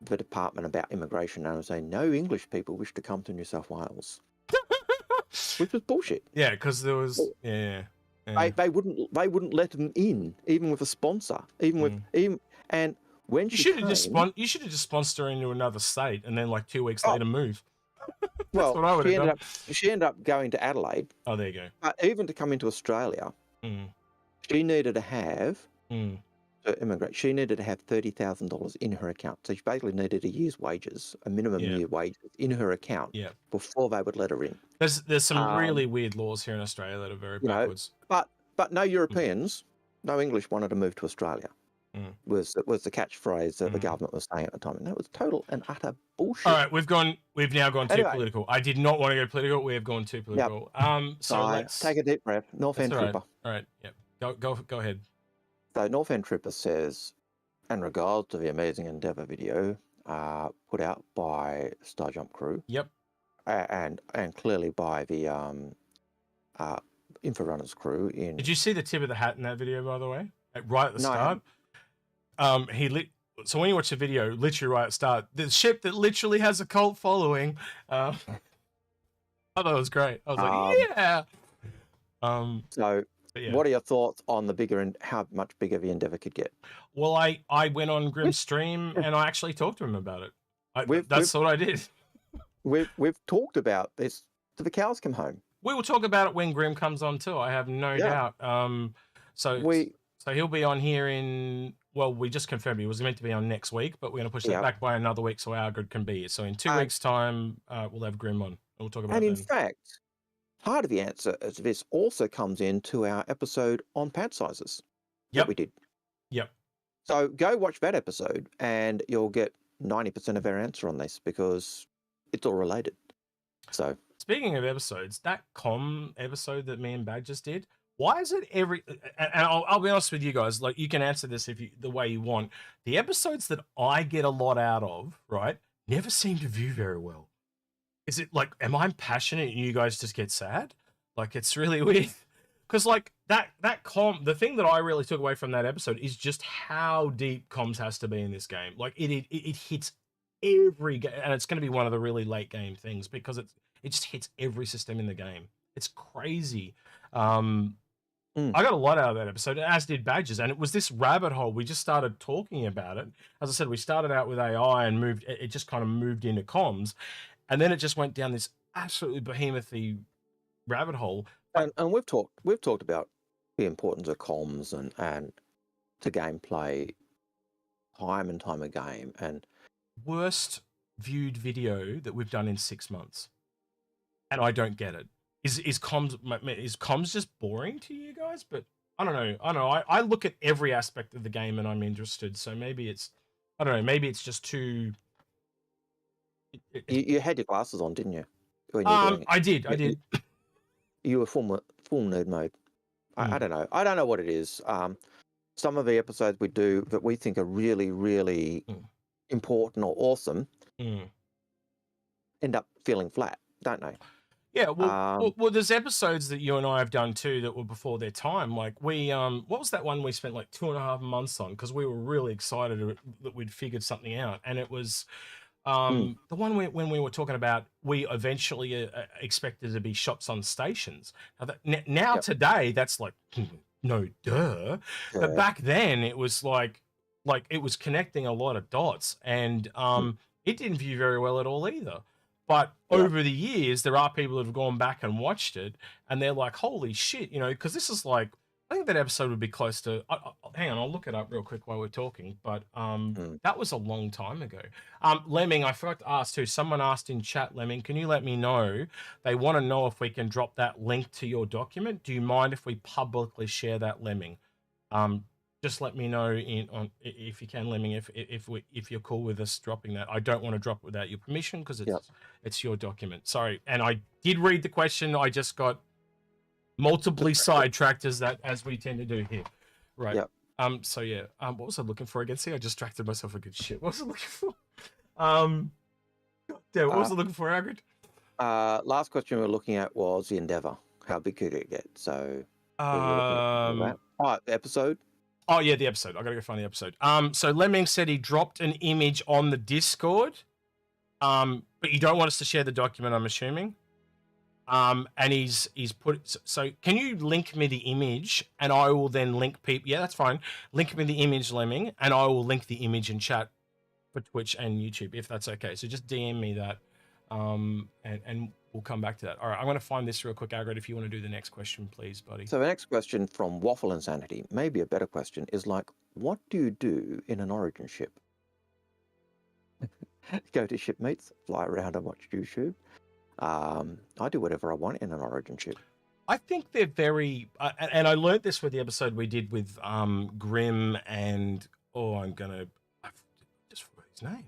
the department about immigration, and I was saying no English people wish to come to New South Wales, which was bullshit. Yeah, because there was They wouldn't let them in, even with a sponsor, even when you should have just sponsored her into another state, and then like 2 weeks later move. Well, what I would have done. She ended up going to Adelaide. Oh, there you go. But even to come into Australia, she needed to have to immigrate. She needed to have $30,000 in her account. So she basically needed a year's wages, a minimum year wages in her account before they would let her in. There's some really weird laws here in Australia that are very backwards. But no Europeans, no English wanted to move to Australia. Was the catchphrase that the government was saying at the time, and that was total and utter bullshit. All right, we've now gone too political. I did not want to go political. We have gone too political. So let's take a deep breath. North End Tripper. All right, go ahead. So North End Tripper says, in regards to the Amazing Endeavour video put out by Star Jump crew. Yep. And clearly by the Inforunners crew. Did you see the tip of the hat in that video, by the way? Right at the start. So when you watch the video, literally right at the start, the ship that literally has a cult following. I thought it was great. I was like, yeah. So what are your thoughts on the bigger and how much bigger the Endeavour could get? Well, I went on Grim's stream and I actually talked to him about it. That's what I did. We've talked about this till the cows come home. We will talk about it when Grim comes on too. I have no doubt. So he'll be on here in, well, we just confirmed he was meant to be on next week, but we're going to push that back by another week so Algared can be here. So in 2 weeks' time, we'll have Grim on. We'll talk about it. And in fact, part of the answer to this also comes into our episode on pad sizes that we did. Yep. So go watch that episode and you'll get 90% of our answer on this because it's all related. So speaking of episodes, that comm episode that me and Bag just did, why is it and I'll be honest with you guys, like you can answer this the way you want. The episodes that I get a lot out of, right, never seem to view very well. Is it like, am I passionate and you guys just get sad? Like, it's really weird. Because like that the thing that I really took away from that episode is just how deep comms has to be in this game. Like it hits every game, and it's going to be one of the really late game things because it just hits every system in the game. It's crazy. I got a lot out of that episode, as did Badges, and it was this rabbit hole. We just started talking about it. As I said, we started out with AI and it just kind of moved into comms, and then it just went down this absolutely behemoth-y rabbit hole. And we've talked about the importance of comms and to gameplay time and time again. And worst viewed video that we've done in 6 months, and I don't get it. Is comms just boring to you guys? But I don't know. I look at every aspect of the game and I'm interested. So maybe it's, I don't know. Maybe it's just too. You had your glasses on, didn't you? When you were doing it? I did. You were full nerd mode. I don't know. I don't know what it is. Some of the episodes we do that we think are really, really important or awesome end up feeling flat, don't they? Yeah, well, there's episodes that you and I have done too that were before their time. Like we, what was that one we spent like 2.5 months on because we were really excited that we'd figured something out, and it was the one when we were talking about we eventually expected to be shots on stations. Now today that's like no duh, but back then it was like it was connecting a lot of dots, and it didn't view very well at all either. But over the years, there are people that have gone back and watched it, and they're like, holy shit, you know, because this is like, I think that episode would be close to, hang on, I'll look it up real quick while we're talking, but that was a long time ago. Lemming, I forgot to ask too, someone asked in chat, Lemming, can you let me know, they want to know if we can drop that link to your document. Do you mind if we publicly share that, Lemming? Just let me know if you can, Lemming, if you're cool with us dropping that. I don't want to drop it without your permission because it's your document. Sorry, and I did read the question. I just got multiply sidetracked as we tend to do here. Right. Yep. So yeah. What was I looking for again? See, I distracted myself with good shit. What was I looking for? God damn, what was I looking for, Algared? Last question we were looking at was the Endeavour. How big could it get? So. The episode. Oh yeah, the episode. I gotta go find the episode. So Lemming said he dropped an image on the Discord. But you don't want us to share the document, I'm assuming. And he's put. So can you link me the image, and I will then link people. Yeah, that's fine. Link me the image, Lemming, and I will link the image in chat for Twitch and YouTube, if that's okay. So just DM me that, and we'll come back to that. All right, I'm going to find this real quick, Algared, if you want to do the next question, please, buddy. So the next question from Waffle Insanity, maybe a better question, is like, what do you do in an Origin ship? Go to ship meets, fly around and watch YouTube. I do whatever I want in an Origin ship. I think they're very, and I learned this with the episode we did with Grim and, I just forgot his name.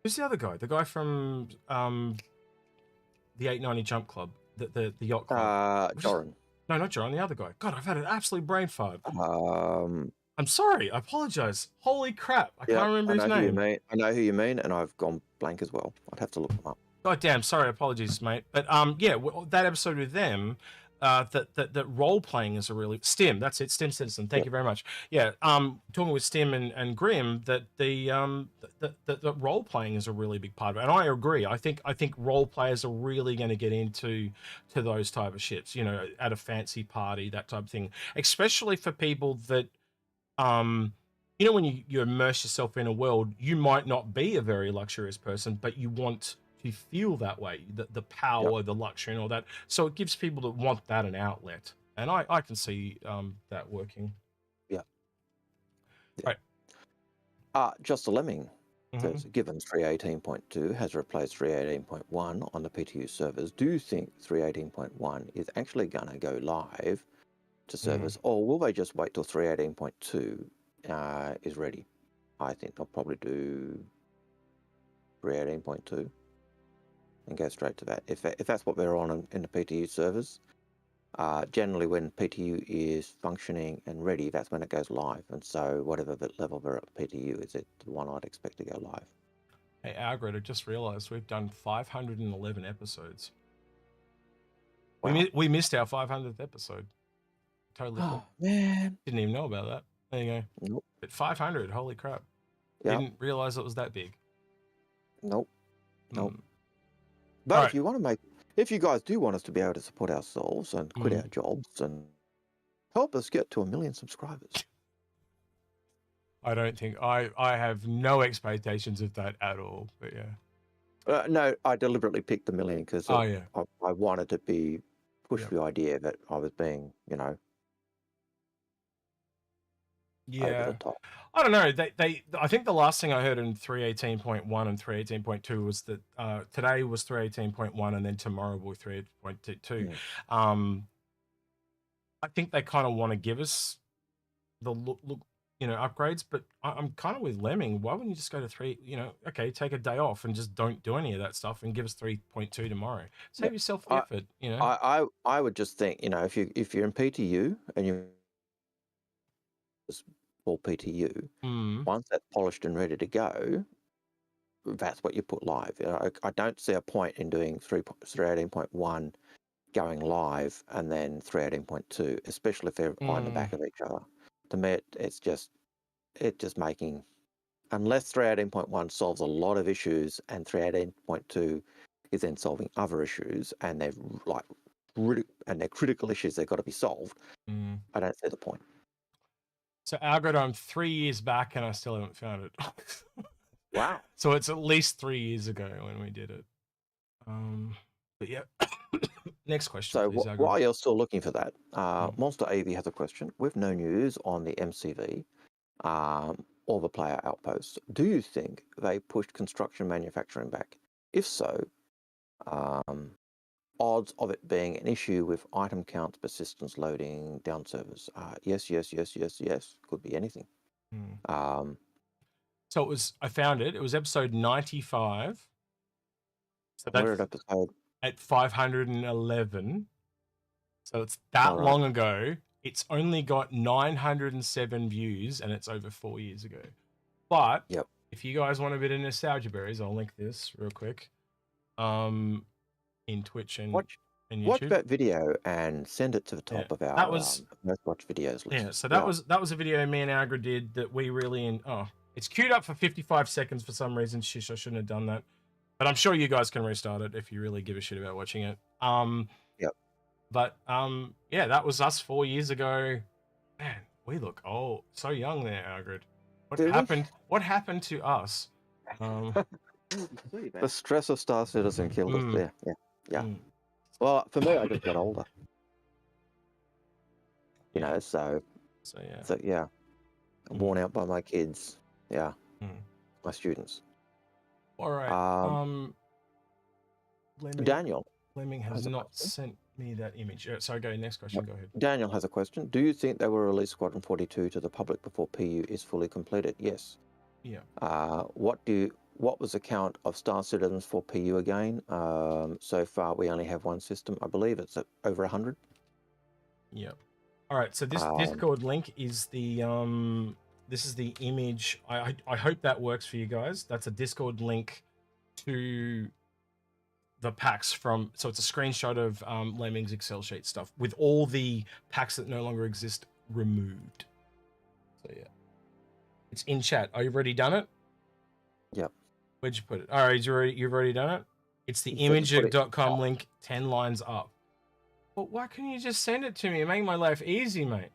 Who's the other guy? The guy from the 890 Jump Club, the yacht club. Joran. No, not Joran, the other guy. God, I've had an absolute brain fart. I'm sorry. I apologize. Holy crap. I can't remember his name. I know who you mean, and I've gone blank as well. I'd have to look them up. God damn, sorry, apologies, mate. But yeah, that episode with them, that role playing is a really Stim. That's it, Stim Citizen. Thank you very much. Yeah, talking with Stim and Grim, that the role playing is a really big part of it, and I agree. I think role players are really going to get into those type of ships. You know, at a fancy party, that type of thing, especially for people that, you know, when you immerse yourself in a world, you might not be a very luxurious person, but you want to feel that way, the power, the luxury and all that. So it gives people that want that an outlet. And I can see that working. Yeah. Right. Just a Lemming says, given 3.18.2 has replaced 3.18.1 on the PTU servers, do you think 3.18.1 is actually going to go live to servers, or will they just wait till 3.18.2 is ready? I think they'll probably do 3.18.2 and go straight to that. If that's what they're on in the PTU servers, generally when PTU is functioning and ready, that's when it goes live. And so whatever the level they're at PTU is, it the one I'd expect to go live. Hey, Algared, I just realized we've done 511 episodes. Wow. We missed our 500th episode. Totally. Oh, man. Didn't even know about that. There you go. Nope. But 500, holy crap. Yep. Didn't realize it was that big. Nope. But if you guys do want us to be able to support ourselves and quit our jobs and help us get to 1 million subscribers. I don't think I have no expectations of that at all, but yeah. No, I deliberately picked the 1 million because I wanted to push the idea that I was being, over the top. I don't know. I think the last thing I heard in 3.18.1 and 3.18.2 was that today was 3.18.1 and then tomorrow will be 3.18.2. I think they kind of want to give us the look, upgrades, but I'm kind of with Lemming. Why wouldn't you just go to 3? Okay, take a day off and just don't do any of that stuff and give us 3.2 tomorrow. Save yourself the effort. I would just think, if you're in PTU and you for PTU, once that's polished and ready to go, that's what you put live. I don't see a point in doing 3.18.1 going live and then 3.18.2, especially if they're on the back of each other. To me, it's just making, unless 3.18.1 solves a lot of issues and 3.18.2 is then solving other issues, and they're critical issues, they've got to be solved. I don't see the point. So Algared, I'm 3 years back and I still haven't found it. Wow. So it's at least 3 years ago when we did it. But yeah. Next question. So please, while you're still looking for that, Monster AV has a question. With no news on the MCV or the player outposts, do you think they pushed construction manufacturing back? If so, odds of it being an issue with item counts, persistence, loading, down servers? Yes. Could be anything. So it was. I found it. It was episode 95. So that's episode at 511. So it's that long ago. It's only got 907 views, and it's over 4 years ago. But if you guys want a bit of nostalgia berries, I'll link this real quick. In Twitch and in YouTube. Watch that video and send it to the top of our most watched videos list. Yeah, so that was a video me and Algared did that we really it's queued up for 55 seconds for some reason. Shish, I shouldn't have done that. But I'm sure you guys can restart it if you really give a shit about watching it. Yep. But yeah, that was us 4 years ago. Man, we look so young there, Algared. What happened to us? The stress of Star Citizen killed us there. Yeah. Well, for me, I just got older. You know, so yeah. Worn out by my kids. Yeah. My students. All right. Daniel. Lemming has not sent me that image. Sorry, go next question. Go ahead. Daniel has a question. Do you think they will release Squadron 42 to the public before PU is fully completed? Yes. Yeah. What was the count of Star Citizens for PU again? So far, we only have one system. I believe it's at over 100. Yep. All right. So this Discord link is the this is the image. I hope that works for you guys. That's a Discord link to the packs from. So it's a screenshot of Lemming's Excel sheet stuff with all the packs that no longer exist removed. So yeah, it's in chat. Are you already done it? Yep. Where'd you put it? All right, you've already done it. It's the image.com link 10 lines up. Well, why couldn't you just send it to me and make my life easy, mate?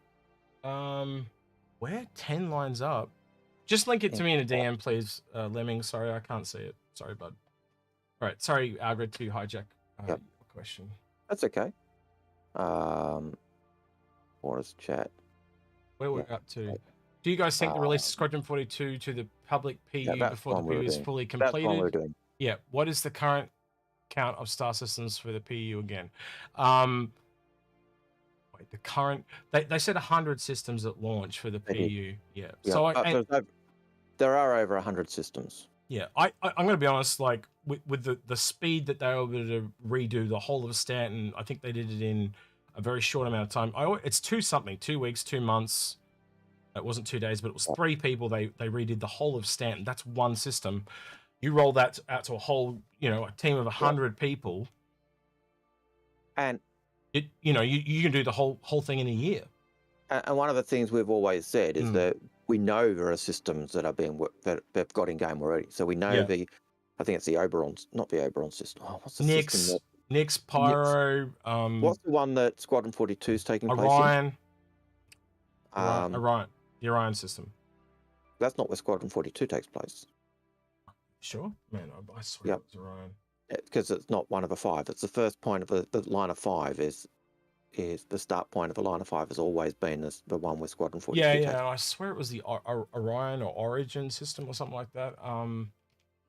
Where 10 lines up? Just link it to me in a DM, please, Lemming. Sorry, I can't see it. Sorry, bud. All right, sorry, Algared, to hijack your question. That's okay. Or is chat? Where we're up to? Do you guys think the release of Squadron 42 to the public PU before the PU is fully completed? That's what we're doing. Yeah. What is the current count of star systems for the PU again? Wait, the current they said 100 systems at launch for the PU. Yeah. So there are over 100 systems. Yeah. I'm going to be honest. Like with the speed that they were able to redo the whole of Stanton, I think they did it in a very short amount of time. It's 2 weeks, 2 months. It wasn't 2 days, but it was 3 people. They redid the whole of Stanton. That's one system. You roll that out to a whole, a team of 100 people, and you can do the whole thing in a year. And one of the things we've always said is that we know there are systems that are being that they've got in game already. So we know I think it's the Oberon, not the Oberon system. Oh, what's the system? Nyx, Pyro. What's the one that Squadron 42 is taking place in? Orion. The Orion system. That's not where Squadron 42 takes place. Sure? Man, I swear it was Orion. Because it's not one of the 5. It's the first point of the line of 5 is the start point of the line of 5 has always been the one with Squadron 42. Yeah, I swear it was the Orion or Origin system or something like that.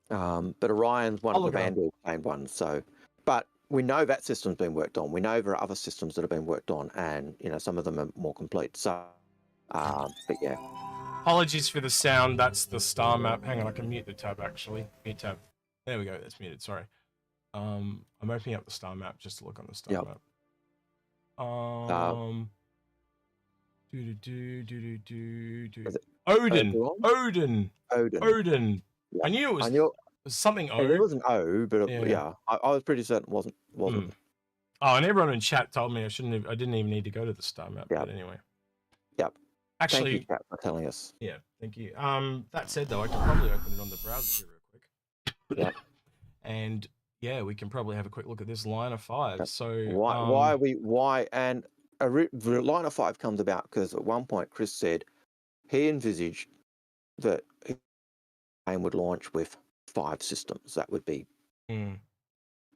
But Orion's one of the Vandal claimed ones. So, but we know that system's been worked on. We know there are other systems that have been worked on, and some of them are more complete. So, but yeah. Apologies for the sound. That's the star map. Hang on, I can mute the tab actually. Mute tab. There we go. That's muted. Sorry. I'm opening up the star map just to look on the star map. Odin. I knew it was something O. It wasn't O, but I was pretty certain it wasn't. Oh, and everyone in chat told me I didn't even need to go to the star map. But anyway. Yep. Actually, thank you, chat, for telling us. Yeah, thank you. That said, though, I can probably open it on the browser here real quick. Yeah. And yeah, we can probably have a quick look at this line of 5. So why and the line of 5 comes about because at one point Chris said he envisaged that the game would launch with 5 systems. That would be.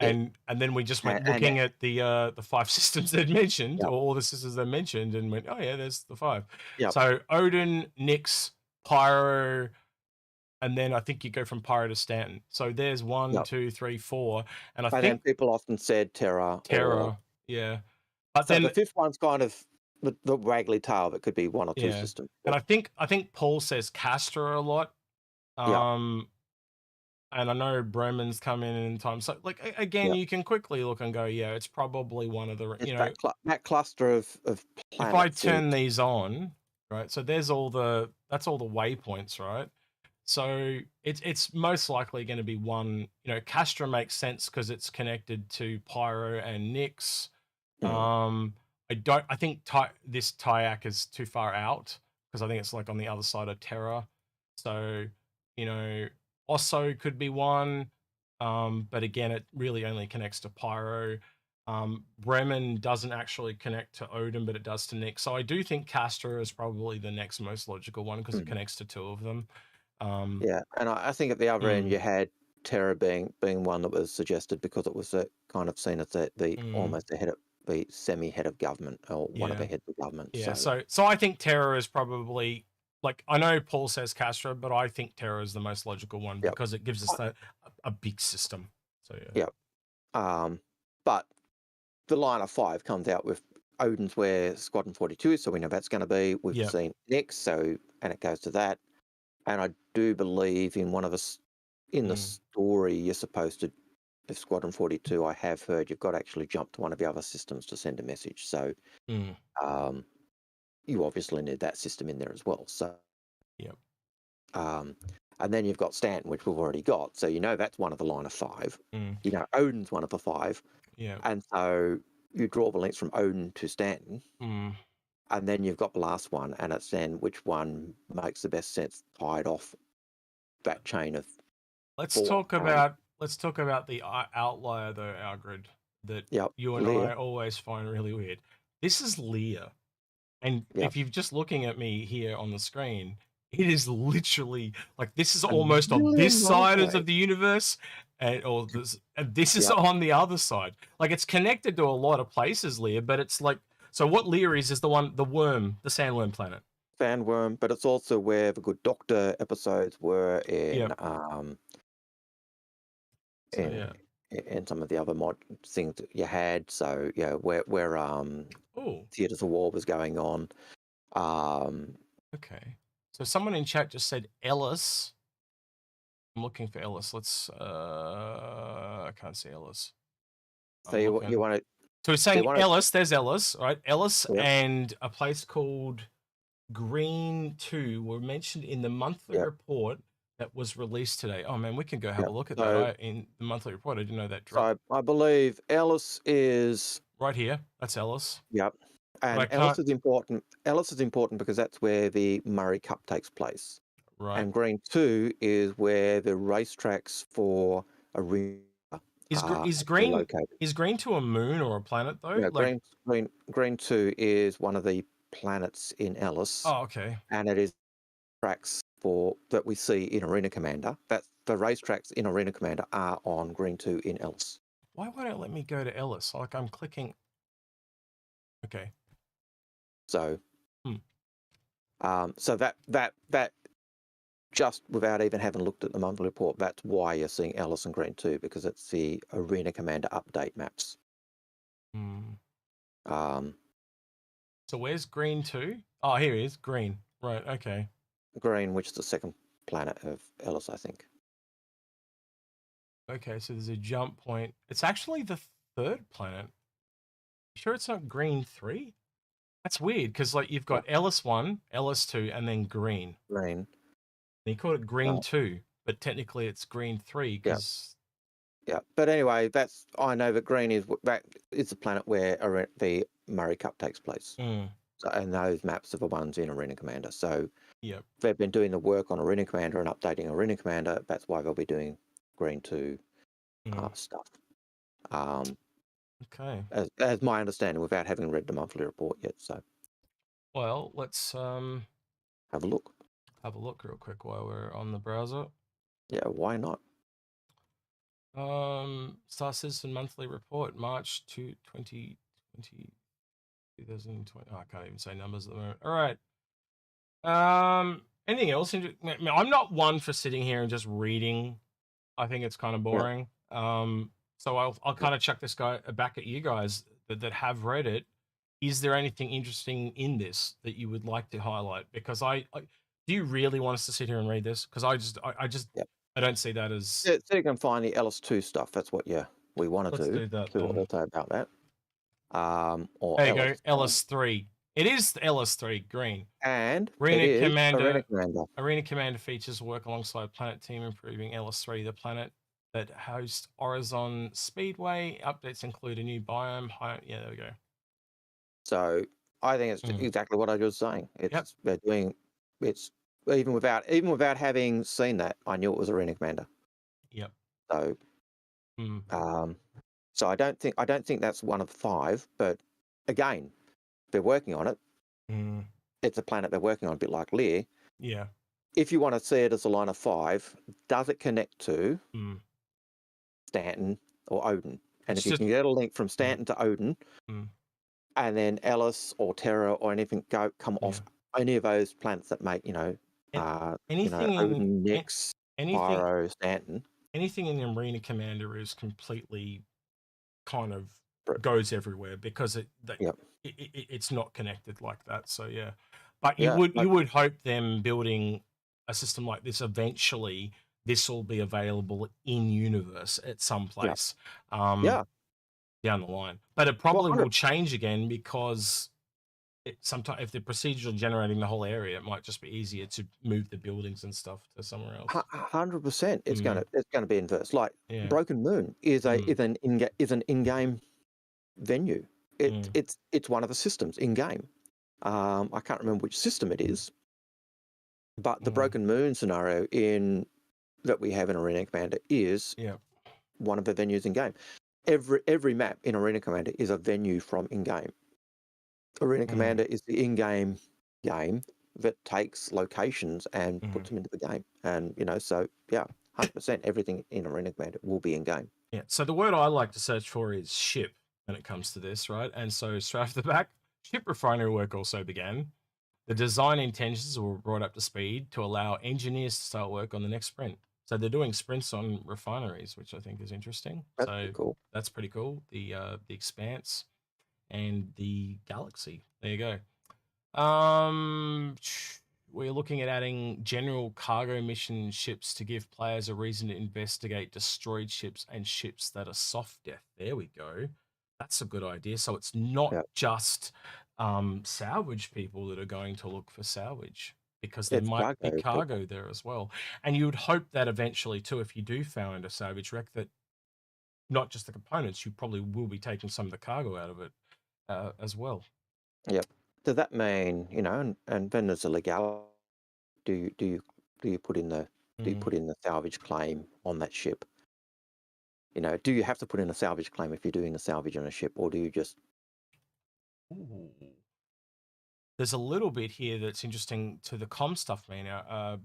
And then we just went looking at the 5 systems they'd mentioned, or all the systems they mentioned, and went, oh yeah, there's the 5. Yep. So Odin, Nyx, Pyro, and then I think you go from Pyro to Stanton. So there's 1, 2, 3, 4, and I think then people often said Terra. Yeah. But so then the 5th one's kind of the waggly tail that could be 1 or 2 systems. And I think Paul says Castor a lot. And I know Bremen's come in time. So, like, again, you can quickly look and go, yeah, it's probably one of the, that cluster of planets. If I turn these on, right, so that's all the waypoints, right? So it's most likely going to be one. You know, Castra makes sense because it's connected to Pyro and Nyx. I think this Tyak is too far out because I think it's like on the other side of Terra. So, you know, Osso could be one. But again, it really only connects to Pyro. Bremen doesn't actually connect to Odin, but it does to Nyx. So I do think Castra is probably the next most logical one because it connects to two of them. Yeah, and I think at the other end you had Terra being one that was suggested because it was kind of seen as the almost the head of the semi-head of government or one of the heads of government. Yeah, so I think Terra is probably, like, I know Paul says Castra, but I think Terra is the most logical one because it gives us a big system. So but the line of 5 comes out with Odin's where Squadron 42 is, so we know that's going to be. We've seen Nyx, and it goes to that. And I do believe in one of us in the story, you're supposed to, if Squadron 42, I have heard you've got to actually jump to one of the other systems to send a message. So you obviously need that system in there as well. So and then you've got Stanton, which we've already got. So you know that's one of the line of 5. You know Odin's one of the 5. And so you draw the links from Odin to Stanton. And then you've got the last one, and it's then which one makes the best sense tied off that chain of. Let's talk about the outlier though, Algared, that you and I always find really weird. This is Lear, and if you're just looking at me here on the screen, it is literally like this is almost on this side of the universe, and this is on the other side. Like it's connected to a lot of places, Lear, but it's like. So what Lear is the worm, the sandworm planet. Sandworm, but it's also where the Good Doctor episodes were in in some of the other mod things that you had. So yeah, where Theatres of War was going on. Okay. So someone in chat just said Ellis. I'm looking for Ellis. Let's I can't see Ellis. So you want to. So we're saying Ellis, there's Ellis, right? Ellis and a place called Green 2 were mentioned in the monthly report that was released today. Oh, man, we can go have a look at that in the monthly report. I didn't know that dropped. So I believe Ellis is... Right here. That's Ellis. Yep. And Ellis is important. Ellis is important because that's where the Murray Cup takes place. Right. And Green 2 is where the racetracks for Arena... Is Green to a moon or a planet though? Yeah, Green 2 is one of the planets in Ellis. Oh, okay. And it is tracks that we see in Arena Commander. That's the racetracks in Arena Commander are on Green 2 in Ellis. Why won't it let me go to Ellis? Like I'm clicking. Okay. So, so that just without even having looked at the monthly report, that's why you're seeing Ellis and Green 2, because it's the Arena Commander update maps. So where's Green 2? Oh, here he is. Green. Right, okay. Green, which is the second planet of Ellis, I think. Okay, so there's a jump point. It's actually the third planet. You sure it's not Green 3? That's weird, because like you've got Ellis 1, Ellis 2, and then Green. Green. And you call it Green 2, but technically it's Green 3 because. Yeah, but anyway, I know that Green is the planet where the Murray Cup takes place. So, and those maps are the ones in Arena Commander. So they've been doing the work on Arena Commander and updating Arena Commander. That's why they'll be doing Green 2 stuff. Okay. As my understanding, without having read the monthly report yet. So. Well, let's have a look. Have a look real quick while we're on the browser. Yeah, why not? Star Citizen monthly report, March 2020. Oh, I can't even say numbers at the moment. All right. Anything else? I'm not one for sitting here and just reading. I think it's kind of boring. So I'll kind of chuck this guy back at you guys that have read it. Is there anything interesting in this that you would like to highlight? Because do you really want us to sit here and read this? Because I don't see that as. So you can find the Ellis 2 stuff. That's what we want to do. Do that. See what they say about that. Or there you go, Ellis 3. It is the LS3 green. And Arena it is Commander. Arena Commander. Arena Commander features work alongside Planet Team, improving LS3, the planet that hosts Orion Speedway. Updates include a new biome. Yeah, there we go. So I think it's exactly what I was saying. It's they're doing. It's even without having seen that, I knew it was Arena Commander. Yep. So, so I don't think that's one of 5. But again, they're working on it. It's a planet they're working on, a bit like Lear. Yeah. If you want to see it as a line of 5, does it connect to Stanton or Odin? And if you can get a link from Stanton to Odin, and then Ellis or Terra or anything come off any of those planets that make anything Odin, Nyx, Pyro, Stanton. Anything in the Arena Commander is completely kind of goes everywhere because it's not connected like that. So yeah, but you would hope them building a system like this eventually this will be available in universe at some place down the line. But it probably will change again because sometimes if they're procedurally generating the whole area, it might just be easier to move the buildings and stuff to somewhere else. 100%. It's gonna be inverse. Like Broken Moon is an in-game venue. It's one of the systems in game. I can't remember which system it is, but the Broken Moon scenario that we have in Arena Commander is one of the venues in game. Every map in Arena Commander is a venue from in game. Arena Commander is the in-game game that takes locations and puts them into the game. And 100% everything in Arena Commander will be in game. Yeah. So the word I like to search for is ship when it comes to this, right? And so straight off the back, ship refinery work also began. The design intentions were brought up to speed to allow engineers to start work on the next sprint. So they're doing sprints on refineries, which I think is interesting. That's pretty cool. That's pretty cool. The Expanse and the Galaxy. There you go. We're looking at adding general cargo mission ships to give players a reason to investigate destroyed ships and ships that are soft death. There we go. That's a good idea. So it's not just salvage people that are going to look for salvage because there might be cargo there as well. And you would hope that eventually too, if you do find a salvage wreck, that not just the components, you probably will be taking some of the cargo out of it as well. Yep. Does that mean, and then there's a legality? Do you put in the salvage claim on that ship? Do you have to put in a salvage claim if you're doing a salvage on a ship, or do you just? Ooh. There's a little bit here that's interesting to the comm stuff, man.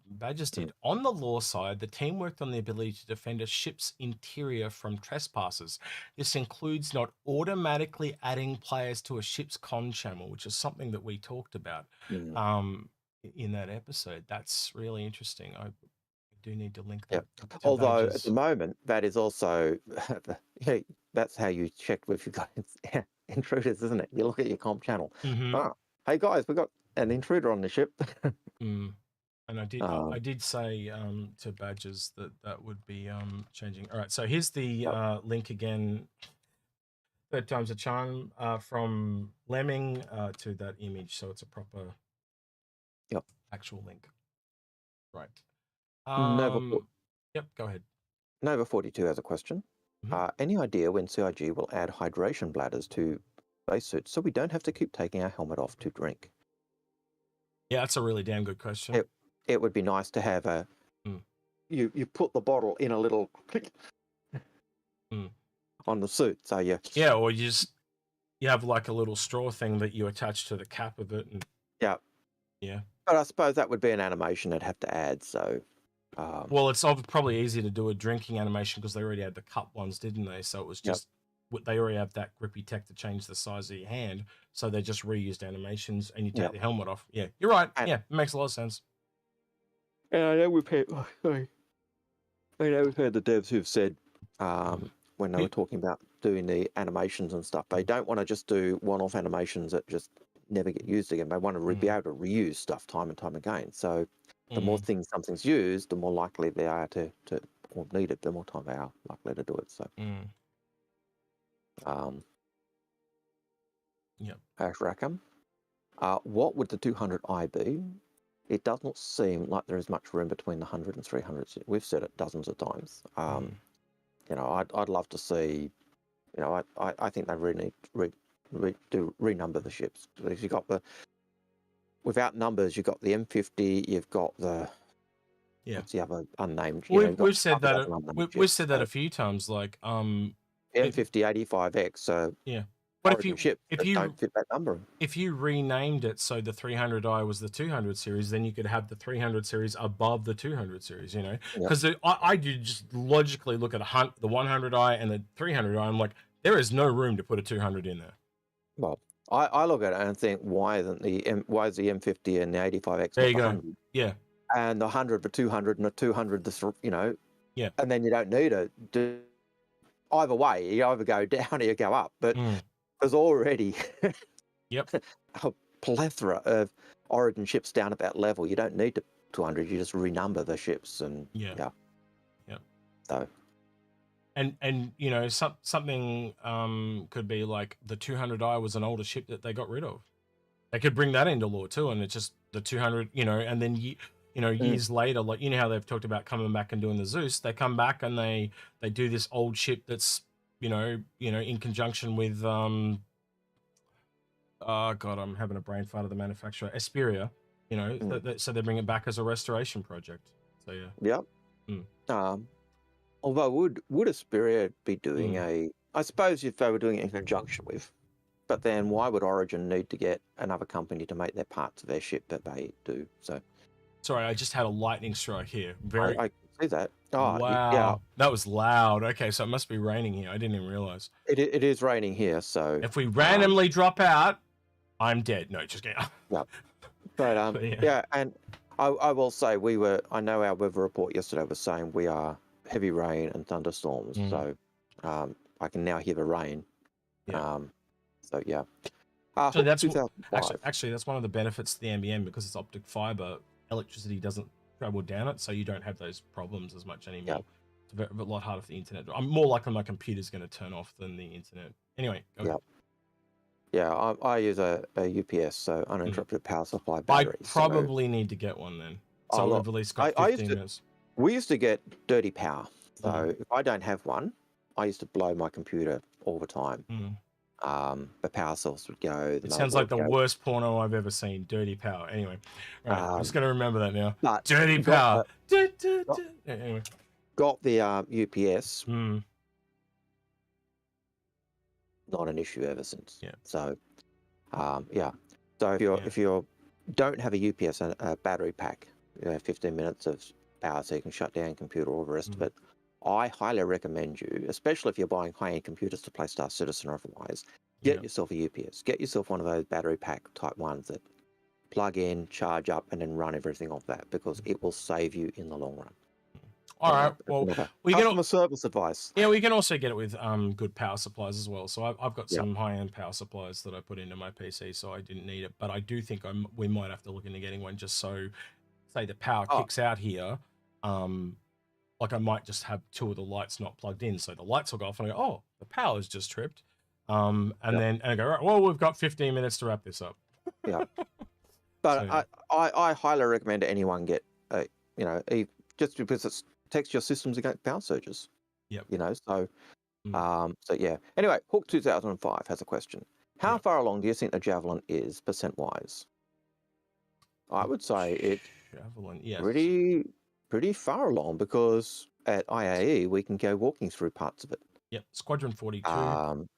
Badgers did. On the law side, the team worked on the ability to defend a ship's interior from trespassers. This includes not automatically adding players to a ship's con channel, which is something that we talked about in that episode. That's really interesting. I do need to link that. Although at the moment, that is also that's how you check if you've got intruders, isn't it? You look at your comp channel. Hey guys, we got an intruder on the ship. And I did say to Badgers that would be changing. All right, so here's the link again. Third time's a charm from Lemming to that image, so it's a proper actual link. Right. Yep, go ahead. Nova 42 has a question. Any idea when CIG will add hydration bladders to base suits so we don't have to keep taking our helmet off to drink? Yeah, that's a really damn good question. It would be nice to have a you put the bottle in a little click on the suit, so or you have like a little straw thing that you attach to the cap of it, and but I suppose that would be an animation they'd have to add. So well, it's probably easy to do a drinking animation because they already had the cup ones, didn't they? So it was just they already have that grippy tech to change the size of your hand, so they just reused animations, and you take the helmet off. Yeah, you're right. It makes a lot of sense. And I know we've had the devs who've said when they were talking about doing the animations and stuff, they don't want to just do one-off animations that just never get used again. They want to be able to reuse stuff time and time again. So the more things something's used, the more likely they are to or need it, the more time they are likely to do it. So Ash Rackham, What would the 200i be? It does not seem like there is much room between the 100 and 300. We've said it dozens of times. You know, I'd love to see. You know, I think they really need to renumber the ships. If you got without numbers, you've got the M50, you've got the what's the other unnamed? We've said that we've said that a few times. Like the M50 85X. So but if you don't fit that number, if you renamed it so the 300i was the 200 series, then you could have the 300 series above the 200 series. You know, because I do just logically look at the 100i and the 300i. I'm like, there is no room to put a 200 in there. Well, I look at it and think, why is the M50 and the 85X? There you go. 100? Yeah. And the 100 for 200 and the 200, you know. Yeah. And then you don't need it. Either way, you either go down or you go up. But there's already a plethora of Origin ships down at that level. You don't need 200. You just renumber the ships and So. And you know, something could be like the 200i was an older ship that they got rid of. They could bring that into lore too, and it's just the 200, you know, and then years later, like, you know how they've talked about coming back and doing the Zeus. They come back and they do this old ship that's you know in conjunction with oh god, I'm having a brain fart of the manufacturer, Esperia. You know, so they bring it back as a restoration project. So Although would Esperia be doing I suppose if they were doing it in conjunction with, but then why would Origin need to get another company to make their parts of their ship that they do? So, sorry, I just had a lightning strike here. I can see that. Oh, wow, that was loud. Okay, so it must be raining here. I didn't even realize. It is raining here, so if we randomly drop out, I'm dead. No, just kidding. But and I will say I know our weather report yesterday was saying we are heavy rain and thunderstorms, so I can now hear the rain. So that's actually that's one of the benefits to the NBN, because it's optic fiber. Electricity doesn't travel down it, so you don't have those problems as much anymore. It's a lot harder for the internet. I'm more likely my computer's going to turn off than the internet. Anyway, I use a UPS, so uninterrupted power supply battery. I probably need to get one then. So we've at least got 15 minutes. We used to get dirty power, so if I don't have one, I used to blow my computer all the time. The power source would go. It sounds like the worst porno I've ever seen. Dirty power. Anyway, I'm just going to remember that now. Dirty power. Anyway, got the UPS. Not an issue ever since. So, So if you don't have a UPS and a battery pack, 15 minutes of power so you can shut down computer, all the rest of it. I highly recommend you, especially if you're buying high-end computers to play Star Citizen or otherwise, get yourself a UPS. Get yourself one of those battery pack type ones that plug in, charge up, and then run everything off that, because it will save you in the long run. All right. Well, we customer service advice. Yeah, we can also get it with good power supplies as well. So I've got some high-end power supplies that I put into my PC, so I didn't need it. But I do think we might have to look into getting one, just so, say the power kicks out here. Like I might just have two of the lights not plugged in, so the lights will go off and I go, oh, the power's just tripped. Then I go, right, well, we've got 15 minutes to wrap this up. But so, I highly recommend anyone get a, just because it protects your systems against power surges. So Anyway, Hawk 2005 has a question. How far along do you think the Javelin is percent-wise? I would say it's Javelin, pretty far along, because at IAE we can go walking through parts of it. Squadron 42.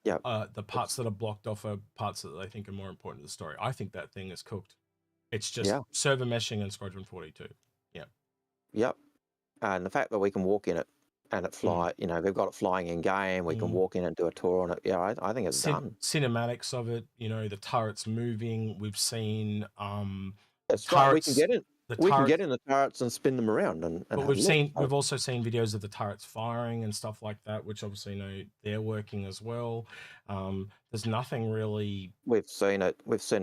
The parts that are blocked off are parts that I think are more important to the story. I think that thing is cooked. It's just server meshing and Squadron 42. And the fact that we can walk in it and it fly, they've got it flying in game. We can walk in and do a tour on it. I think it's done. Cinematics of it, the turrets moving. We've seen turrets. We can get in. We can get in the turrets and spin them around, but we've also seen videos of the turrets firing and stuff like that, which obviously they're working as well. There's nothing really. We've seen it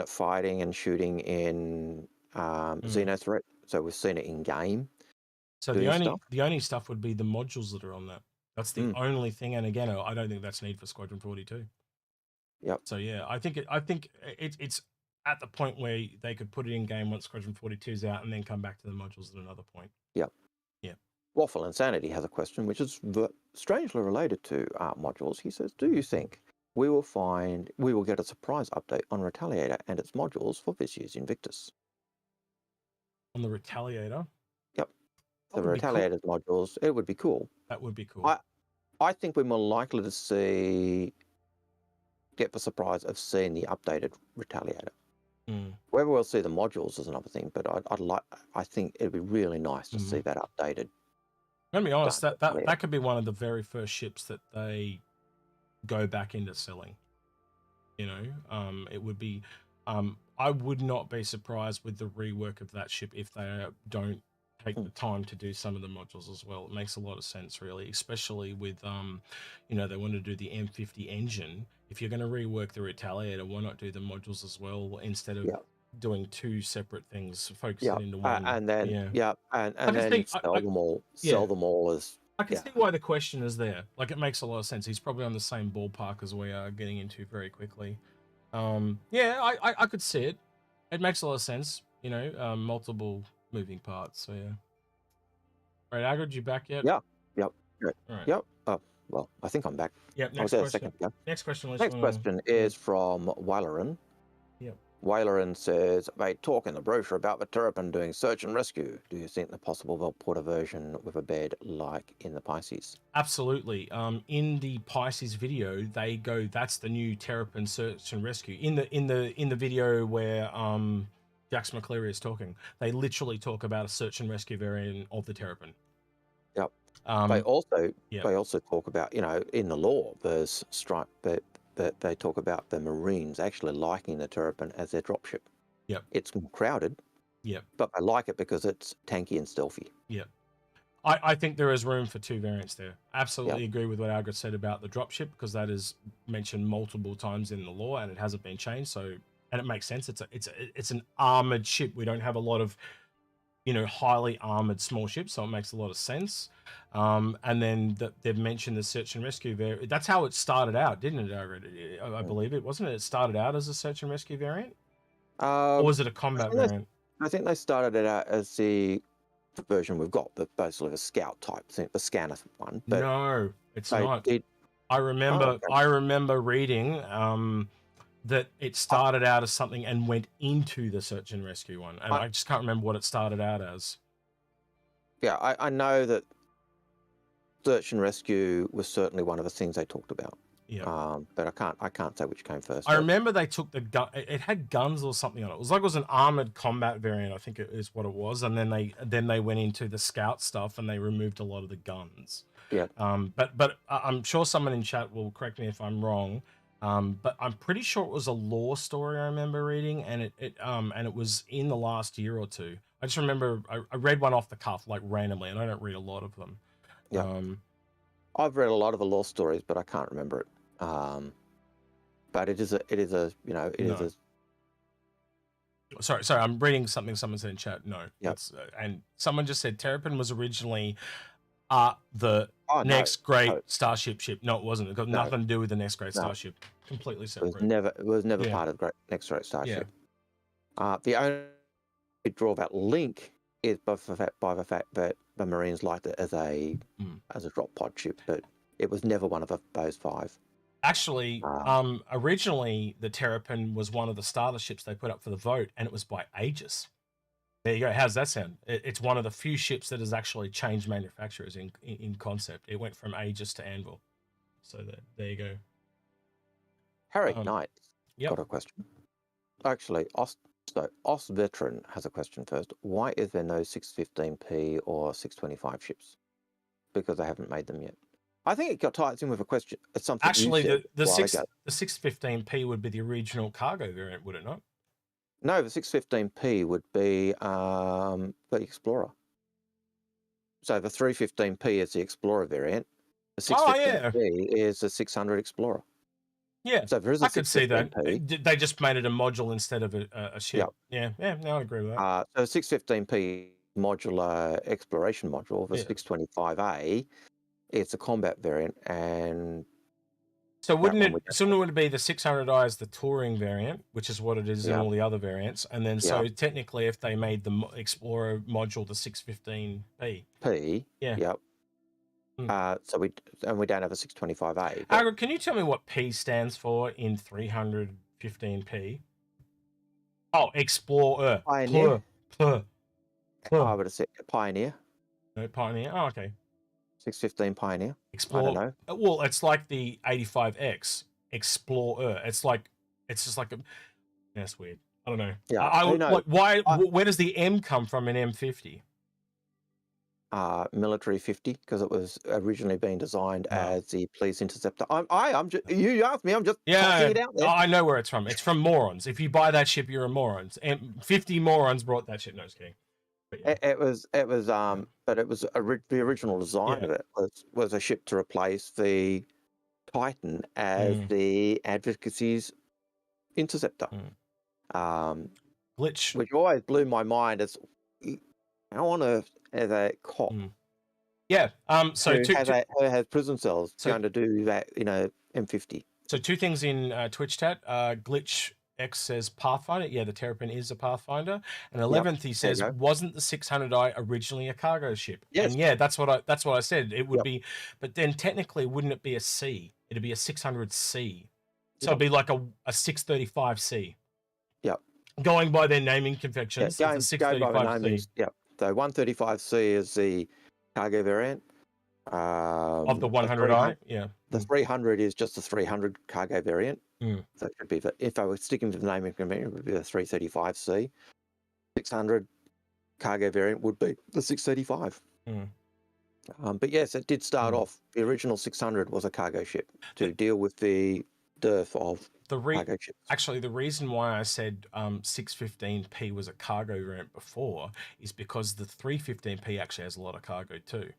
fighting and shooting in Xenothreat, so we've seen it in game. So the only stuff would be the modules that are on that. That's the only thing, and again, I don't think that's need for Squadron 42. So I think it's at the point where they could put it in game once Squadron 42's out and then come back to the modules at another point. Yep. Yeah. Waffle Insanity has a question, which is strangely related to modules. He says, do you think we will get a surprise update on Retaliator and its modules for this year's Invictus? On the Retaliator? Yep. The Retaliator's modules, it would be cool. That would be cool. I think we're more likely to get the surprise of seeing the updated Retaliator. Whether we'll see the modules is another thing, but I think it'd be really nice to see that updated. I'm gonna be honest, that could be one of the very first ships that they go back into selling. You know, it would be. I would not be surprised with the rework of that ship if they don't take the time to do some of the modules as well. It makes a lot of sense, really, especially with you know, they want to do the M50 engine. If you're going to rework the Retaliator, why not do the modules as well instead of doing two separate things, focus it into one? And then and then sell them all. Sell them all as. I can see why the question is there. Like, it makes a lot of sense. He's probably on the same ballpark as we are getting into very quickly. Yeah, I could see it. It makes a lot of sense. You know, multiple moving parts. So yeah. Right, Algared, you back yet? Yeah. Yep. Right. Yep. Oh, well, I think I'm back. Yep. Next question. Next question. Next question is from Wailerin. Yep. Wailerin says, they talk in the brochure about the Terrapin doing search and rescue. Do you think they're possible they'll put a version with a bed like in the Pisces? Absolutely. In the Pisces video, they go, that's the new Terrapin search and rescue. In the video where Jax McCleary is talking, they literally talk about a search and rescue variant of the Terrapin. Yep. They also talk about, you know, in the lore, there's that they talk about the Marines actually liking the Terrapin as their dropship. Yep. It's more crowded. Yep. But they like it because it's tanky and stealthy. Yep. I think there is room for two variants there. Absolutely agree with what Algared said about the dropship, because that is mentioned multiple times in the lore and it hasn't been changed. So, and it makes sense. It's an armored ship. We don't have a lot of, you know, highly armored small ships, so it makes a lot of sense. And then they've mentioned the search and rescue variant. That's how it started out, didn't it, Algared? I believe it, wasn't it? It started out as a search and rescue variant? Or was it a combat variant? I think they started it out as the version we've got, basically the scout type thing, the scanner one. But no, it's not. I remember reading that it started out as something and went into the search and rescue one, and I just can't remember what it started out as. Yeah, I know that search and rescue was certainly one of the things they talked about. Yeah. But I can't say which came first. I remember they took the gun. It had guns or something on it. It was an armored combat variant, I think it is what it was. And then they went into the scout stuff and they removed a lot of the guns. Yeah. But I'm sure someone in chat will correct me if I'm wrong. But I'm pretty sure it was a lore story I remember reading, and it was in the last year or two. I just remember I read one off the cuff, like randomly, and I don't read a lot of them. Yeah. I've read a lot of the lore stories, but I can't remember it. But it is a Sorry, I'm reading something someone said in chat. No. Yep. And someone just said Terrapin was originally the next great starship ship. No, it wasn't. It got nothing to do with the next great starship. Completely separate. It was never part of the next great starship. Yeah. The only draw that link is by the fact that the Marines liked it as a drop pod ship, but it was never one of those five. Actually, originally the Terrapin was one of the starter ships they put up for the vote, and it was by Aegis. There you go. How's that sound? It's one of the few ships that has actually changed manufacturers in concept. It went from Aegis to Anvil. So there you go. Harry Knight got a question. Actually, Os Veteran has a question first. Why is there no 615p or 625 ships? Because they haven't made them yet. I think it ties in with a question. It's something actually the 615p would be the original cargo variant, would it not? No, the 615p would be the Explorer. So the 315p is the Explorer variant. The 615p is the 600 Explorer. Yeah, so there is a I could see that. They just made it a module instead of a ship. Yep. Yeah, no, I agree with that. So 615p modular exploration module, the 625A, it's a combat variant, and So wouldn't it be the 600i as the touring variant, which is what it is in all the other variants, and then so technically if they made the Explorer module the 615p. Yep. So we don't have a 625A. Algared, can you tell me what P stands for in 315p? Oh, Explorer. Pioneer. I would have said Pioneer. No, Pioneer. Oh, okay. 615 Pioneer. Explorer. I don't know. Well, it's like the 85X Explorer. It's just like a. That's weird. I don't know. Yeah. Where does the M come from in M50? Military 50, because it was originally being designed as the police interceptor. I'm just, you asked me, I'm just tossing it out there. I know where it's from. It's from morons. If you buy that ship, you're a moron. And 50 morons brought that ship. No, just kidding. It was but it was the original design of it was a ship to replace the Titan as the advocacy's interceptor. Glitch, which always blew my mind. As how on earth as a cop, so has prison cells going to do that in a M50. So two things in Twitch chat. Glitch X says Pathfinder. Yeah, the Terrapin is a Pathfinder. And 11th, he says, wasn't the 600i originally a cargo ship? Yes. And that's what I said. It would be, but then technically, wouldn't it be a C? It'd be a 600C. So it'd be like a 635C. Yep. Going by their naming conventions, it's a 635C. Yep. So 135C is the cargo variant. Of the 100i, The 300 is just the 300 cargo variant. So it could be, if I were sticking to the naming convention, it would be the 335C. 600 cargo variant would be the 635. But yes, it did start off. The original 600 was a cargo ship to deal with the dearth of cargo ships. Actually, the reason why I said 615p was a cargo variant before is because the 315p actually has a lot of cargo too.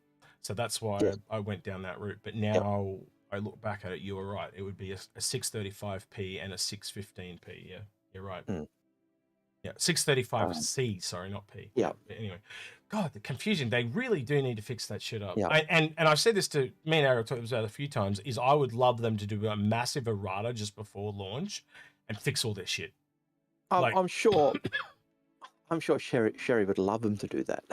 So that's why I went down that route. But now I look back at it, you were right. It would be a 635p and a 615p. Yeah, you're right. Yeah, 635C, sorry, not P. Yeah. But anyway, God, the confusion. They really do need to fix that shit up. Yeah. And I've said this to me and Aaron talked about a few times, is I would love them to do a massive errata just before launch and fix all their shit. I'm sure Sherry would love them to do that.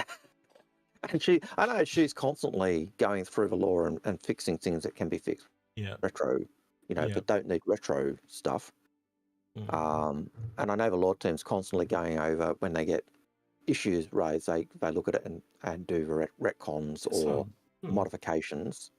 And I know she's constantly going through the law and fixing things that can be fixed. Yeah. Retro, that don't need retro stuff. And I know the law team's constantly going over when they get issues raised, they look at it and do the retcons or modifications.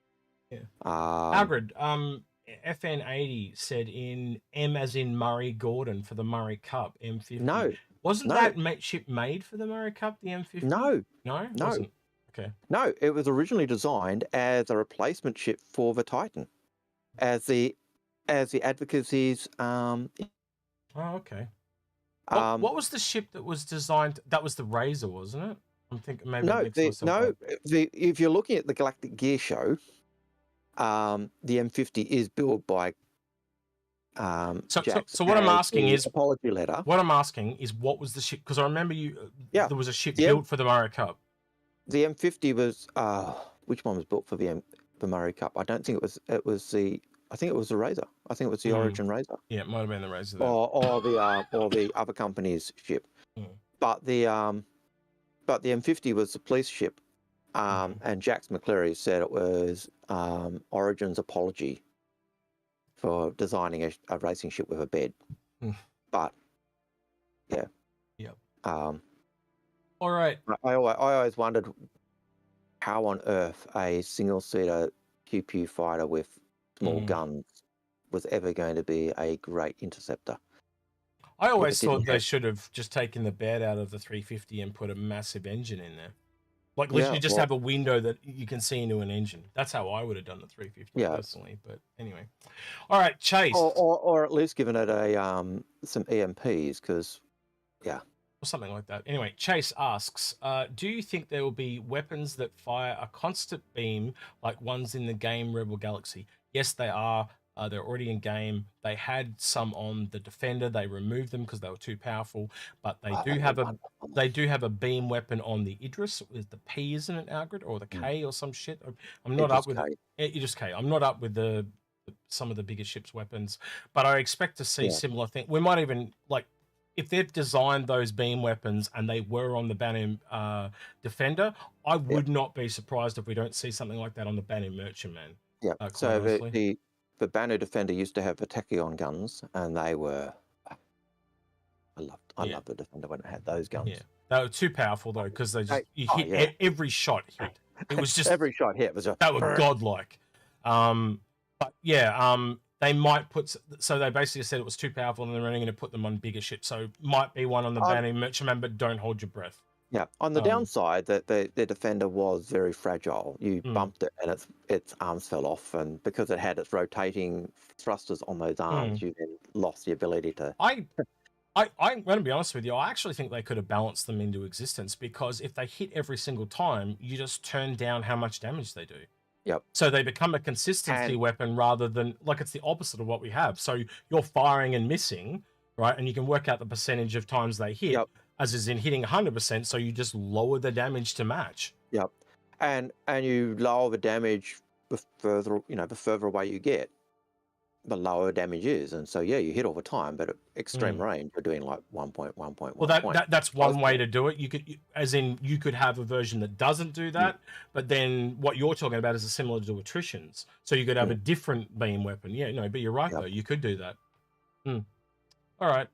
Yeah. Algared, FN80 said in M as in Murray Gordon for the Murray Cup, M50. No. Wasn't that ship made for the Murray Cup, the M50? No. No? No. Wasn't? Okay. No, it was originally designed as a replacement ship for the Titan, as the advocacy's. Oh, okay. What was the ship that was designed? That was the Razor, wasn't it? I'm thinking maybe. If you're looking at the Galactic Gear Show, the M50 is built by. So what I'm asking is apology letter. What I'm asking is what was the ship? Because I remember there was a ship built for the Murray Cup. The M50 was which one was built for the Murray Cup? I don't think it was. I think it was the Razor. I think it was the Origin Razor. Yeah, it might have been the Razor. Or the other company's ship. But the M50 was the police ship. And Jax McCleary said it was Origin's apology for designing a racing ship with a bed. But yeah. Yep. All right. I always wondered how on earth a single-seater pew fighter with small guns was ever going to be a great interceptor. I always thought they should have just taken the bed out of the 350 and put a massive engine in there. Like literally just have a window that you can see into an engine. That's how I would have done the 350 personally. But anyway. All right, Chase. Or at least given it a some EMPs, because or something like that. Anyway, Chase asks, do you think there will be weapons that fire a constant beam like ones in the game Rebel Galaxy? Yes, they are. They're already in game. They had some on the Defender. They removed them because they were too powerful. But they do have a beam weapon on the Idris. Is the P, isn't it, Algared, or the K or some shit? I'm not up with it. Idris K. I'm not up with the some of the bigger ships' weapons, but I expect to see similar things. We might even, like, if they've designed those beam weapons and they were on the Banner Defender, I would not be surprised if we don't see something like that on the Banner Merchantman. Yeah. So the Banner Defender used to have the tachyon guns, and they were. I loved the Defender when it had those guns. Yeah, they were too powerful though, because they just every shot hit. It was just every shot hit was that were godlike. But yeah, they might put. So they basically said it was too powerful, and they're only going to put them on bigger ships. So might be one on the Banner Merchantman, but don't hold your breath. Yeah. On the downside, that the Defender was very fragile. You bumped it, and its arms fell off, and because it had its rotating thrusters on those arms, you then lost the ability to. I'm going to be honest with you. I actually think they could have balanced them into existence, because if they hit every single time, you just turn down how much damage they do. Yep. So they become a consistency weapon rather than, like, it's the opposite of what we have. So you're firing and missing, right? And you can work out the percentage of times they hit, as is in hitting 100%. So you just lower the damage to match. Yep. And you lower the damage the further away you get, the lower damage is. And so you hit all the time, but at extreme range, you're doing like 1.1. Well, that's one way to do it. You could have a version that doesn't do that, but then what you're talking about is similar to attritions. So you could have a different beam weapon. Yeah, no, but you're right though. You could do that. All right.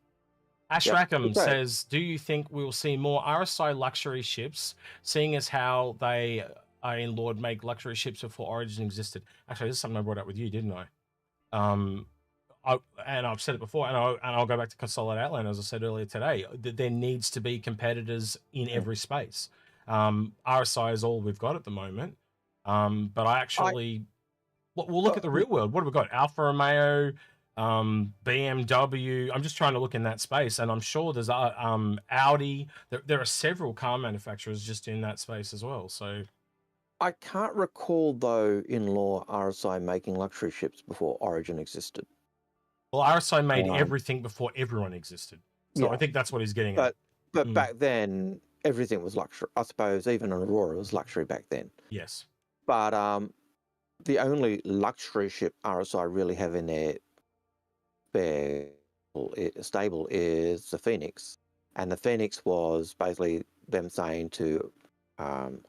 Ash Rackham says, do you think we'll see more RSI luxury ships, seeing as how they in Lord make luxury ships before Origin existed? Actually, this is something I brought up with you, didn't I? And I've said it before, and I'll go back to Consolidated Outland, as I said earlier today, that there needs to be competitors in every space. RSI is all we've got at the moment. But I actually, we'll look at the real world. What have we got? Alfa Romeo, BMW. I'm just trying to look in that space, and I'm sure there's Audi. There are several car manufacturers just in that space as well. So I can't recall, though, in lore, RSI making luxury ships before Origin existed. Well, RSI made everything before everyone existed. So I think that's what he's getting at. But back then, everything was luxury. I suppose even an Aurora was luxury back then. Yes. But the only luxury ship RSI really have in their stable is the Phoenix. And the Phoenix was basically them saying to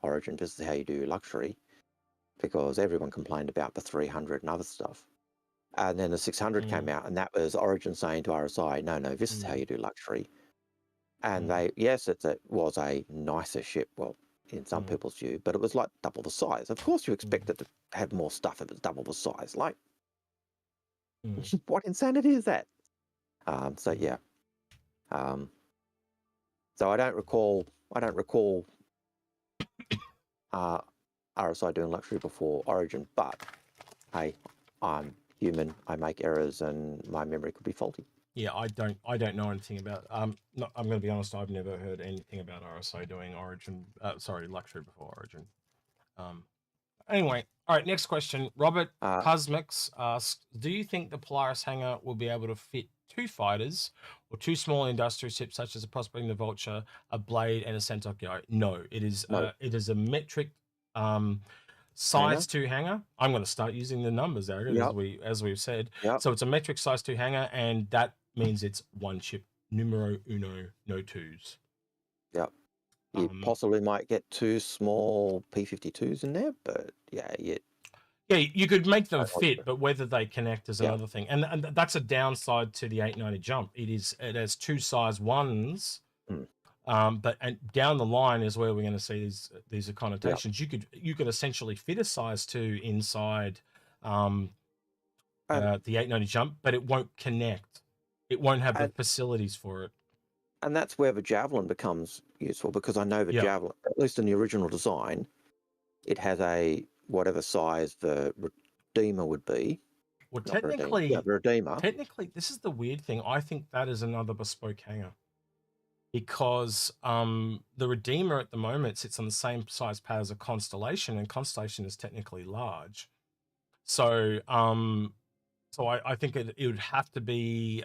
Origin, this is how you do luxury, because everyone complained about the 300 and other stuff. And then the 600 came out, and that was Origin saying to RSI, no, this is how you do luxury. And it was a nicer ship, well, in some people's view, but it was like double the size. Of course you expect it to have more stuff if it's double the size. Like, what insanity is that? So I don't recall RSI doing luxury before Origin, but hey, I'm human. I make errors, and my memory could be faulty. Yeah, I don't know anything about. I'm going to be honest. I've never heard anything about RSI doing luxury before Origin. Anyway, all right. Next question. Robert Cosmix asks, do you think the Polaris hangar will be able to fit 2 fighters or 2 small industrial ships, such as a Prospering, the Vulture, a Blade, and a Centaur? No, it is a metric size 2 hangar. I'm going to start using the numbers there, as we've said. So it's a metric size 2 hangar, and that means it's 1 ship, numero uno, no 2s. Yep. You possibly might get 2 small P-52s in there, but yeah, you could make them fit, but whether they connect is another thing, and that's a downside to the 890 jump. It has 2 size 1s, but down the line is where we're going to see these connotations. You could essentially fit a size 2 inside the 890 jump, but it won't connect. It won't have the facilities for it. And that's where the Javelin becomes useful, because I know the Javelin, at least in the original design, it has a whatever size the Redeemer would be. Well, technically, the Redeemer. Technically, this is the weird thing. I think that is another bespoke hangar, because the Redeemer at the moment sits on the same size pad as a Constellation, and Constellation is technically large. So, I think it would have to be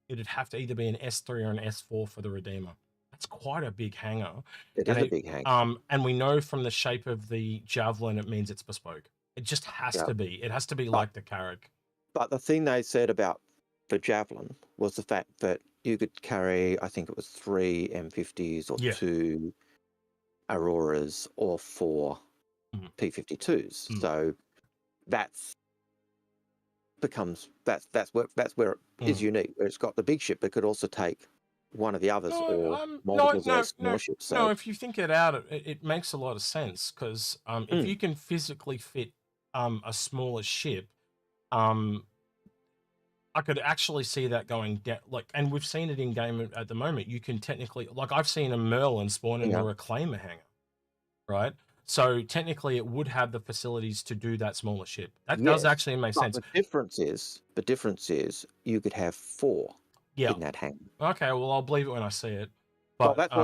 it'd have to either be an S3 or an S4 for the Redeemer. That's quite a big hangar. It is a big hangar. And we know from the shape of the Javelin, it means it's bespoke. It just has to be. It has to be like the Carrack. But the thing they said about the Javelin was the fact that you could carry, I think it was 3 M50s or 2 Auroras or 4 P52s. So that's where it is unique. Where it's got the big ship, but could also take one of the others or multiples of those smaller ships. So, no, if you think it out, it makes a lot of sense because if you can physically fit a smaller ship, I could actually see that going down. And we've seen it in game at the moment. You can technically, I've seen a Merlin spawn into a Reclaimer hangar, right? So technically, it would have the facilities to do that smaller ship. That does actually make sense. The difference is, you could have 4 in that hangar. Okay, well, I'll believe it when I see it. But that's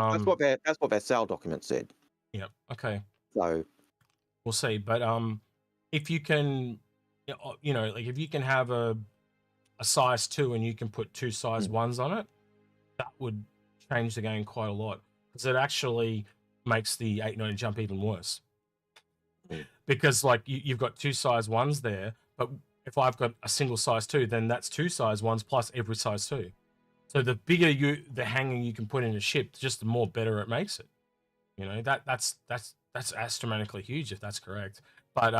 what their sale document said. Yeah. Okay. So we'll see. But if you can, if you can have a size 2 and you can put 2 size 1s on it, that would change the game quite a lot because it actually makes the 890 jump even worse. Because you've got 2 size 1s there, but if I've got a single size 2, then that's 2 size 1s plus every size 2. So the bigger the hanging you can put in a ship, just the more better it makes it. That's astronomically huge if that's correct. But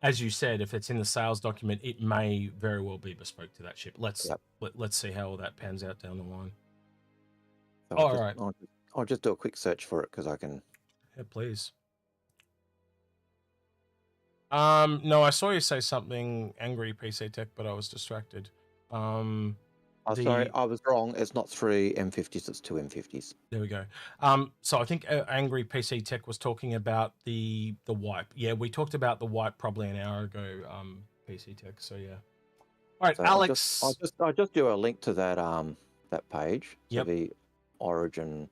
as you said, if it's in the sales document, it may very well be bespoke to that ship. Let's see how all that pans out down the line. So all right. I'll just do a quick search for it because I can. Yeah, please. No, I saw you say something angry PC Tech, but I was distracted. Sorry, I was wrong. It's not 3 M50s, it's 2 M50s. There we go. So I think Angry PC Tech was talking about the wipe. Yeah, we talked about the wipe probably an hour ago, PC Tech. So yeah. All right, so Alex. I'll just do a link to that that page. Yep. To the Origin.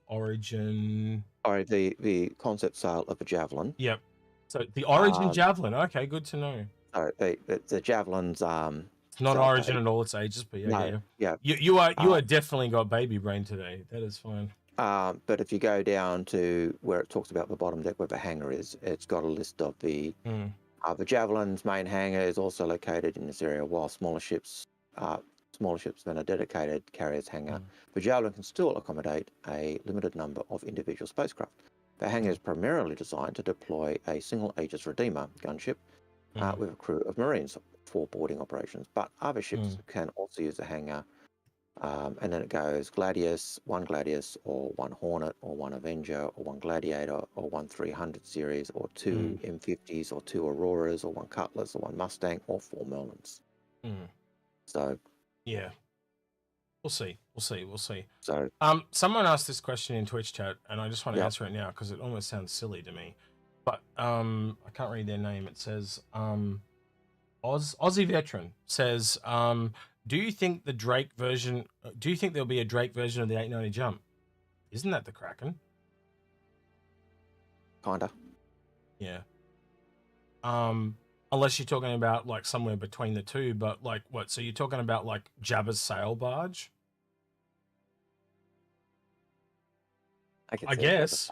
Origin. Sorry, the concept sale of a Javelin. Yep. So the Origin Javelin. Okay, good to know. The Javelin's it's not Origin at all. It's Aegis, but yeah. You are definitely got baby brain today. That is fine. But if you go down to where it talks about the bottom deck where the hangar is, it's got a list of the Javelin's main hangar is also located in this area, while smaller ships than a dedicated carrier's hangar. The Javelin can still accommodate a limited number of individual spacecraft. The hangar is primarily designed to deploy a single Aegis Redeemer gunship with a crew of Marines for boarding operations, but other ships can also use the hangar. And then it goes Gladius, 1 Gladius, or 1 Hornet, or 1 Avenger, or 1 Gladiator, or 1 300 series, or 2 M50s, or 2 Auroras, or 1 Cutlass, or 1 Mustang, or 4 Merlins. So, yeah, we'll see. So, someone asked this question in Twitch chat, and I just want to answer it now because it almost sounds silly to me. But I can't read their name. It says Aussie Veteran says, do you think the Drake version? Do you think there'll be a Drake version of the 890 jump? Isn't that the Kraken? Kinda. Yeah. Unless you're talking about somewhere between the two, but what? So you're talking about Jabba's sail barge? I guess.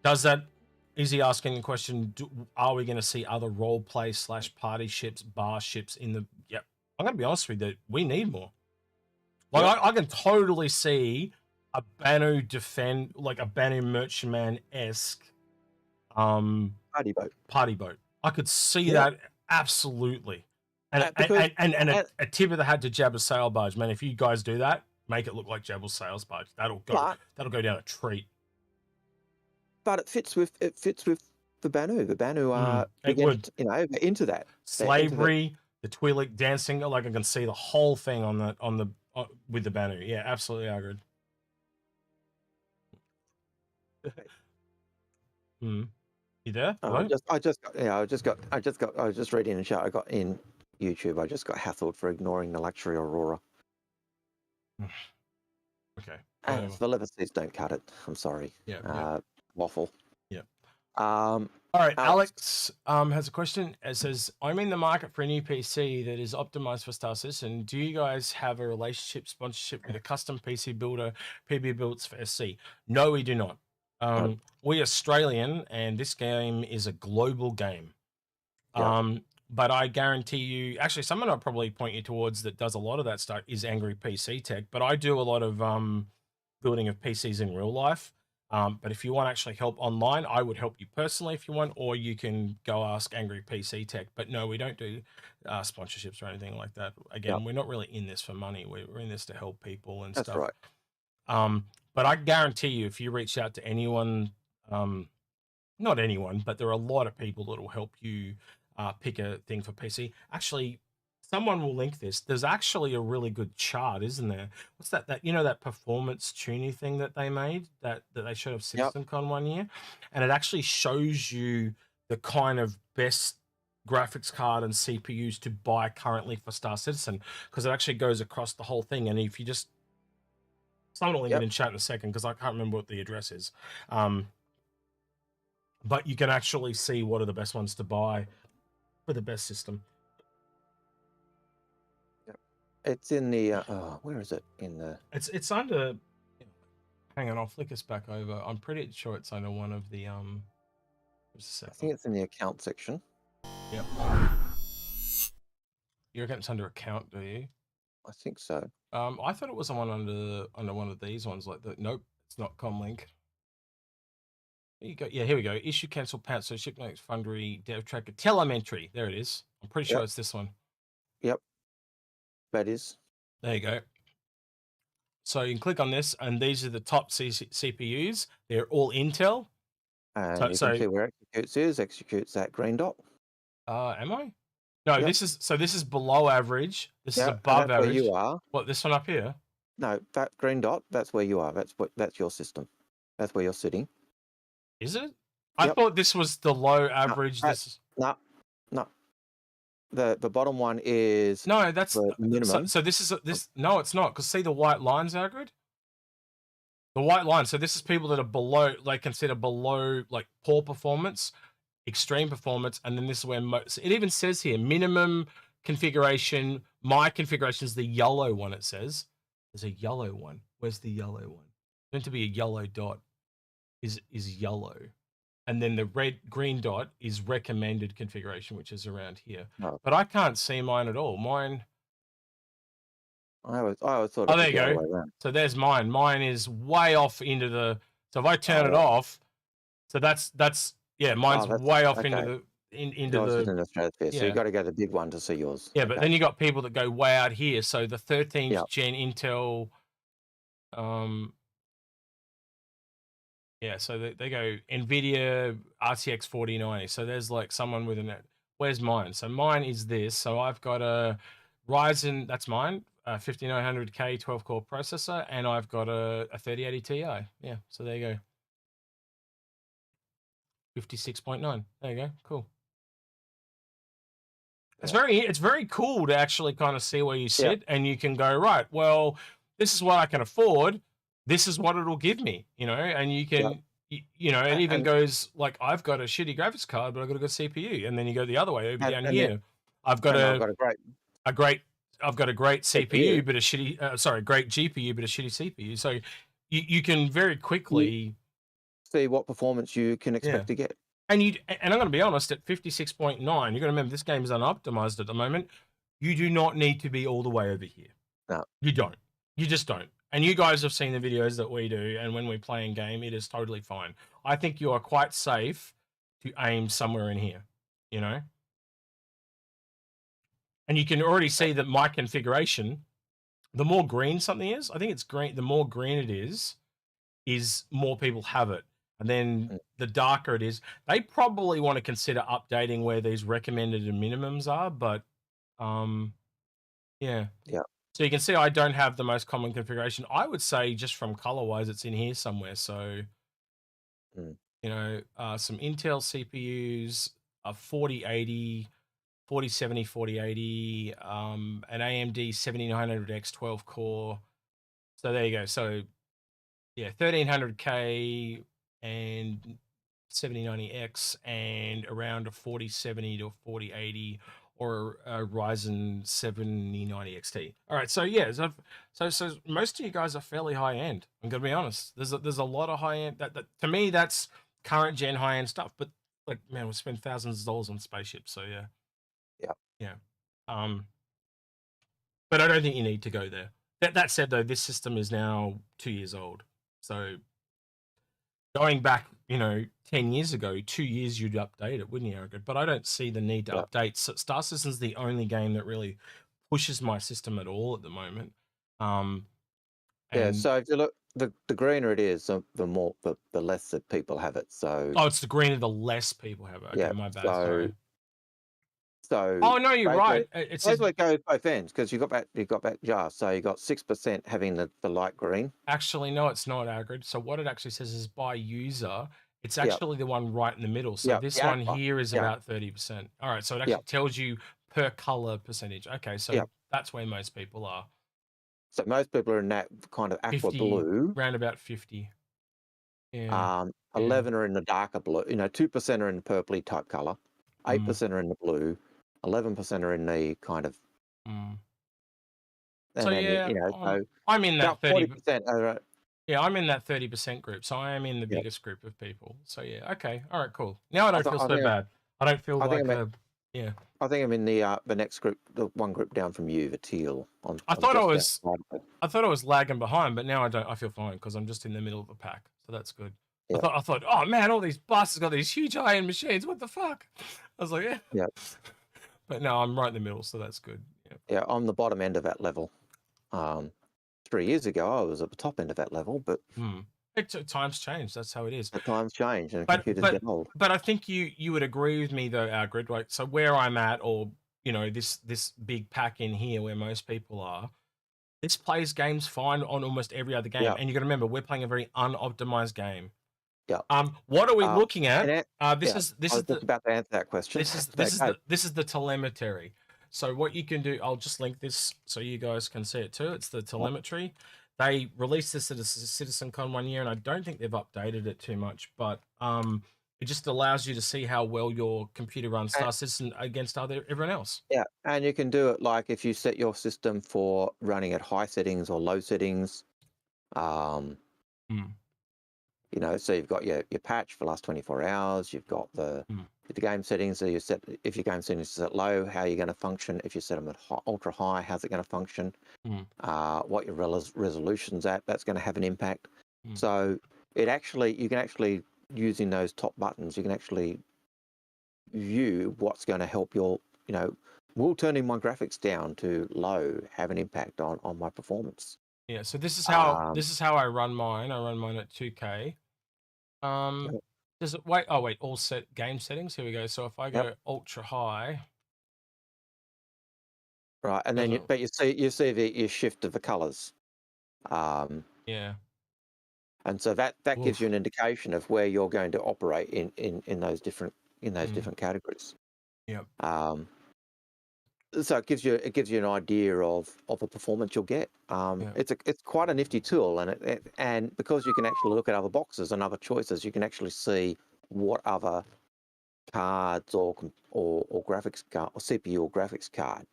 Does that? Is he asking the question? Are we going to see other role play / party ships, bar ships in the? Yep. I'm going to be honest with you. We need more. I can totally see a Banu a Banu Merchantman-esque party boat. I could see that absolutely. And a tip of the hat to Jabba's sail barge, man. If you guys do that, make it look like Jabba's sails barge. That'll go down a treat. But it fits with the Banu. The Banu are into that slavery, the Twi'lek dancing. I can see the whole thing with the Banu. Yeah, absolutely, Algared. You there? I was just reading in the chat. I got in YouTube. I just got hassled for ignoring the luxury Aurora. Okay. The leather seats don't cut it. I'm sorry. Yeah. Waffle. Yeah. All right, Alex has a question. It says, I'm in the market for a new PC that is optimized for Star Citizen. Do you guys have a relationship, sponsorship with a custom PC builder, PB builds for SC? No, we do not. We're Australian, and this game is a global game. But I guarantee you, actually, someone I'll probably point you towards that does a lot of that stuff is Angry PC Tech. But I do a lot of building of PCs in real life. But if you want actually help online, I would help you personally if you want, or you can go ask Angry PC Tech. But no, we don't do sponsorships or anything like that. Again, we're not really in this for money. We're in this to help people and stuff. That's right. But I guarantee you, if you reach out to anyone, not anyone, but there are a lot of people that will help you pick a thing for PC. Actually, someone will link this. There's actually a really good chart, isn't there? What's that? That performance tuning thing that they made that they showed up CitizenCon one year, and it actually shows you the kind of best graphics card and CPUs to buy currently for Star Citizen, because it actually goes across the whole thing. And if you just, someone will link it in chat in a second because I can't remember what the address is. But you can actually see what are the best ones to buy for the best system. It's in the where is it in the? It's under. Hang on, I'll flick us back over. I'm pretty sure it's under one of the I think it's in the account section. Yep. You reckon it's under account, do you? I think so. I thought it was on under one of these ones like that. Nope, it's not Comlink. Here you go. Yeah, here we go. Issue cancel pants. So ship notes, Fundry, dev tracker, telemetry. There it is. I'm pretty sure it's this one. Yep. That is. There you go. So you can click on this, and these are the top CPUs. They're all Intel. And you can see where executes is. Executes that green dot. Am I? No, this is below average. This is above average. Where you are. What, this one up here? No, that green dot. That's where you are. That's your system. That's where you're sitting. Is it? I thought this was the low average. No. The bottom one is that's the minimum. So this is this. No, it's not, because see the white lines, Algared? The white line. So this is people that are below, like consider below like poor performance, extreme performance, and then this is where it even says here minimum configuration. My configuration is the yellow one. It says there's a yellow one. Where's the yellow one? It's meant to be a yellow dot. Is yellow. And then the green dot is recommended configuration, which is around here. No. But I can't see mine at all. Mine. I always thought. Oh, there you go. So there's mine. Mine is way off into the. So if I turn it off, so that's mine's way off into the stratosphere. So you got to go to the big one to see yours. Yeah, but then you got people that go way out here. So the 13th gen Intel. Yeah, so they go NVIDIA RTX 4090. So there's like someone with where's mine? So mine is this. So I've got a Ryzen, that's mine, 5900K 12-core processor, and I've got a 3080 Ti. Yeah, so there you go. 56.9. There you go. Cool. It's very cool to actually kind of see where you sit, and you can go, right, well, this is what I can afford. This is what it'll give me, and you can, it even goes like, I've got a shitty graphics card, but I've got a good CPU. And then you go the other way over down here. I've got a great CPU, but a shitty, great GPU, but a shitty CPU. So you can very quickly see what performance you can expect to get. And I'm going to be honest, at 56.9, you're going to remember this game is unoptimized at the moment. You do not need to be all the way over here. No. You don't. You just don't. And you guys have seen the videos that we do, and when we play in game, it is totally fine. I think you are quite safe to aim somewhere in here, And you can already see that my configuration, the more green something is, I think it's green, the more green it is more people have it. And then the darker it is, they probably want to consider updating where these recommended and minimums are, but yeah. So you can see I don't have the most common configuration. I would say just from color-wise, it's in here somewhere. So, some Intel CPUs, a 4080, 4070, 4080, an AMD 7900X 12-core. So there you go. So, yeah, 1300K and 7090X and around a 4070 to a 4080 or a Ryzen 7090 XT. All right, so yeah, so most of you guys are fairly high end. I'm gonna be honest. There's a lot of high end. That to me, that's current gen high end stuff. But like, man, we spend thousands of dollars on spaceships. So yeah, yeah. But I don't think you need to go there. That said, though, this system is now 2 years old. So going back, 10 years ago, 2 years, you'd update it, wouldn't you, Algared? But I don't see the need to update. So Star Citizen's the only game that really pushes my system at all at the moment. So if you look, the greener it is, the less that people have it. So it's the greener, the less people have it. Okay, my bad. Sorry. So oh no, you're right. It's basically it goes both ends because you got back jar. So you got 6% having the light green. Actually, no, it's not, Algared. So what it actually says is by user. It's actually the one right in the middle. So this one here is about 30%. All right, so it actually tells you per color percentage. Okay, so that's where most people are. So most people are in that kind of aqua blue. Round about 50. Yeah. 11 are in the darker blue. 2% are in the purpley type color. 8% are in the blue. 11% are in the kind of. So so I'm in that 30%. I'm in that 30% group. So I am in the biggest group of people. So yeah, okay, all right, cool. Now I don't feel so bad. I don't feel like I think I'm in the next group, the one group down from you, the teal. I thought I was lagging behind, but now I don't. I feel fine because I'm just in the middle of the pack, so that's good. Yeah. I thought, oh man, all these bastards got these huge high-end machines. What the fuck? I was like, yeah. But no, I'm right in the middle, so that's good. Yeah, I'm the bottom end of that level. 3 years ago, I was at the top end of that level, but times change. That's how it is. The times change, and computers get old. But I think you would agree with me though, Algared. Like, so where I'm at, or this big pack in here where most people are, this plays games fine on almost every other game. And you got to remember, we're playing a very unoptimized game. What are we looking at? This is about to answer that question. This is the telemetry. So what you can do, I'll just link this so you guys can see it too. It's the telemetry. They released this at a CitizenCon 1 year, and I don't think they've updated it too much, but it just allows you to see how well your computer runs Star Citizen against everyone else. Yeah, and you can do it like if you set your system for running at high settings or low settings. So you've got your patch for the last 24 hours. You've got the game settings. So you set, if your game settings is set low, how are you going to function? If you set them at ultra high, how's it going to function? What your resolution's at, that's going to have an impact. So you can actually, using those top buttons, you can actually view what's going to help your, will turning my graphics down to low have an impact on my performance. Yeah, so this is how I run mine. I run mine at 2K. Does it wait? Oh wait, all set game settings. Here we go. So if I go ultra high, right, and then you see your shift of the colors. Yeah. And so that gives you an indication of where you're going to operate in those different different categories. Yeah. So it gives you an idea of the performance you'll get. It's quite a nifty tool, and because you can actually look at other boxes and other choices, you can actually see what other cards or graphics card or CPU or graphics card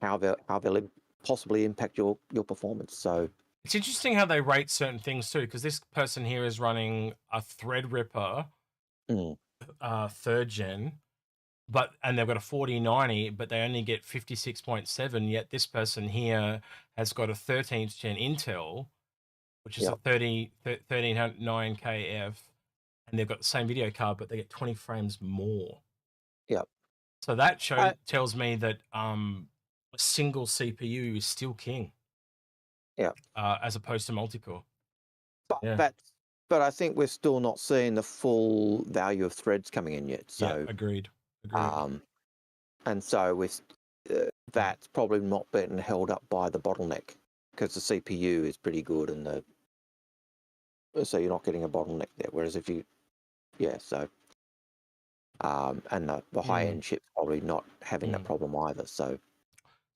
how they'll possibly impact your performance. So it's interesting how they rate certain things too, because this person here is running a Threadripper 3rd gen. And they've got a 4090, but they only get 56.7. Yet this person here has got a 13th gen Intel, which is a 1309KF, and they've got the same video card, but they get 20 frames more. Yep. So that tells me that a single CPU is still king. Yeah. As opposed to multi-core. But I think we're still not seeing the full value of threads coming in yet. So agreed. And so with that's probably not being held up by the bottleneck because the CPU is pretty good and so you're not getting a bottleneck there. Whereas if you, and the high end chip's probably not having that problem either. So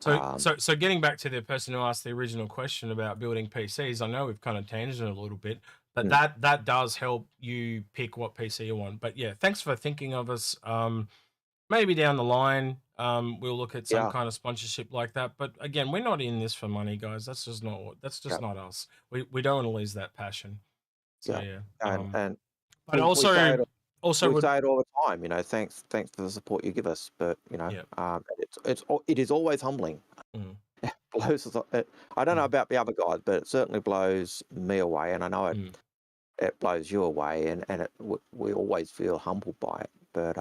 So getting back to the person who asked the original question about building PCs, I know we've kind of tangented a little bit, but that does help you pick what PC you want. But yeah, thanks for thinking of us. Maybe down the line, we'll look at some kind of sponsorship like that. But again, we're not in this for money, guys. That's just not not us. We don't want to lose that passion. So and but also we say it all the time, you know, thanks for the support you give us, but you know, it is always humbling. It blows us, I don't know about the other guys, but it certainly blows me away, and I know it blows you away, and we always feel humbled by it. But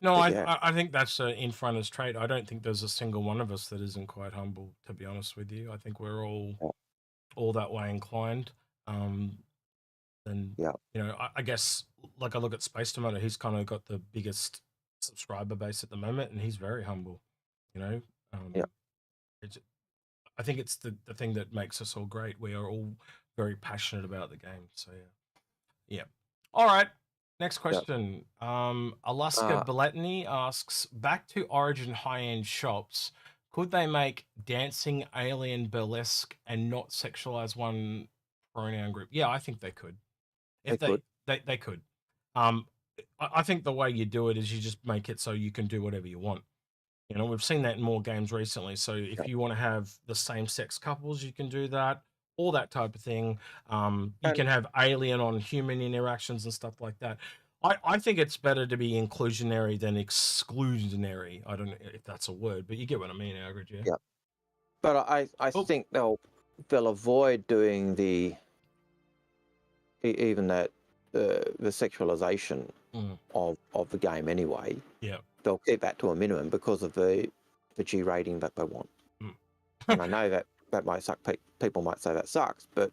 no, I think that's an Inforunners trait. I don't think there's a single one of us that isn't quite humble, to be honest with you. I think we're all that way inclined. And you know, I guess, like, I look at Space Tomato, he's kind of got the biggest subscriber base at the moment, and he's very humble, you know. I think it's the thing that makes us all great. We are all very passionate about the game. So yeah. All right, next question. Alaska Belatny asks, back to Origin high-end shops, could they make dancing alien burlesque and not sexualize one pronoun group? Yeah, I think they could. If they could. I think the way you do it is you just make it so you can do whatever you want. You know, we've seen that in more games recently. So if you want to have the same sex couples, you can do that, all that type of thing. You can have alien on human interactions and stuff like that. I think it's better to be inclusionary than exclusionary. I don't know if that's a word, but you get what I mean, Algared, yeah? But I think they'll avoid doing the sexualization of the game anyway. They'll keep that to a minimum because of the G rating that they want. And I know that might suck. People might say that sucks, but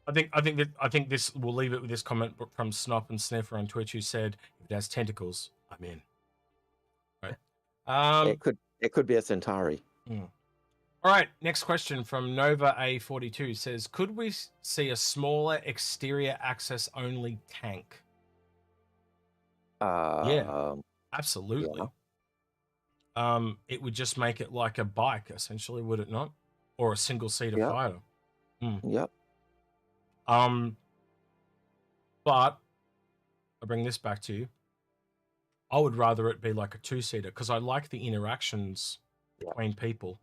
I think this, we'll leave it with this comment from Snop and Sniffer on Twitch, who said, if it has tentacles, I'm in. Right. It could be a Centauri. All right, next question from Nova A42 says, could we see a smaller exterior access only tank? Yeah, absolutely. It would just make it like a bike, essentially, would it not? Or a single-seater fighter. But I bring this back to you. I would rather it be like a two-seater because I like the interactions between people.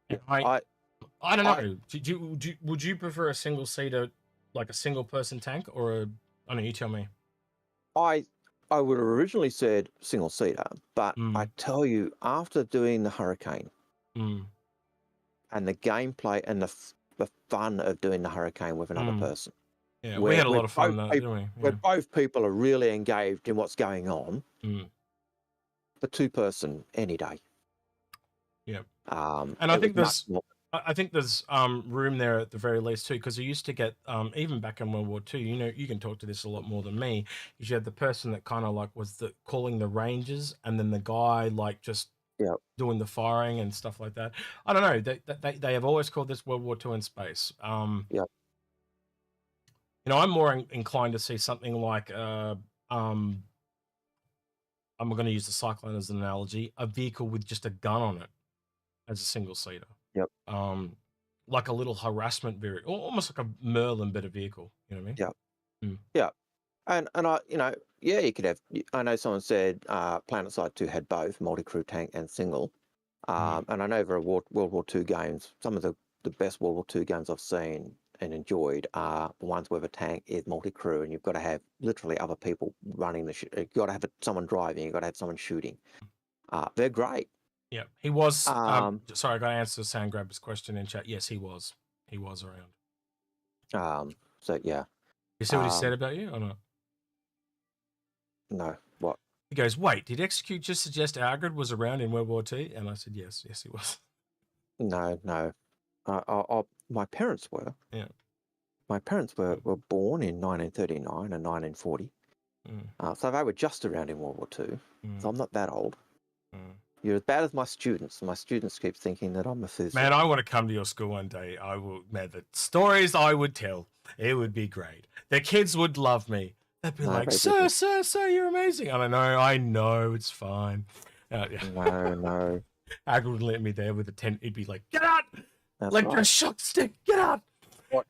And I don't know. Would you prefer a single-seater, like a single-person tank, or a? I don't know. You tell me. I would have originally said single-seater, but I tell you, after doing the Hurricane and the gameplay and the fun of doing the Hurricane with another person, we had a lot of fun, didn't we? Where both people are really engaged in what's going on. The two-person any day. And I think there's room there at the very least too, because you used to get even back in World War II. You know, you can talk to this a lot more than me. You had the person that kind of like was calling the Rangers, and then the guy like just doing the firing and stuff like that. I don't know. They have always called this World War II in space. You know, I'm more inclined to see something like I'm going to use the Cyclone as an analogy, a vehicle with just a gun on it as a single-seater. Like a little harassment vehicle, almost like a Merlin bit of vehicle. You know what I mean? And I, you know, you could have. I know someone said PlanetSide 2 had both multi-crew tank and single. And I know there are World War II games. Some of the best World War II games I've seen and enjoyed are the ones where the tank is multi-crew, and you've got to have literally other people running the. You've got to have someone driving. You've got to have someone shooting. They're great. Yeah, he was. Sorry, I got to answer Sandgrab's question in chat. Yes, he was. He was around. So yeah. You see what he said about you or not? No. What? He goes, wait, did Execute just suggest Algared was around in World War II? And I said, yes, he was. No. My parents were. Yeah. My parents were born in 1939 and 1940. So they were just around in World War II. So I'm not that old. You're as bad as my students. My students keep thinking that I'm a physicist. Man, I want to come to your school one day. I will. Man, the stories I would tell, it would be great. The kids would love me. They'd be like, sir, you're amazing. I don't know. I know. It's fine. No. Algared would let me there with a tent. He'd be like, "Get out! That's Electro right. shock stick, get out!"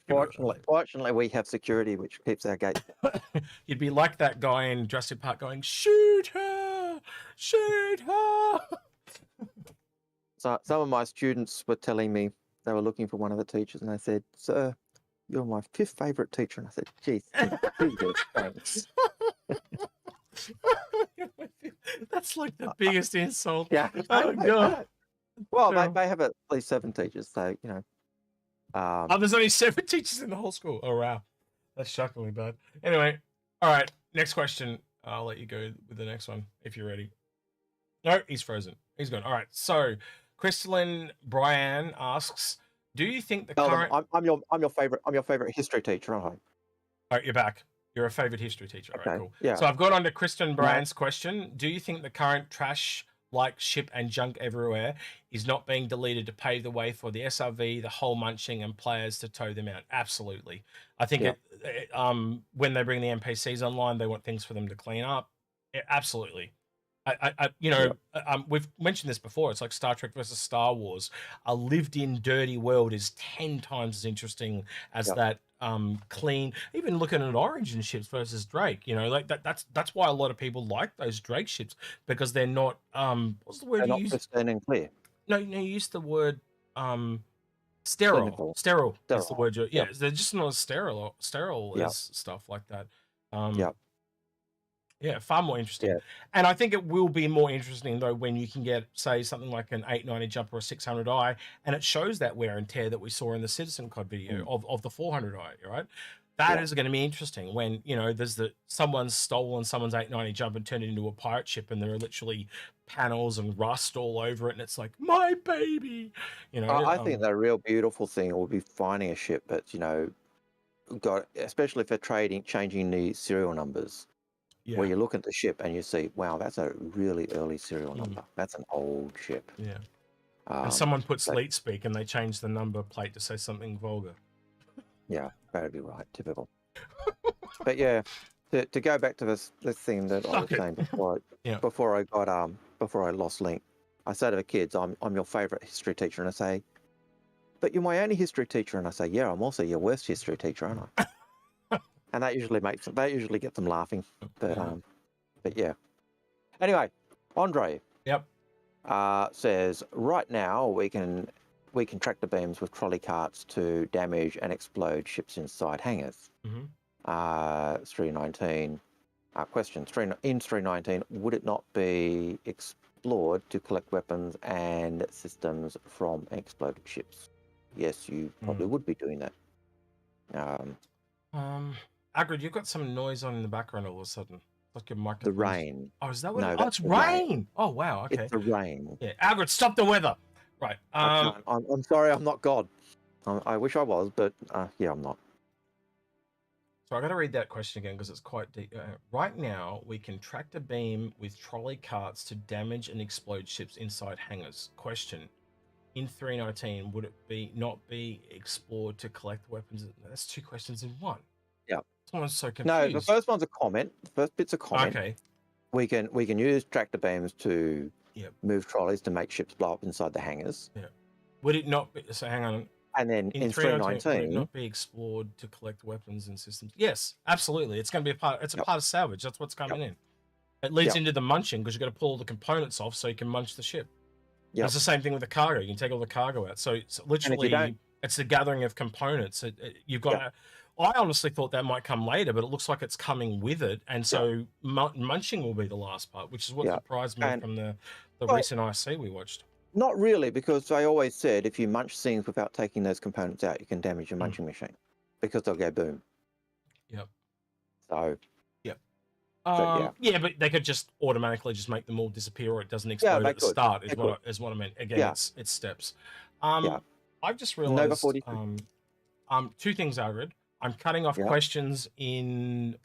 Fortunately, we have security which keeps our gate. You'd be like that guy in Jurassic Park going, "Shoot her! Shoot her!" So some of my students were telling me they were looking for one of the teachers, and they said, "Sir, you're my 5th favorite teacher." And I said, "Geez, thanks." That's like the biggest insult. Yeah. Oh god. Well, they have at least 7 teachers, so you know. Oh, there's only 7 teachers in the whole school. Oh wow, that's shockingly bad. Anyway, all right. Next question. I'll let you go with the next one if you're ready. No, he's frozen. He's gone. All right. So, Crystalline Brian asks, "Do you think the current?" I'm your favorite history teacher, aren't I? All right, you're back. You're a favorite history teacher. All right, Okay, cool. yeah. So I've got on to Kristen Brian's question. Do you think the current trash like ship and junk everywhere is not being deleted to pave the way for the SRV, the whole munching, and players to tow them out? Absolutely. I think when they bring the NPCs online, they want things for them to clean up. Yeah, absolutely. We've mentioned this before. It's like Star Trek versus Star Wars. A lived-in dirty world is 10 times as interesting as that clean. Even looking at Origin ships versus Drake, like that's why a lot of people like those Drake ships, because they're not what's the word They're you not use? pristine and clear. No, you use the word sterile. Clinical. Sterile is the Sterile. word. Yeah, they're just not as sterile as stuff like that. Yeah, far more interesting. Yeah. And I think it will be more interesting, though, when you can get, say, something like an 890 jump or a 600i, and it shows that wear and tear that we saw in the Citizen COD video of the 400i, right? That is going to be interesting when, there's someone's stolen someone's 890 jump and turned it into a pirate ship, and there are literally panels and rust all over it, and it's like, my baby! I think the real beautiful thing will be finding a ship that's, especially if they're changing the serial numbers. Yeah. Where you look at the ship and you see, wow, that's a really early serial number. That's an old ship. Yeah. And someone puts leet speak and they change the number plate to say something vulgar. Yeah, that'd be right. Typical. But yeah, to go back to this thing that I was saying before I lost link, I say to the kids, I'm your favorite history teacher, and I say, but you're my only history teacher, and I say, yeah, I'm also your worst history teacher, aren't I? And that usually gets them laughing. But yeah. Anyway, Andre. Yep. Says right now we can tractor beams with trolley carts to damage and explode ships inside hangars. 319. Question: in 319, would it not be explored to collect weapons and systems from exploded ships? Yes, you probably would be doing that. Algared, you've got some noise on in the background all of a sudden. Like your microphone. The rain. Oh, is that what? No, it's rain. Oh, wow. Okay. It's the rain. Yeah, Algared, stop the weather. Right. I'm sorry, I'm not God. I wish I was, but yeah, I'm not. So I got to read that question again because it's quite deep. Right now, we can tractor beam with trolley carts to damage and explode ships inside hangars. Question: in 319, would it not be explored to collect weapons? That's 2 questions in one. Yeah. Someone's so confused. No, the first one's a comment. The first bit's a comment. Okay. We can use tractor beams to move trolleys to make ships blow up inside the hangars. Yeah. Would it not be? So hang on. And then in 319, would it not be explored to collect weapons and systems? Yes, absolutely. It's going to be a part. It's a part of salvage. That's what's coming in. It leads into the munching because you've got to pull all the components off so you can munch the ship. It's the same thing with the cargo. You can take all the cargo out. So it's literally it's the gathering of components. You've got. I honestly thought that might come later, but it looks like it's coming with it. And so munching will be the last part, which is what surprised me from the recent ISC we watched. Not really, because they always said if you munch things without taking those components out, you can damage your munching machine because they'll go boom. Yep. So. Yep. But they could just automatically just make them all disappear, or it doesn't explode at the start. Is what I meant. Again, it's steps. I've just realized 2 things, Algared. I'm cutting off questions in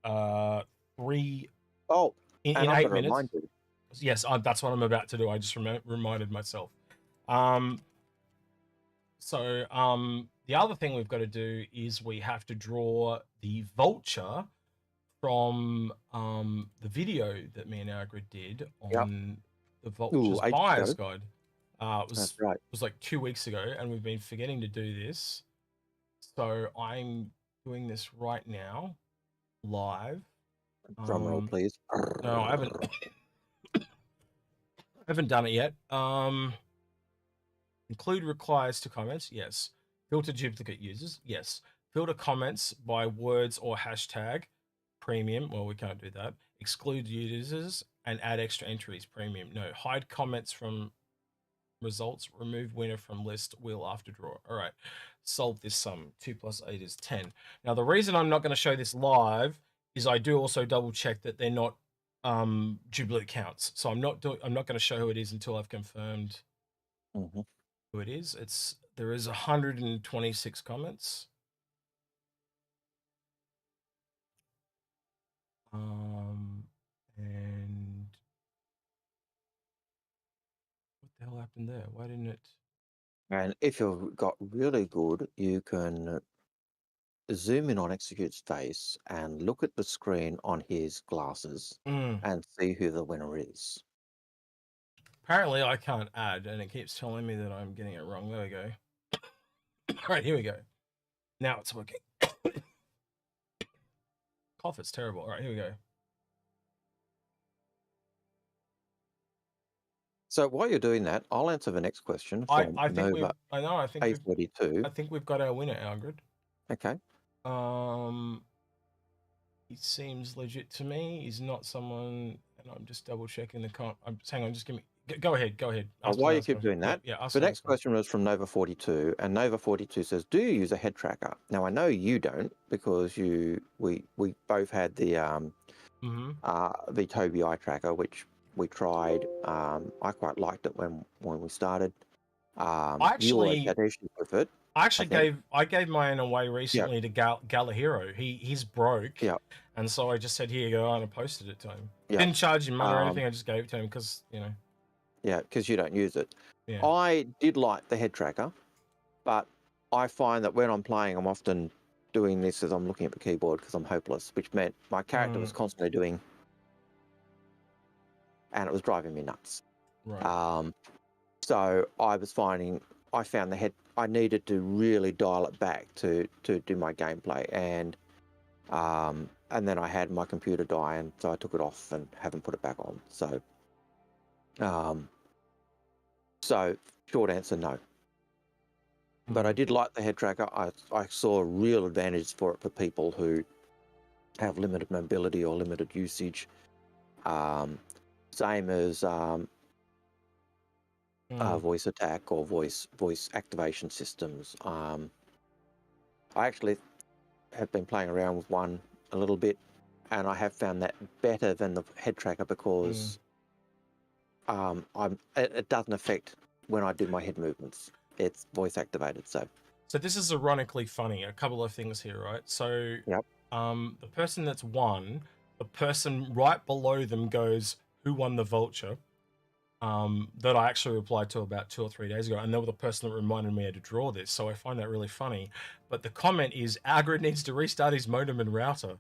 3. Oh, in 8 minutes. Yes, that's what I'm about to do. I just reminded myself. So the other thing we've got to do is we have to draw the vulture from the video that me and Algared did on the Vulture's Buyer's Guide. That's right. It was like 2 weeks ago, and we've been forgetting to do this. So I'm doing this right now, live. Drum roll, please. No, I haven't. I haven't done it yet. Include requires to comments. Yes. Filter duplicate users. Yes. Filter comments by words or hashtag. Premium. Well, we can't do that. Exclude users and add extra entries. Premium. No. Hide comments from results. Remove winner from list. Wheel after draw. All right. Solve this sum. 2 + 8 is 10. Now, the reason I'm not going to show this live is I do also double check that they're not duplicate counts. So I'm not going to show who it is until I've confirmed who it is. There is 126 comments. And what the hell happened there? Why didn't it? And if you've got really good, you can zoom in on Execute's face and look at the screen on his glasses and see who the winner is. Apparently I can't add, and it keeps telling me that I'm getting it wrong. There we go. All right, here we go. Now it's working. Cough, it's terrible. All right, here we go. So while you're doing that, I'll answer the next question. I think Nova A42. I think we've got our winner, Algared. Okay. He seems legit to me. He's not someone, and I'm just double checking the comp. Hang on, just give me. Go ahead. While you keep doing that, yeah. The next question was from Nova42, and Nova42 says, "Do you use a head tracker?" Now I know you don't because we both had the Tobii eye tracker, which we tried. I quite liked it when we started. You always had issues with it. I gave mine away recently to Galahero. He's broke. Yeah. And so I just said, here you go, and I posted it to him. Didn't charge him money or anything. I just gave it to him because, you know. Yeah, because you don't use it. Yeah. I did like the head tracker, but I find that when I'm playing, I'm often doing this as I'm looking at the keyboard because I'm hopeless, which meant my character was constantly doing, and it was driving me nuts. Right. So I found the head. I needed to really dial it back to do my gameplay, and then I had my computer die, and so I took it off and haven't put it back on. So short answer, no. But I did like the head tracker. I saw real advantages for it for people who have limited mobility or limited usage. Same as voice attack or voice activation systems. I actually have been playing around with one a little bit, and I have found that better than the head tracker because it doesn't affect when I do my head movements. It's voice activated. So this is ironically funny. A couple of things here, right? So the person that's won, the person right below them goes, "Who won the vulture?" That I actually replied to about 2 or 3 days ago, and they were the person that reminded me to draw this. So I find that really funny. But the comment is, Algared needs to restart his modem and router,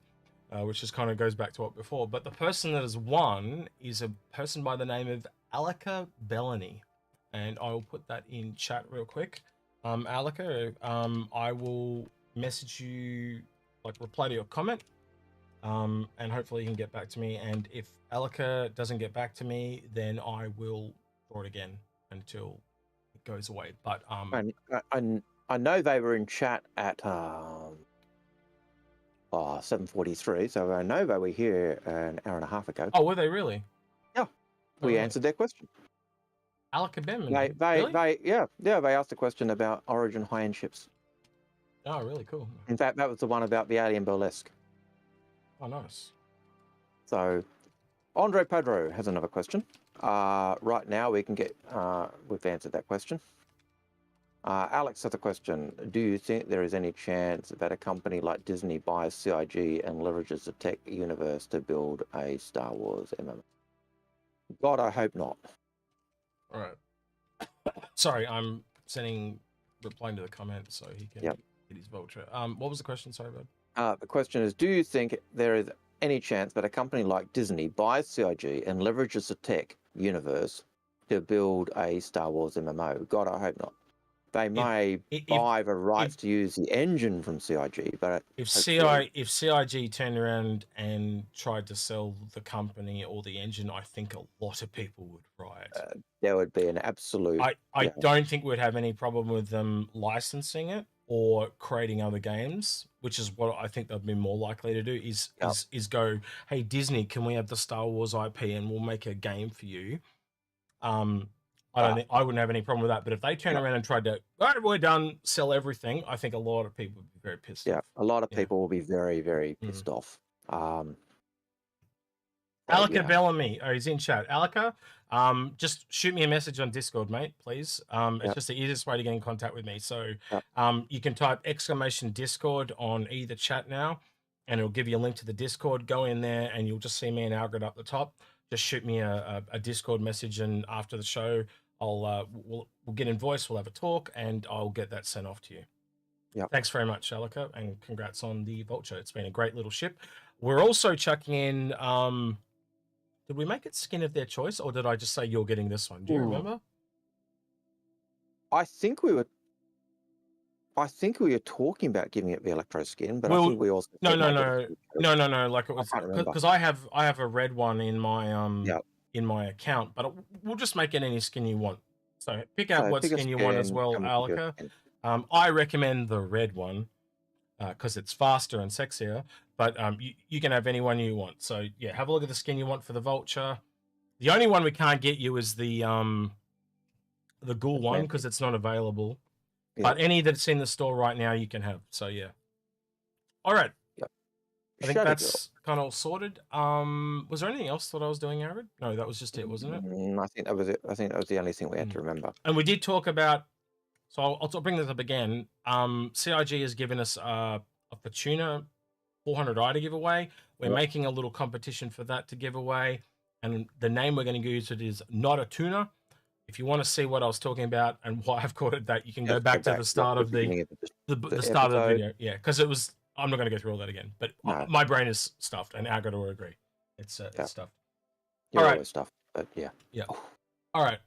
which just kind of goes back to what before. But the person that has won is a person by the name of Alika Bellany, and I will put that in chat real quick. Alika, I will message you, like reply to your comment. And hopefully you can get back to me. And if Alika doesn't get back to me, then I will draw it again until it goes away. But I know they were in chat at 7:43, so I know they were here an hour and a half ago. Oh, were they really? Yeah, we answered their question. Alika Bellany. They asked a question about Origin high-end ships. Oh, really cool. In fact, that was the one about the Alien Burlesque. Oh, nice. So, Andre Pedro has another question. Right now, we can get. We've answered that question. Alex has a question. Do you think there is any chance that a company like Disney buys CIG and leverages the tech universe to build a Star Wars MMO? God, I hope not. All right. Sorry, I'm replying to the comment so he can get his vulture. What was the question? Sorry, bud. The question is, do you think there is any chance that a company like Disney buys CIG and leverages the tech universe to build a Star Wars MMO. God, I hope not. They may buy the rights to use the engine from CIG, but if CIG turned around and tried to sell the company or the engine, I think a lot of people would riot. There would be an absolute. I don't think we'd have any problem with them licensing it or creating other games, which is what I think they'd be more likely to do. Is go, hey Disney, can we have the Star Wars IP and we'll make a game for you? I wouldn't have any problem with that. But if they turn around and tried to, all right, we're done, sell everything, I think a lot of people would be very pissed off. A lot of people will be very, very pissed off. Alaka Bellamy, he's in chat. Alaka, just shoot me a message on Discord, mate, please. It's just the easiest way to get in contact with me. So you can type !Discord on either chat now, and it'll give you a link to the Discord. Go in there, and you'll just see me and Algared up the top. Just shoot me a Discord message, and after the show, we'll get in voice, we'll have a talk, and I'll get that sent off to you. Thanks very much, Alaka, and congrats on the Vulture. It's been a great little ship. We're also chucking in, did we make it skin of their choice, or did I just say you're getting this one? Do you remember? I think we were talking about giving it the electro skin, but I think we also no. Like it was because I have a red one in my in my account, but we'll just make it any skin you want. So pick out what skin you want as well, Alaka. I recommend the red one because it's faster and sexier, but you can have any one you want. So yeah, have a look at the skin you want for the Vulture. The only one we can't get you is the Ghoul one because it's not available. But any that's in the store right now, you can have. So yeah. All right. I think that's kind of all sorted. Was there anything else that I was doing, Algared? No, that was just it, wasn't it? I think that was it. I think that was the only thing we had to remember. And we did talk about. So I'll bring this up again. CIG has given us a Fortuna 400i to give away. We're making a little competition for that to give away, and the name we're going to use it is Not a Tuna. If you want to see what I was talking about and why I've called it that, you can go back to the start of the start of the video. Yeah, because it was. I'm not going to go through all that again, but my brain is stuffed, and Algared will agree. It's stuffed. All right, stuffed, but yeah. All right.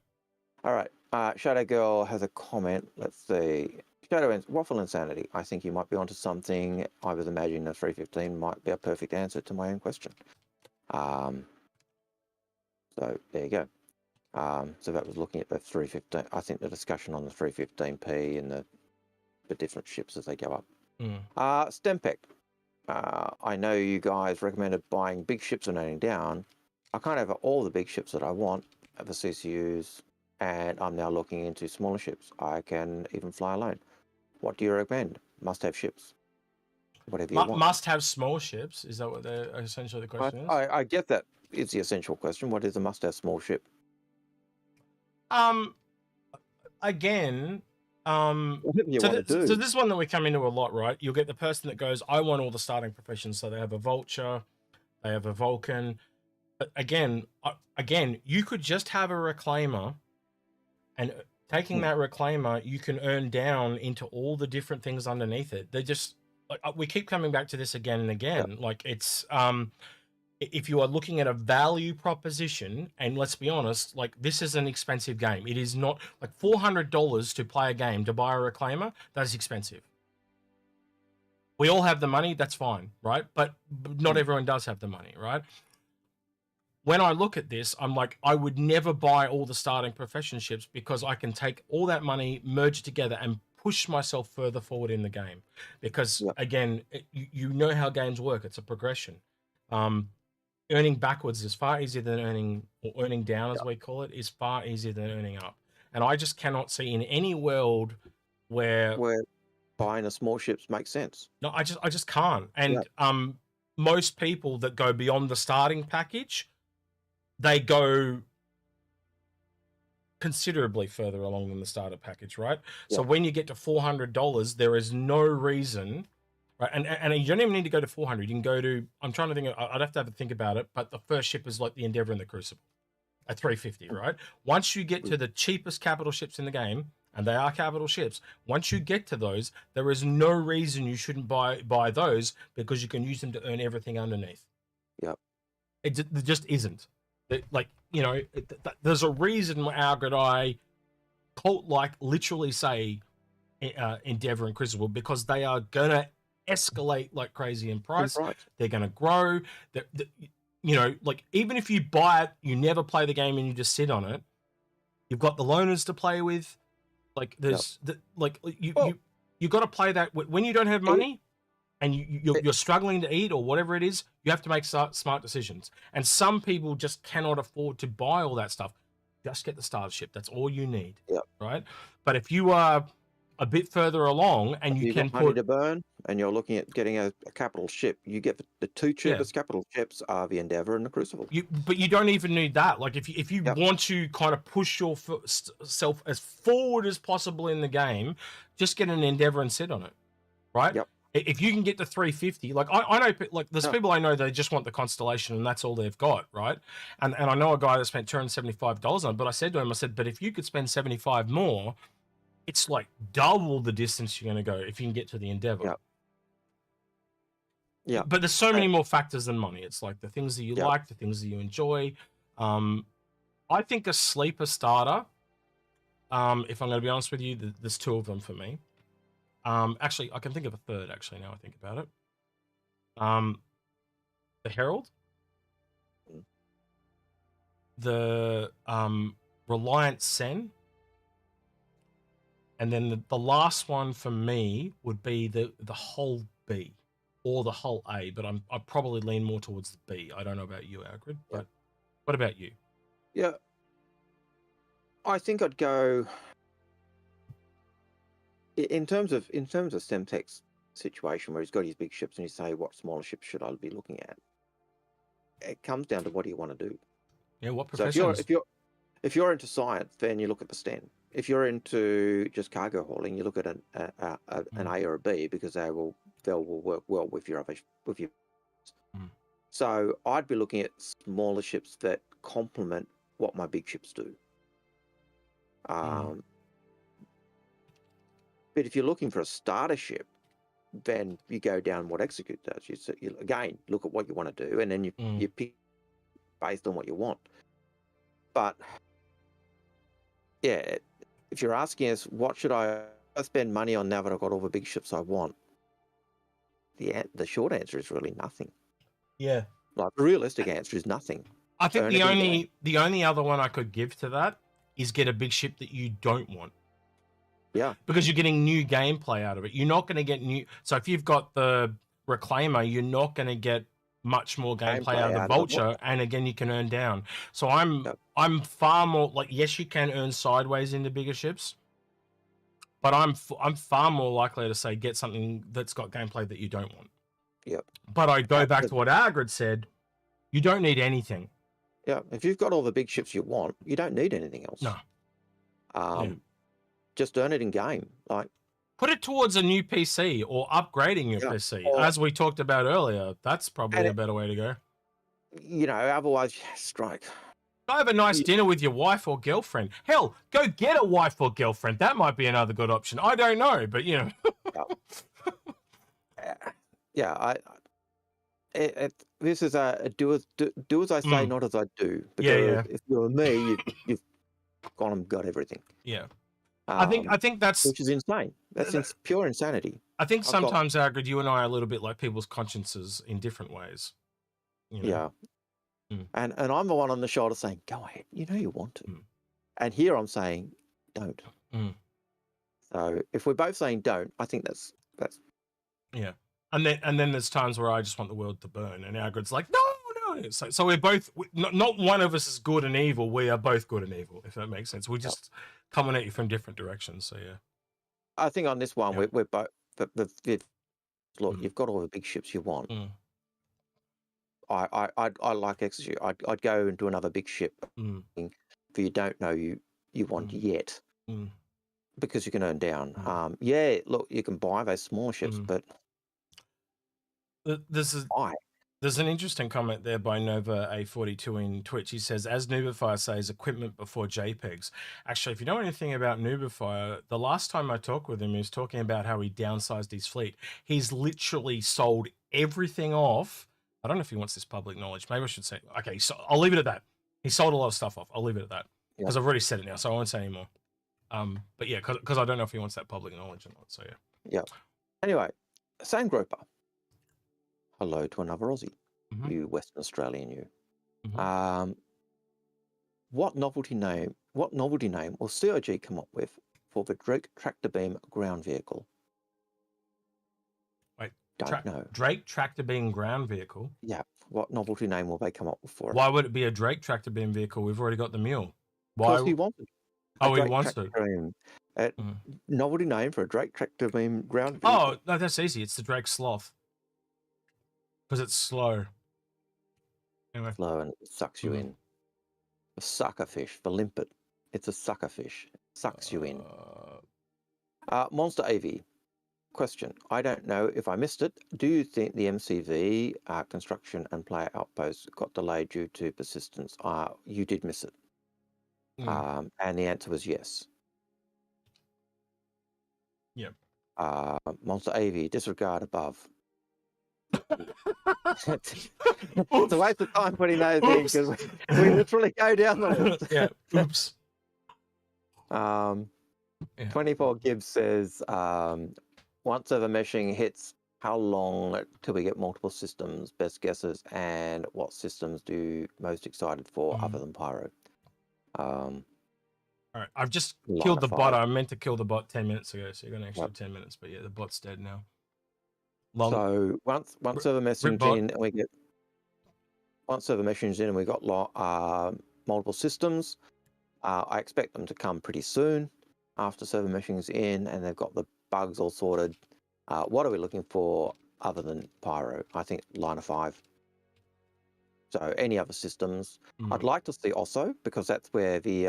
Shadow Girl has a comment. Let's see. Waffle Insanity. I think you might be onto something. I was imagining the 315 might be a perfect answer to my own question. So there you go. So that was looking at the 315. I think the discussion on the 315p and the different ships as they go up. Stempec. I know you guys recommended buying big ships and owning down. I kind of have all the big ships that I want at the CCUs, and I'm now looking into smaller ships. I can even fly alone. What do you recommend? Must-have ships. Whatever you want. Must-have small ships? Is that what essentially the question is? I get that. It's the essential question. What is a must-have small ship? Again, so this is one that we come into a lot, right? You'll get the person that goes, I want all the starting professions. So they have a Vulture, they have a Vulcan. But again, you could just have a Reclaimer, and taking that Reclaimer, you can earn down into all the different things underneath it. They just, we keep coming back to this again and again. Like it's, if you are looking at a value proposition, and let's be honest, like this is an expensive game. It is not like $400 to play a game to buy a Reclaimer. That is expensive. We all have the money. That's fine, right? But not everyone does have the money, right? When I look at this, I'm like, I would never buy all the starting profession ships because I can take all that money, merge it together, and push myself further forward in the game. Because again, you know how games work. It's a progression. Earning backwards is far easier than earning down, as we call it, is far easier than earning up. And I just cannot see in any world where buying the small ships makes sense. No, I just can't. And most people that go beyond the starting package, they go considerably further along than the starter package, right? So when you get to $400, there is no reason. Right, and you don't even need to go to 400. You can go to, I'm trying to think, I'd have to think about it, but the first ship is like the Endeavor and the Crucible at 350, right? Once you get to the cheapest capital ships in the game, and they are capital ships, once you get to those, there is no reason you shouldn't buy those, because you can use them to earn everything underneath. Yep. It just isn't. Like, you know, there's a reason why Algared I literally say Endeavor and Crucible, because they are gonna escalate like crazy in price. They're gonna grow. You know, like, even if you buy it, you never play the game and you just sit on it. You've got the loaners to play with. Like, there's you got to play that when you don't have money and you're struggling to eat or whatever it is. You have to make smart decisions. And some people just cannot afford to buy all that stuff. Just get the starship. That's all you need. Right. But if you are a bit further along and you can got money to burn and you're looking at getting a capital ship, you get the two cheapest capital ships are the Endeavor and the Crucible. But you don't even need that. Like, if you want to kind of push yourself as forward as possible in the game, just get an Endeavor and sit on it, right? If you can get to 350, like I know, like there's people I know they just want the Constellation and that's all they've got, right? And I know a guy that spent $275 on it, but I said to him, but if you could spend 75 more, it's like double the distance you're going to go if you can get to the Endeavor. But there's so many more factors than money. It's like the things that you like, the things that you enjoy. I think a sleeper starter, if I'm going to be honest with you, there's two of them for me. Actually, I can think of a third, actually, now I think about it. The Herald. The Reliant Sen. And then the last one for me would be the Hull B or the Hull A, but I probably lean more towards the B. I don't know about you, Algared, but what about you? Yeah, I think I'd go in terms of Semtech's situation where he's got his big ships and you say, what smaller ships should I be looking at? It comes down to what do you want to do. Yeah, what professions? So if you're into science, then you look at the STEN. If you're into just cargo hauling, you look at an A or a B, because they will work well with your So I'd be looking at smaller ships that complement what my big ships do. But if you're looking for a starter ship, then you go down what Execute does. You again look at what you want to do, and then you pick based on what you want. But yeah, if you're asking us what should I spend money on now that I've got all the big ships I want, the short answer is really nothing. Yeah, like the realistic answer is nothing. I think the only other one I could give to that is get a big ship that you don't want. Yeah, because you're getting new gameplay out of it. You're not going to get new. So if you've got the Reclaimer, you're not going to get much more gameplay out of the Vulture, and again, you can earn down. So I'm far more like, yes, you can earn sideways into bigger ships, but I'm far more likely to say get something that's got gameplay that you don't want. Yep. But I go back to what Algared said. You don't need anything. Yeah, if you've got all the big ships you want, you don't need anything else. No. Just earn it in game. Like, put it towards a new PC or upgrading your PC, as we talked about earlier. That's probably a better way to go. You know, otherwise, strike. Go have a nice dinner with your wife or girlfriend. Hell, go get a wife or girlfriend. That might be another good option. I don't know, but you know. This is a do as I say, not as I do. Because if you're me, you've got everything. Yeah. I think that's, which is insane. That's pure insanity. I think sometimes, Algared, you and I are a little bit like people's consciences in different ways. You know? Yeah. And I'm the one on the shoulder saying, go ahead, you know you want to. And here I'm saying, don't. So if we're both saying don't, I think that's yeah. And then there's times where I just want the world to burn, and Algared's like, no. So we're both, not one of us is good and evil. We are both good and evil, if that makes sense. We're just coming at you from different directions. So yeah. I think on this one, we're both. Look, you've got all the big ships you want. I like Execute. I'd go into another big ship that you don't know you want yet, because you can earn down. Look, you can buy those small ships, but there's an interesting comment there by Nova A42 in Twitch. He says, as Noobify says, equipment before JPEGs. Actually, if you know anything about Noobify, the last time I talked with him, he was talking about how he downsized his fleet. He's literally sold everything off. I don't know if he wants this public knowledge. Maybe I should say, okay, so I'll leave it at that. He sold a lot of stuff off. I'll leave it at that because I've already said it now, so I won't say anymore. But yeah, because I don't know if he wants that public knowledge or not. So yeah. Yeah. Anyway, Sandgroper. Hello to another Aussie. You Western Australian, you. What novelty name will CIG come up with for the Drake tractor beam ground vehicle? Wait, don't know. Drake tractor beam ground vehicle? Yeah. What novelty name will they come up with for it? Why would it be a Drake tractor beam vehicle? We've already got the Mule. Because he wanted. Oh, he wants it. Novelty name for a Drake tractor beam ground vehicle. Oh, no, that's easy. It's the Drake Sloth. Because it's slow. Anyway. Slow and it sucks you in. The sucker fish, the limpet. It's a sucker fish. Sucks you in. Monster AV. Question. I don't know if I missed it. Do you think the MCV construction and player outposts got delayed due to persistence? You did miss it. And the answer was yes. Yep. Monster AV, disregard above. It's a waste of time putting those in because we literally go down the list. Yeah. Oops. 24 Gibbs says, once overmeshing hits, how long till we get multiple systems? Best guesses, and what systems do you most excited for other than Pyro? All right, I've just killed the bot. I meant to kill the bot 10 minutes ago, so you're going to extra 10 minutes. But yeah, the bot's dead now. So once server messaging in, and we get server messaging in, and we got multiple systems. I expect them to come pretty soon after server meshing's in, and they've got the bugs all sorted. What are we looking for other than Pyro? I think line of 5. So any other systems? I'd like to see Osso, because that's where the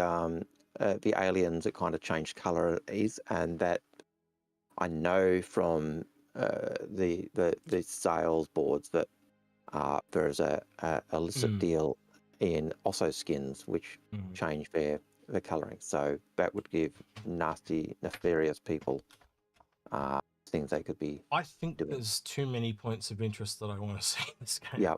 aliens that kind of changed color is, and that I know from the sales boards that there is a illicit deal in Osso skins which change their colouring. So that would give nasty, nefarious people things they could be. I think there's too many points of interest that I want to see in this game. Yeah.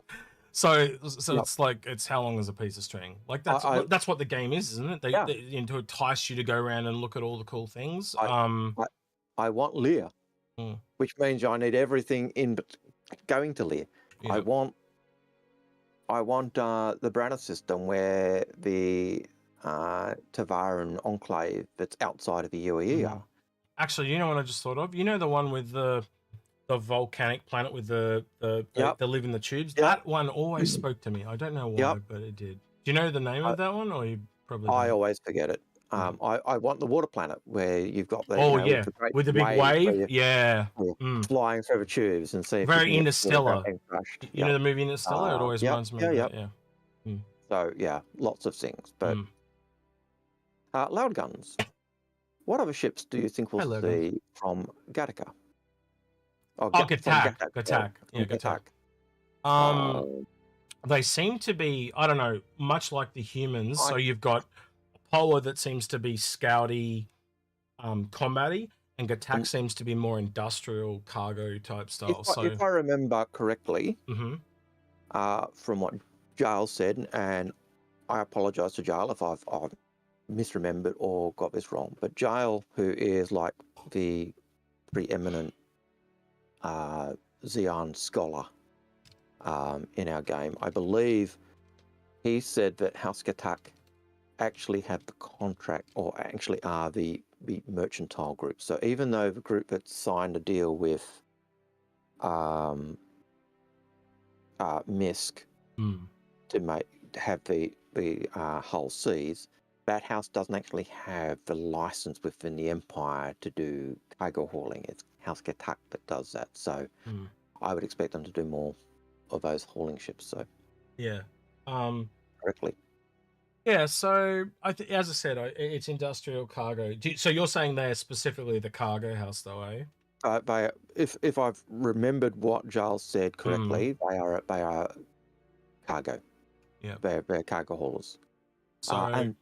So it's like, it's how long is a piece of string? Like that's what the game is, isn't it? They to entice you to go around and look at all the cool things. I want Lear, which means I need everything in but going to Lear. Yeah. I want the Branner system where the Tavaran enclave that's outside of the UEE are. Actually, you know what I just thought of? You know the one with the volcanic planet with the live in the tubes? Yep. That one always spoke to me. I don't know why, but it did. Do you know the name of that one, or you probably don't? I always forget it. I want the water planet where you've got the with the big wave, flying through the tubes and see. Very Interstellar. You know the movie Interstellar? It always reminds me of that. Yeah. So yeah, lots of things, but loud guns. What other ships do you think we'll see from Gattaca? Gattac. Yeah, Gattac. They seem to be, I don't know, much like the humans. So you've got Apollo that seems to be scouty, combat-y, and Gattac seems to be more industrial cargo type style. If I remember correctly, from what Giles said, and I apologize to Giles if I've misremembered or got this wrong, but Giles, who is like the preeminent Xeon scholar in our game, I believe he said that House Gattac actually have the contract, or actually are the mercantile group. So even though the group that signed a deal with MISC to have the Hull Seas, that house doesn't actually have the license within the Empire to do cargo hauling. It's House Gattac that does that. So I would expect them to do more of those hauling ships. So correctly. Yeah, so as I said, it's industrial cargo. So you're saying they're specifically the cargo house, though, eh? If I've remembered what Giles said correctly, they are cargo. Yeah, they're cargo haulers. And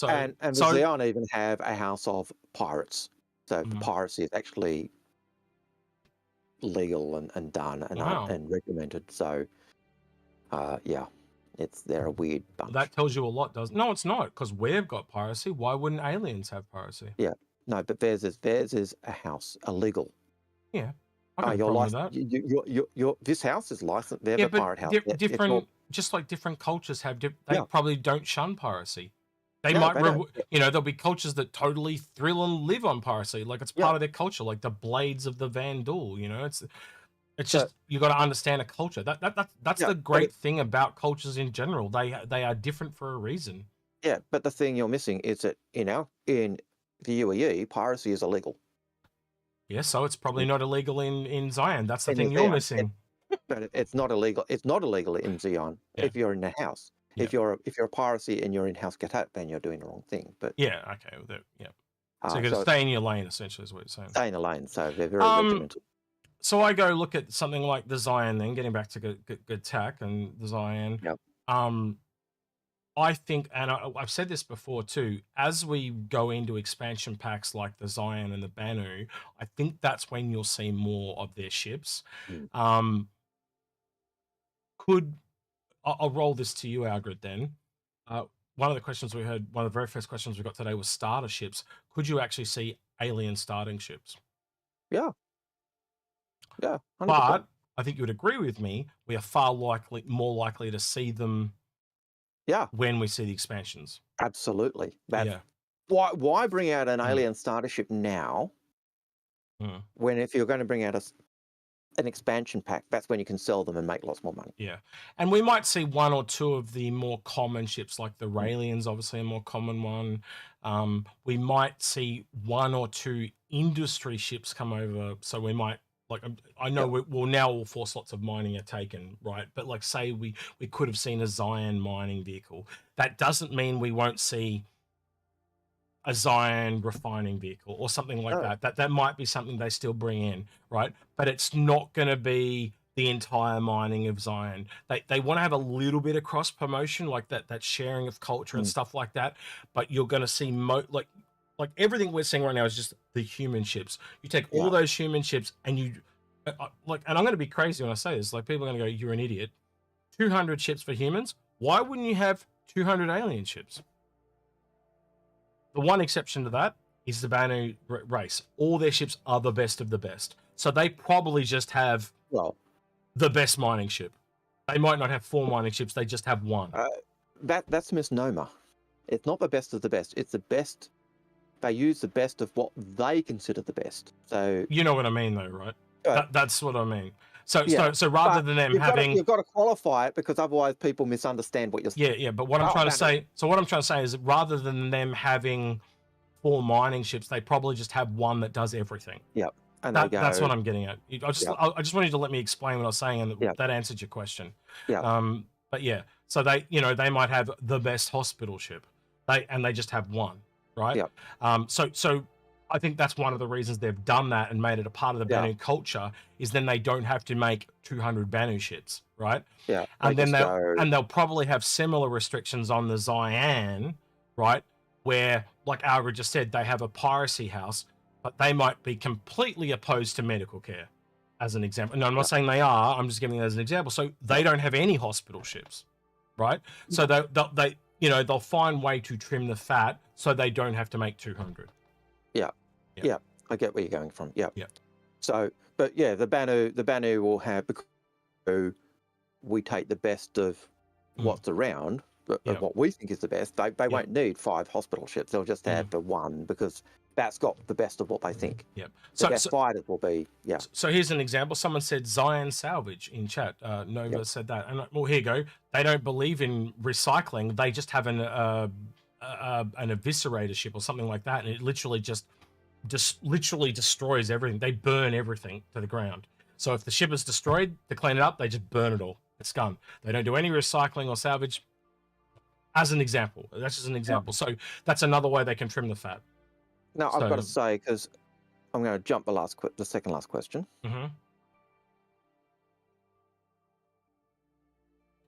the Xeon even have a house of pirates. So the piracy is actually legal and done and regimented. So They're a weird bunch. That tells you a lot, doesn't? No, it's not, because we've got piracy. Why wouldn't aliens have piracy? Yeah, no, but theirs is a house, illegal. Yeah, I got a problem with that. This house is licensed. They're yeah, a pirate house. Different, just like different cultures have. They probably don't shun piracy. They might, there'll be cultures that totally thrill and live on piracy, like it's part of their culture, like the Blades of the Vandal. It's just you got to understand a culture. That's the great thing about cultures in general. They are different for a reason. Yeah, but the thing you're missing is that in the UEE, piracy is illegal. Yeah, so it's probably not illegal in Zion. That's the thing you're missing. But it's not illegal. It's not illegal in Zion if you're in a house. If you're a piracy and you're in house get-out, then you're doing the wrong thing. But yeah, okay, so you got to stay in your lane, essentially, is what you're saying. Stay in the lane, so they're very regimented. So I go look at something like the Zion, then getting back to good tack and the Zion. Yep. I think, and I've said this before too, as we go into expansion packs like the Zion and the Banu, I think that's when you'll see more of their ships. I'll roll this to you, Algared, then. One of the questions we heard, one of the very first questions we got today was starter ships. Could you actually see alien starting ships? Yeah. Yeah. 100%. But I think you would agree with me, we are more likely to see them when we see the expansions. Absolutely. Why bring out an alien starter ship now when if you're going to bring out an expansion pack, that's when you can sell them and make lots more money. Yeah. And we might see one or two of the more common ships, like the Raelian's obviously a more common one. We might see one or two industry ships come over. So we might, I know we'll force lots of mining are taken, right? But like say we could have seen a Zion mining vehicle. That doesn't mean we won't see a Zion refining vehicle or something like that. That might be something they still bring in, right? But it's not going to be the entire mining of Zion. They want to have a little bit of cross promotion, like that sharing of culture and stuff like that. But you're going to see like everything we're seeing right now is just the human ships. You take all those human ships and you and I'm going to be crazy when I say this. Like people are going to go, "You're an idiot." 200 ships for humans. Why wouldn't you have 200 alien ships? The one exception to that is the Banu race. All their ships are the best of the best. So they probably just have the best mining ship. They might not have 4 mining ships. They just have 1. That's a misnomer. It's not the best of the best. It's the best. They use the best of what they consider the best. So you know what I mean, though, right? That's what I mean. So rather than them you've got to qualify it because otherwise people misunderstand what you're saying. Yeah. But what I'm trying to say, what I'm trying to say is that rather than them having 4 mining ships, they probably just have 1 that does everything. Yep. And that's what I'm getting at. I just wanted you to let me explain what I was saying, and that answered your question. Yeah. But yeah, so they might have the best hospital ship, they just have 1, right? Yeah. So I think that's one of the reasons they've done that and made it a part of the Banu culture, is then they don't have to make 200 Banu ships, right? Yeah. And then they'll probably have similar restrictions on the Zion, right? Where, like Algared just said, they have a piracy house, but they might be completely opposed to medical care, as an example. No, I'm not saying they are. I'm just giving it as an example. So they don't have any hospital ships, right? So they'll find way to trim the fat so they don't have to make 200. Yeah, I get where you're going from. Yeah. Yeah. So, but yeah, the Banu will have, because we take the best of what's around, but of what we think is the best. They won't need 5 hospital ships. They'll just have the 1 because that's got the best of what they think. Yeah. The best fighters will be. Yeah. So here's an example. Someone said Zion salvage in chat. Nova said that, and well, here you go. They don't believe in recycling. They just have an eviscerator ship or something like that, and it literally just literally destroys everything. They burn everything to the ground. So if the ship is destroyed, to clean it up, they just burn it all. It's gone. They don't do any recycling or salvage. As an example, that's just an example. So that's another way they can trim the fat. Now I've got to say, because I'm going to jump the second last question.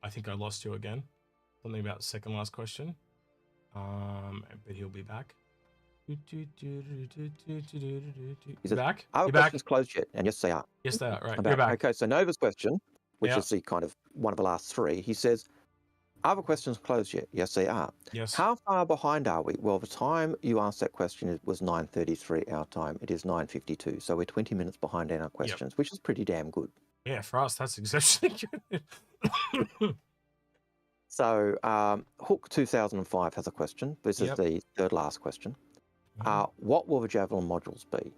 I think I lost you again. Something about the second last question. But he'll be back. Is it back? Our questions closed yet? And yes, they are. Yes, they are. Right. You're back. Okay, so Nova's question, which is the kind of one of the last 3, he says, Are the questions closed yet? Yes, they are. Yes. How far behind are we? Well, the time you asked that question it was 9:33 our time. It is 9:52, so we're 20 minutes behind in our questions, which is pretty damn good. Yeah, for us, that's exceptionally good. So, Hook 2005 has a question. This is the third last question. What will the Javelin modules be?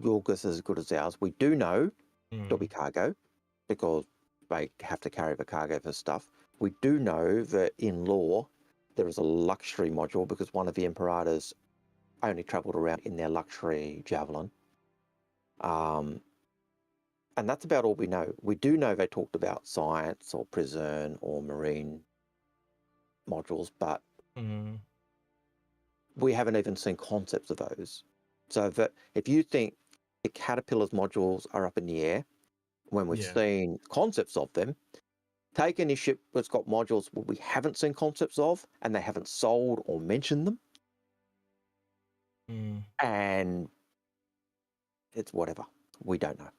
Your guess is as good as ours. We do know there'll be cargo because they have to carry the cargo for stuff. We do know that in lore, there is a luxury module because one of the Imperators only travelled around in their luxury Javelin. And that's about all we know. We do know they talked about science or prison or marine modules, but we haven't even seen concepts of those. So that if you think the Caterpillar's modules are up in the air, when we've seen concepts of them, take any ship that's got modules we haven't seen concepts of and they haven't sold or mentioned them, and it's whatever. We don't know.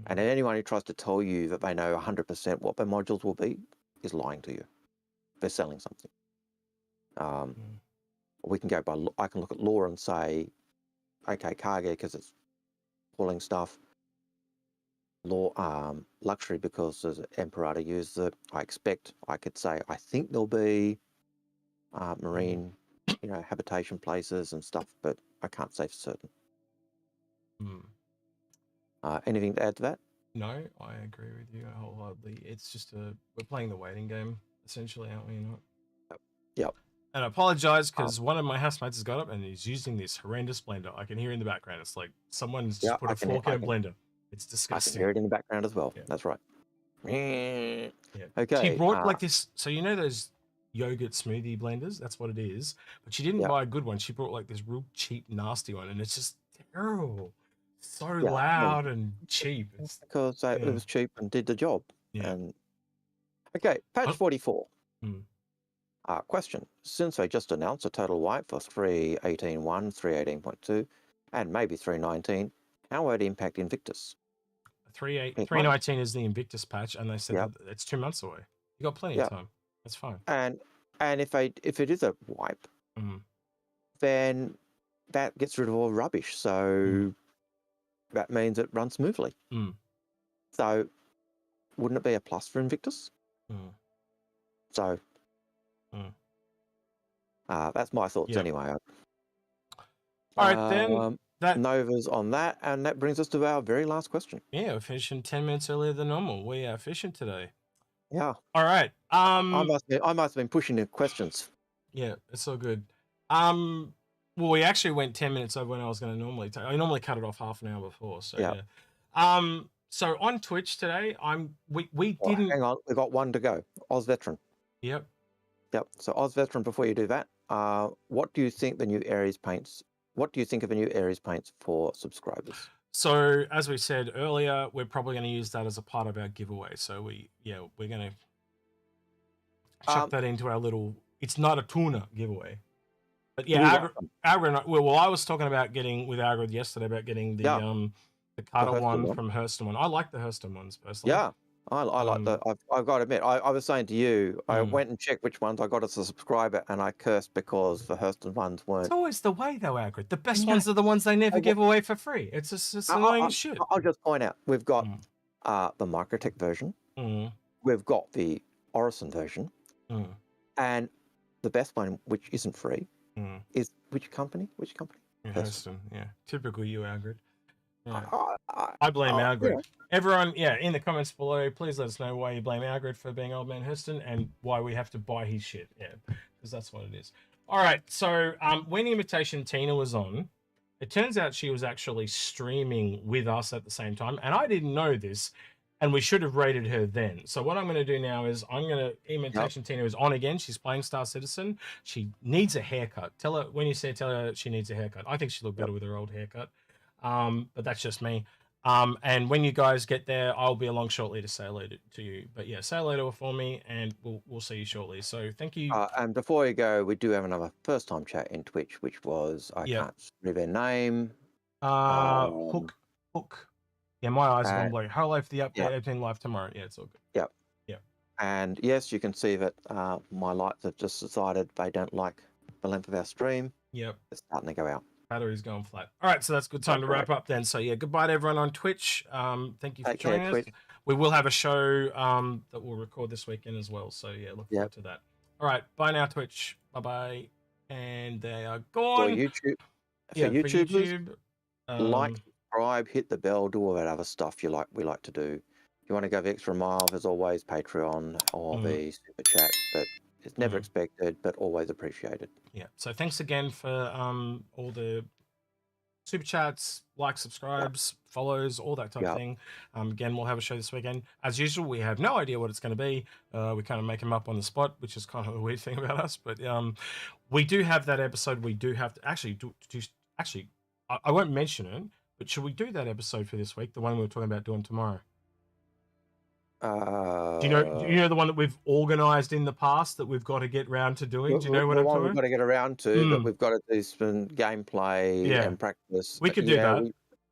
And anyone who tries to tell you that they know 100% what their modules will be is lying to you. They're selling something. We can go by. I can look at lore and say, okay, cargo because it's pulling stuff. Luxury because there's an Imperator used it. I could say I think there'll be marine, habitation places and stuff, but I can't say for certain. Anything to add to that? No, I agree with you wholeheartedly. It's just we're playing the waiting game essentially, aren't we? Not. Yep. And I apologize because one of my housemates has got up and he's using this horrendous blender. I can hear in the background. It's like someone's just put a fork in a blender. It's disgusting. I can hear it in the background as well. Yeah. That's right. Yeah. Okay. She brought like this. So you know those yogurt smoothie blenders? That's what it is. But she didn't buy a good one. She brought like this real cheap, nasty one, and it's just terrible. So loud and cheap. It's, because it was cheap and did the job. Yeah. And okay, patch 44. Question: since they just announced a total wipe for 3.18.1, 3.18.2, and maybe 3.19, how would it impact Invictus? 3.19 is the Invictus patch, and they said that it's 2 months away. You got plenty of time. That's fine. And if it is a wipe, then that gets rid of all rubbish. So that means it runs smoothly. So wouldn't it be a plus for Invictus? So that's my thoughts anyway. All right, then. Nova's on that, and that brings us to our very last question. Yeah, we're finishing 10 minutes earlier than normal. We are fishing today. Yeah. All right. I must have been pushing the questions. Yeah, it's all good. Well, we actually went 10 minutes over when I was going to normally take. I normally cut it off half an hour before. So yeah. So on Twitch today, we didn't. Hang on, we got one to go. Oz Veteran. Yep. So Oz Veteran, before you do that, what do you think the new Ares paints? What do you think of the new Ares paints for subscribers? So as we said earlier, we're probably going to use that as a part of our giveaway. So we're going to chuck that into our little. It's not a tuna giveaway, but Algared. Well, I was talking about getting with Algared yesterday about getting the cutter one from Hurston one. I like the Hurston ones personally. Yeah. I like that. I've got to admit, I was saying to you, I went and checked which ones I got as a subscriber, and I cursed because the Hurston ones weren't. It's always the way, though, Algared. The best ones are the ones they never give away for free. It's annoying as shit. I'll just point out, we've got the Microtech version, we've got the Orison version, and the best one, which isn't free, is which company? Which company? Hurston. Yeah, typical you, Algared. Right. I blame Algared. Everyone, in the comments below, please let us know why you blame Algared for being Old Man Hurston and why we have to buy his shit. Yeah, because that's what it is. All right, so when Imitation Tina was on, it turns out she was actually streaming with us at the same time, and I didn't know this, and we should have rated her then. So what I'm going to do now is Imitation Tina is on again. She's playing Star Citizen. She needs a haircut. Tell her she needs a haircut. I think she looked better with her old haircut. But that's just me. And when you guys get there, I'll be along shortly to say hello to you. But yeah, say hello to her for me, and we'll see you shortly. So thank you. And before you go, we do have another first-time chat in Twitch, which was I can't remember their name. Hook. Yeah, my eyes are going blue. Hello for the update. 18 live tomorrow. Yeah, it's all good. Yep. Yeah. And yes, you can see that my lights have just decided they don't like the length of our stream. Yep. It's starting to go out. Battery's going flat. All right, so that's a good time to wrap up then. So yeah, goodbye to everyone on Twitch. Thank you for joining us. We will have a show that we'll record this weekend as well. So yeah, look forward to that. All right, bye now, Twitch. Bye-bye. And they are gone. For YouTube, yeah, for YouTube, like, subscribe, hit the bell, do all that other stuff we like to do. If you want to go the extra mile, there's always Patreon or the Super Chat, but it's never expected, but always appreciated. Yeah. So thanks again for all the Super Chats, likes, subscribes, follows, all that type of thing. Again, we'll have a show this weekend. As usual, we have no idea what it's going to be. We kind of make them up on the spot, which is kind of a weird thing about us. But we do have that episode. We do have to actually I won't mention it, but should we do that episode for this week? The one we were talking about doing tomorrow. Do you know the one that we've organised in the past that we've got to get round to doing? Do you know what I'm talking? We've got to get around to, but we've got to do some gameplay and practice. We could do that.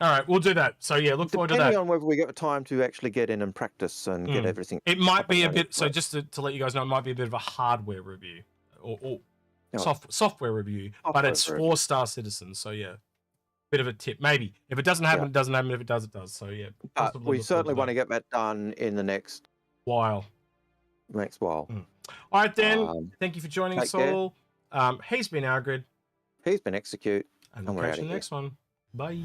All right, we'll do that. So yeah, look forward to that. Depending on whether we get the time to actually get in and practice and get everything. It might be a bit. So just to let you guys know, it might be a bit of a hardware review or software review, but it's for Star Citizen. So yeah. Bit of a tip, maybe. If it doesn't happen, it doesn't happen. If it does, it does. So yeah. We certainly want to get that done in the next while. All right then. Thank you for joining us all. He's been Algared. He's been Execute. And we'll catch you in the next one. Bye.